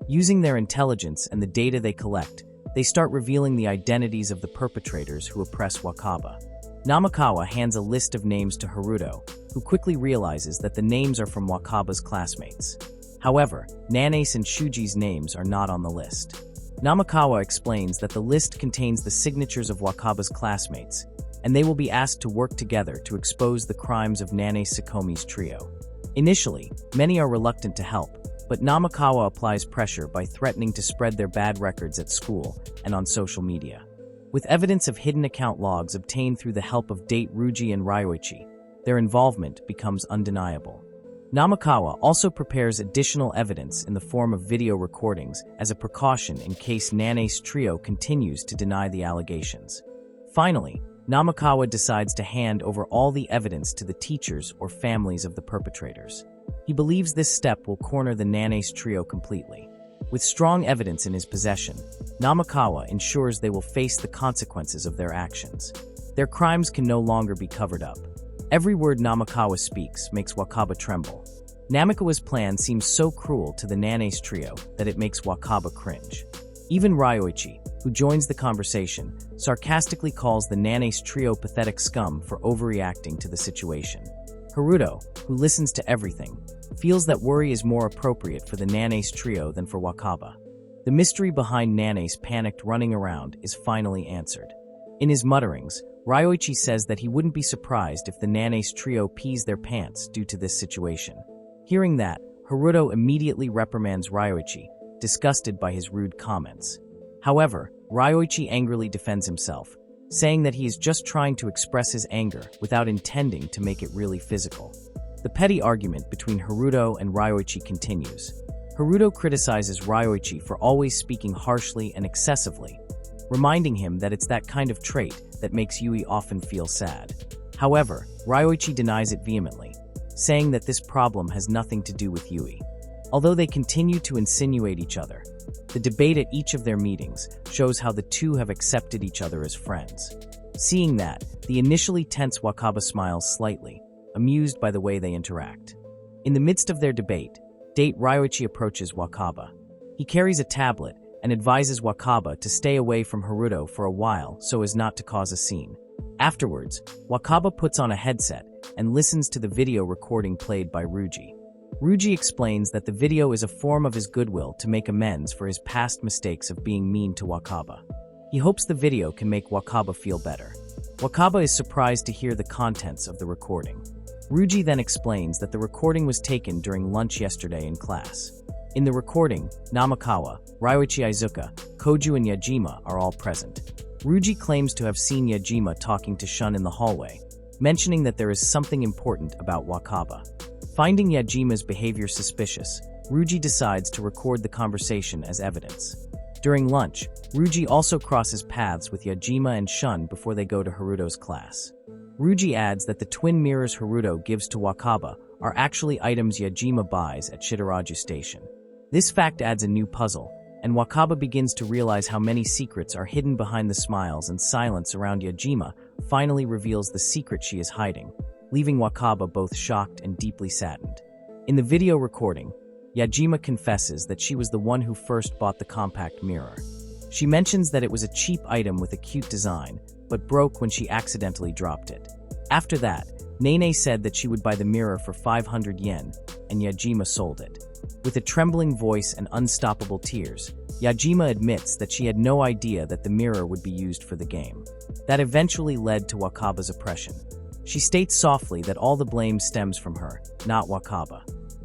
Using their intelligence and the data they collect, they start revealing the identities of the perpetrators who oppress Wakaba. Namikawa hands a list of names to Haruto, who quickly realizes that the names are from Wakaba's classmates. However, Nanace and Shuji's names are not on the list. Namikawa explains that the list contains the signatures of Wakaba's classmates, and they will be asked to work together to expose the crimes of Nanace Sakomi's trio. Initially, many are reluctant to help, but Namikawa applies pressure by threatening to spread their bad records at school and on social media. With evidence of hidden account logs obtained through the help of Date Ruji and Ryoichi, their involvement becomes undeniable. Namikawa also prepares additional evidence in the form of video recordings as a precaution in case Nanace trio continues to deny the allegations. Finally, Namikawa decides to hand over all the evidence to the teachers or families of the perpetrators. He believes this step will corner the Nanace trio completely. With strong evidence in his possession, Namikawa ensures they will face the consequences of their actions. Their crimes can no longer be covered up. Every word Namikawa speaks makes Wakaba tremble. Namikawa's plan seems so cruel to the Nanace trio that it makes Wakaba cringe. Even Ryoichi, who joins the conversation, sarcastically calls the Nanace trio pathetic scum for overreacting to the situation. Haruto, who listens to everything, feels that worry is more appropriate for the Nanace trio than for Wakaba. The mystery behind Nanace panicked running around is finally answered. In his mutterings, Ryoichi says that he wouldn't be surprised if the Nanace trio pees their pants due to this situation. Hearing that, Haruto immediately reprimands Ryoichi, disgusted by his rude comments. However, Ryoichi angrily defends himself, saying that he is just trying to express his anger without intending to make it really physical. The petty argument between Haruto and Ryoichi continues. Haruto criticizes Ryoichi for always speaking harshly and excessively, reminding him that it's that kind of trait that makes Yui often feel sad. However, Ryoichi denies it vehemently, saying that this problem has nothing to do with Yui. Although they continue to insinuate each other, The debate at each of their meetings shows how the two have accepted each other as friends. Seeing that, the initially tense Wakaba smiles slightly, amused by the way they interact. In the midst of their debate, Ryuichi approaches Wakaba. He carries a tablet and advises Wakaba to stay away from Haruto for a while so as not to cause a scene. Afterwards, Wakaba puts on a headset and listens to the video recording played by Ryuji. Ryuji explains that the video is a form of his goodwill to make amends for his past mistakes of being mean to Wakaba. He hopes the video can make Wakaba feel better. Wakaba is surprised to hear the contents of the recording. Ryuji then explains that the recording was taken during lunch yesterday in class. In the recording, Namikawa, Ryuichi Izuka, Koju and Yajima are all present. Ryuji claims to have seen Yajima talking to Shun in the hallway, mentioning that there is something important about Wakaba. Finding Yajima's behavior suspicious, Ryuji decides to record the conversation as evidence. During lunch, Ryuji also crosses paths with Yajima and Shun before they go to Haruto's class. Ryuji adds that the twin mirrors Haruto gives to Wakaba are actually items Yajima buys at Shitoraju Station. This fact adds a new puzzle, and Wakaba begins to realize how many secrets are hidden behind the smiles and silence around Yajima finally reveals the secret she is hiding, leaving Wakaba both shocked and deeply saddened. In the video recording, Yajima confesses that she was the one who first bought the compact mirror. She mentions that it was a cheap item with a cute design, but broke when she accidentally dropped it. After that, Nene said that she would buy the mirror for 500 yen, and Yajima sold it. With a trembling voice and unstoppable tears, Yajima admits that she had no idea that the mirror would be used for the game. That eventually led to Wakaba's oppression. She states softly that all the blame stems from her, not Wakaba.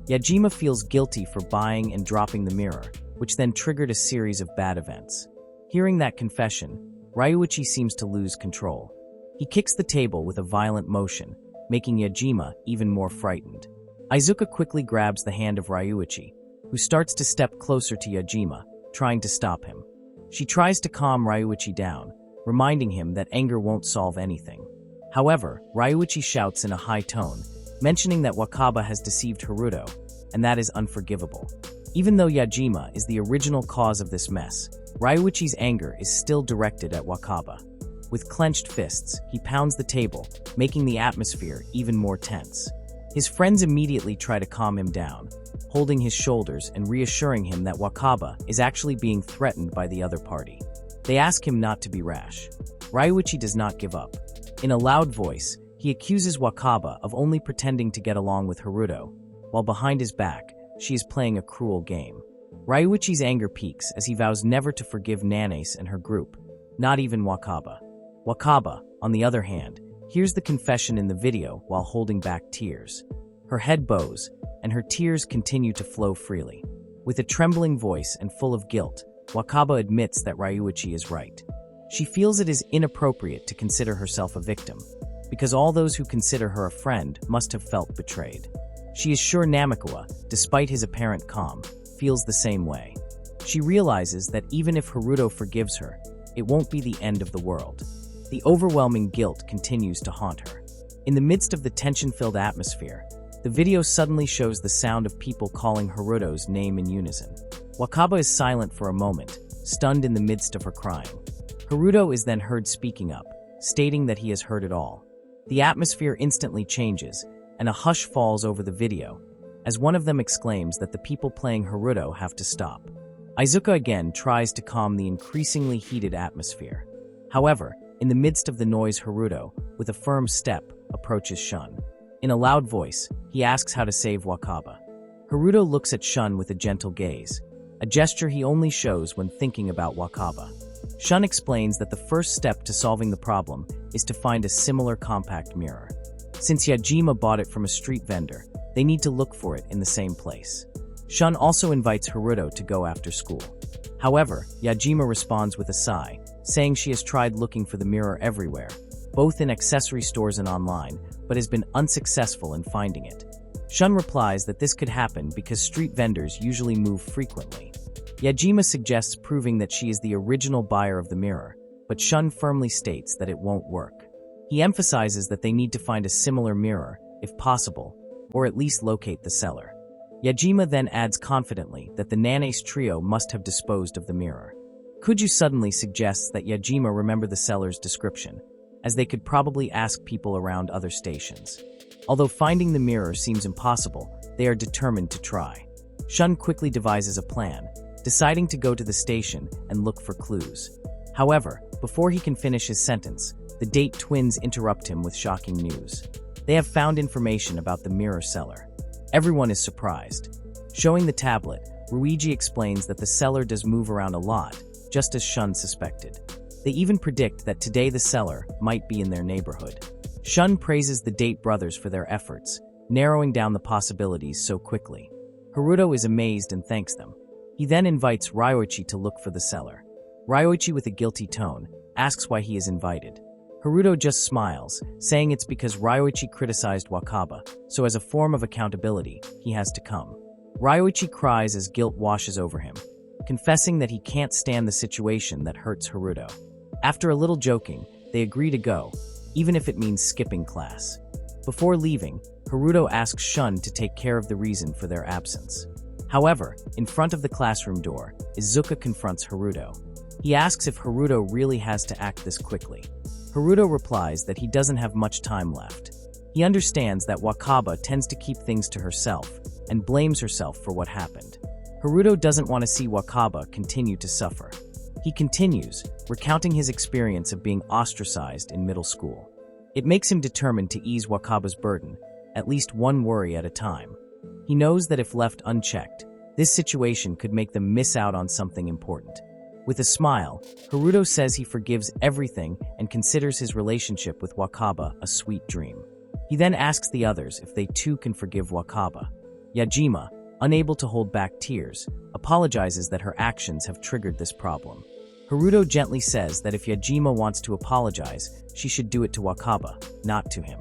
Yajima feels guilty for buying and dropping the mirror, which then triggered a series of bad events. Hearing that confession, Ryuichi seems to lose control. He kicks the table with a violent motion, making Yajima even more frightened. Izuka quickly grabs the hand of Ryuichi, who starts to step closer to Yajima, trying to stop him. She tries to calm Ryuichi down, reminding him that anger won't solve anything. However, Ryuichi shouts in a high tone, mentioning that Wakaba has deceived Haruto, and that is unforgivable. Even though Yajima is the original cause of this mess, Ryuichi's anger is still directed at Wakaba. With clenched fists, he pounds the table, making the atmosphere even more tense. His friends immediately try to calm him down, holding his shoulders and reassuring him that Wakaba is actually being threatened by the other party. They ask him not to be rash. Ryuichi does not give up. In a loud voice, he accuses Wakaba of only pretending to get along with Haruto, while behind his back, she is playing a cruel game. Ryuichi's anger peaks as he vows never to forgive Nanase and her group, not even Wakaba. Wakaba, on the other hand, hears the confession in the video while holding back tears. Her head bows, and her tears continue to flow freely. With a trembling voice and full of guilt, Wakaba admits that Ryuichi is right. She feels it is inappropriate to consider herself a victim, because all those who consider her a friend must have felt betrayed. She is sure Namikawa, despite his apparent calm, feels the same way. She realizes that even if Haruto forgives her, it won't be the end of the world. The overwhelming guilt continues to haunt her. In the midst of the tension-filled atmosphere, the video suddenly shows the sound of people calling Haruto's name in unison. Wakaba is silent for a moment, stunned in the midst of her crying. Haruto is then heard speaking up, stating that he has heard it all. The atmosphere instantly changes, and a hush falls over the video, as one of them exclaims that the people playing Haruto have to stop. Izuka again tries to calm the increasingly heated atmosphere. However, in the midst of the noise, Haruto, with a firm step, approaches Shun. In a loud voice, he asks how to save Wakaba. Haruto looks at Shun with a gentle gaze, a gesture he only shows when thinking about Wakaba. Shun explains that the first step to solving the problem is to find a similar compact mirror. Since Yajima bought it from a street vendor, they need to look for it in the same place. Shun also invites Haruto to go after school. However, Yajima responds with a sigh, saying she has tried looking for the mirror everywhere, both in accessory stores and online, but has been unsuccessful in finding it. Shun replies that this could happen because street vendors usually move frequently. Yajima suggests proving that she is the original buyer of the mirror, but Shun firmly states that it won't work. He emphasizes that they need to find a similar mirror, if possible, or at least locate the seller. Yajima then adds confidently that the Nanace trio must have disposed of the mirror. Kuju suddenly suggests that Yajima remember the seller's description, as they could probably ask people around other stations. Although finding the mirror seems impossible, they are determined to try. Shun quickly devises a plan, deciding to go to the station and look for clues. However, before he can finish his sentence, the Date twins interrupt him with shocking news. They have found information about the mirror seller. Everyone is surprised. Showing the tablet, Ruiji explains that the seller does move around a lot, just as Shun suspected. They even predict that today the seller might be in their neighborhood. Shun praises the Date brothers for their efforts, narrowing down the possibilities so quickly. Haruto is amazed and thanks them. He then invites Ryoichi to look for the seller. Ryoichi, with a guilty tone, asks why he is invited. Haruto just smiles, saying it's because Ryoichi criticized Wakaba, so as a form of accountability, he has to come. Ryoichi cries as guilt washes over him, confessing that he can't stand the situation that hurts Haruto. After a little joking, they agree to go, even if it means skipping class. Before leaving, Haruto asks Shun to take care of the reason for their absence. However, in front of the classroom door, Izuka confronts Haruto. He asks if Haruto really has to act this quickly. Haruto replies that he doesn't have much time left. He understands that Wakaba tends to keep things to herself and blames herself for what happened. Haruto doesn't want to see Wakaba continue to suffer. He continues, recounting his experience of being ostracized in middle school. It makes him determined to ease Wakaba's burden, at least one worry at a time. He knows that if left unchecked, this situation could make them miss out on something important. With a smile, Haruto says he forgives everything and considers his relationship with Wakaba a sweet dream. He then asks the others if they too can forgive Wakaba. Yajima, unable to hold back tears, apologizes that her actions have triggered this problem. Haruto gently says that if Yajima wants to apologize, she should do it to Wakaba, not to him.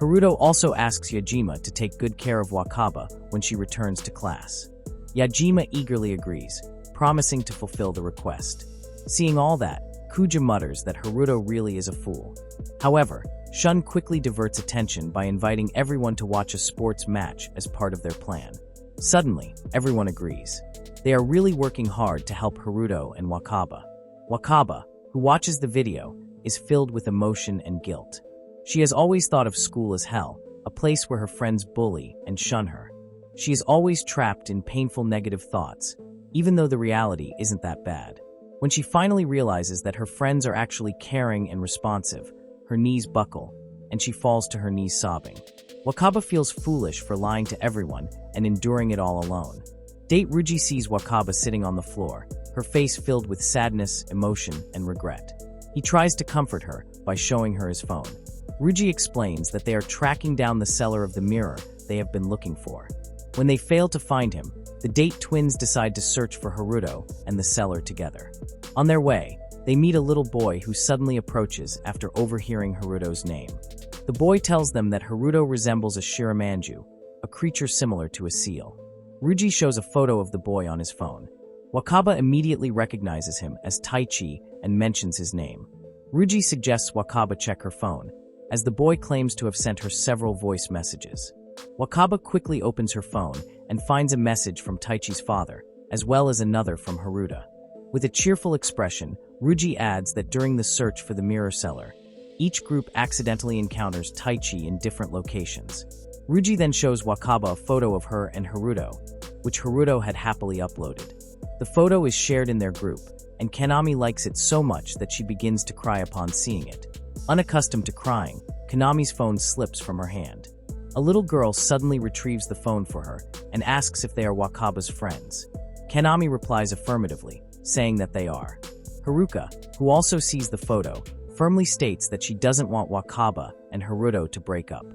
Haruto also asks Yajima to take good care of Wakaba when she returns to class. Yajima eagerly agrees, promising to fulfill the request. Seeing all that, Kuja mutters that Haruto really is a fool. However, Shun quickly diverts attention by inviting everyone to watch a sports match as part of their plan. Suddenly, everyone agrees. They are really working hard to help Haruto and Wakaba. Wakaba, who watches the video, is filled with emotion and guilt. She has always thought of school as hell, a place where her friends bully and shun her. She is always trapped in painful negative thoughts, even though the reality isn't that bad. When she finally realizes that her friends are actually caring and responsive, her knees buckle, and she falls to her knees sobbing. Wakaba feels foolish for lying to everyone and enduring it all alone. Date Ruji sees Wakaba sitting on the floor, her face filled with sadness, emotion, and regret. He tries to comfort her by showing her his phone. Ruji explains that they are tracking down the seller of the mirror they have been looking for. When they fail to find him, the Date twins decide to search for Haruto and the seller together. On their way, they meet a little boy who suddenly approaches after overhearing Haruto's name. The boy tells them that Haruto resembles a shiramanju, a creature similar to a seal. Ruji shows a photo of the boy on his phone. Wakaba immediately recognizes him as Taichi and mentions his name. Ruji suggests Wakaba check her phone, as the boy claims to have sent her several voice messages. Wakaba quickly opens her phone and finds a message from Taichi's father, as well as another from Haruta. With a cheerful expression, Ruji adds that during the search for the mirror seller, each group accidentally encounters Taichi in different locations. Ruji then shows Wakaba a photo of her and Haruto, which Haruto had happily uploaded. The photo is shared in their group, and Kanami likes it so much that she begins to cry upon seeing it. Unaccustomed to crying, Kanami's phone slips from her hand. A little girl suddenly retrieves the phone for her and asks if they are Wakaba's friends. Kanami replies affirmatively, saying that they are. Haruka, who also sees the photo, firmly states that she doesn't want Wakaba and Haruto to break up.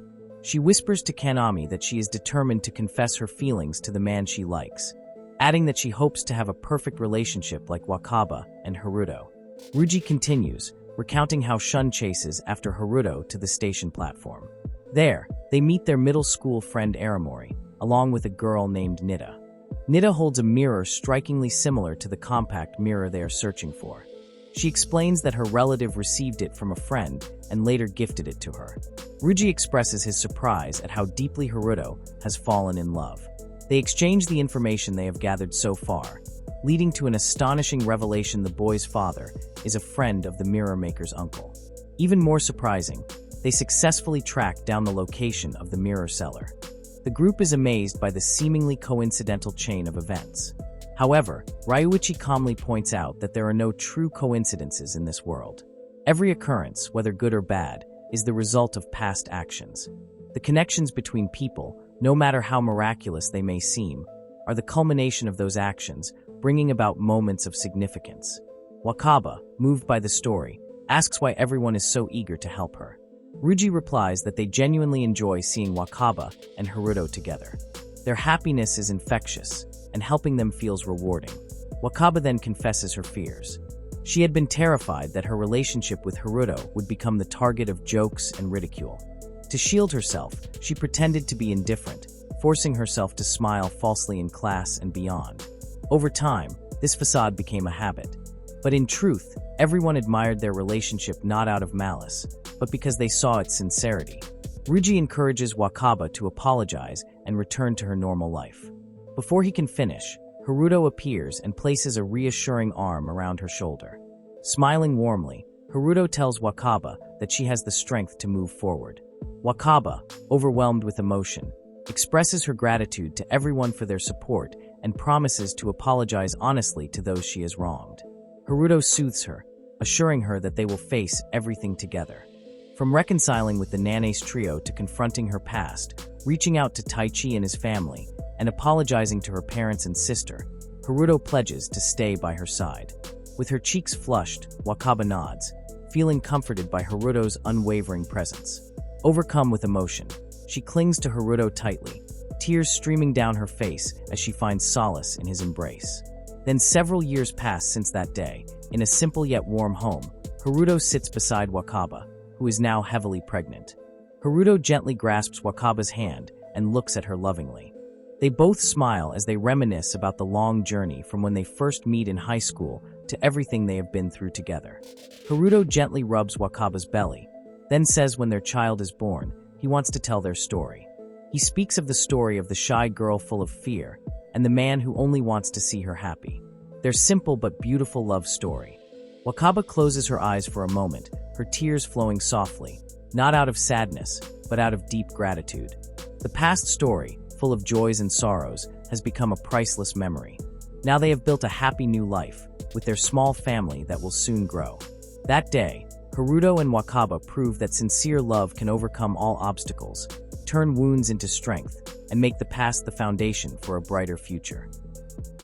She whispers to Kanami that she is determined to confess her feelings to the man she likes, adding that she hopes to have a perfect relationship like Wakaba and Haruto. Ruji continues, recounting how Shun chases after Haruto to the station platform. There, they meet their middle school friend Aramori, along with a girl named Nida. Nida holds a mirror strikingly similar to the compact mirror they are searching for. She explains that her relative received it from a friend and later gifted it to her. Ruji expresses his surprise at how deeply Haruto has fallen in love. They exchange the information they have gathered so far, leading to an astonishing revelation: the boy's father is a friend of the mirror maker's uncle. Even more surprising, they successfully track down the location of the mirror seller. The group is amazed by the seemingly coincidental chain of events. However, Ryuichi calmly points out that there are no true coincidences in this world. Every occurrence, whether good or bad, is the result of past actions. The connections between people, no matter how miraculous they may seem, are the culmination of those actions, bringing about moments of significance. Wakaba, moved by the story, asks why everyone is so eager to help her. Ruji replies that they genuinely enjoy seeing Wakaba and Haruto together. Their happiness is infectious, and helping them feels rewarding. Wakaba then confesses her fears. She had been terrified that her relationship with Haruto would become the target of jokes and ridicule. To shield herself, she pretended to be indifferent, forcing herself to smile falsely in class and beyond. Over time, this facade became a habit. But in truth, everyone admired their relationship not out of malice, but because they saw its sincerity. Ruji encourages Wakaba to apologize and return to her normal life. Before he can finish, Haruto appears and places a reassuring arm around her shoulder. Smiling warmly, Haruto tells Wakaba that she has the strength to move forward. Wakaba, overwhelmed with emotion, expresses her gratitude to everyone for their support and promises to apologize honestly to those she has wronged. Haruto soothes her, assuring her that they will face everything together. From reconciling with the Nanes trio to confronting her past, reaching out to Taichi and his family, and apologizing to her parents and sister, Haruto pledges to stay by her side. With her cheeks flushed, Wakaba nods, feeling comforted by Haruto's unwavering presence. Overcome with emotion, she clings to Haruto tightly, tears streaming down her face as she finds solace in his embrace. Then several years pass since that day. In a simple yet warm home, Haruto sits beside Wakaba, who is now heavily pregnant. Haruto gently grasps Wakaba's hand and looks at her lovingly. They both smile as they reminisce about the long journey from when they first meet in high school to everything they have been through together. Haruto gently rubs Wakaba's belly, then says when their child is born, he wants to tell their story. He speaks of the story of the shy girl full of fear and the man who only wants to see her happy. Their simple but beautiful love story. Wakaba closes her eyes for a moment, her tears flowing softly, not out of sadness, but out of deep gratitude. The past story, full of joys and sorrows, has become a priceless memory. Now they have built a happy new life, with their small family that will soon grow. That day, Haruto and Wakaba prove that sincere love can overcome all obstacles, turn wounds into strength, and make the past the foundation for a brighter future.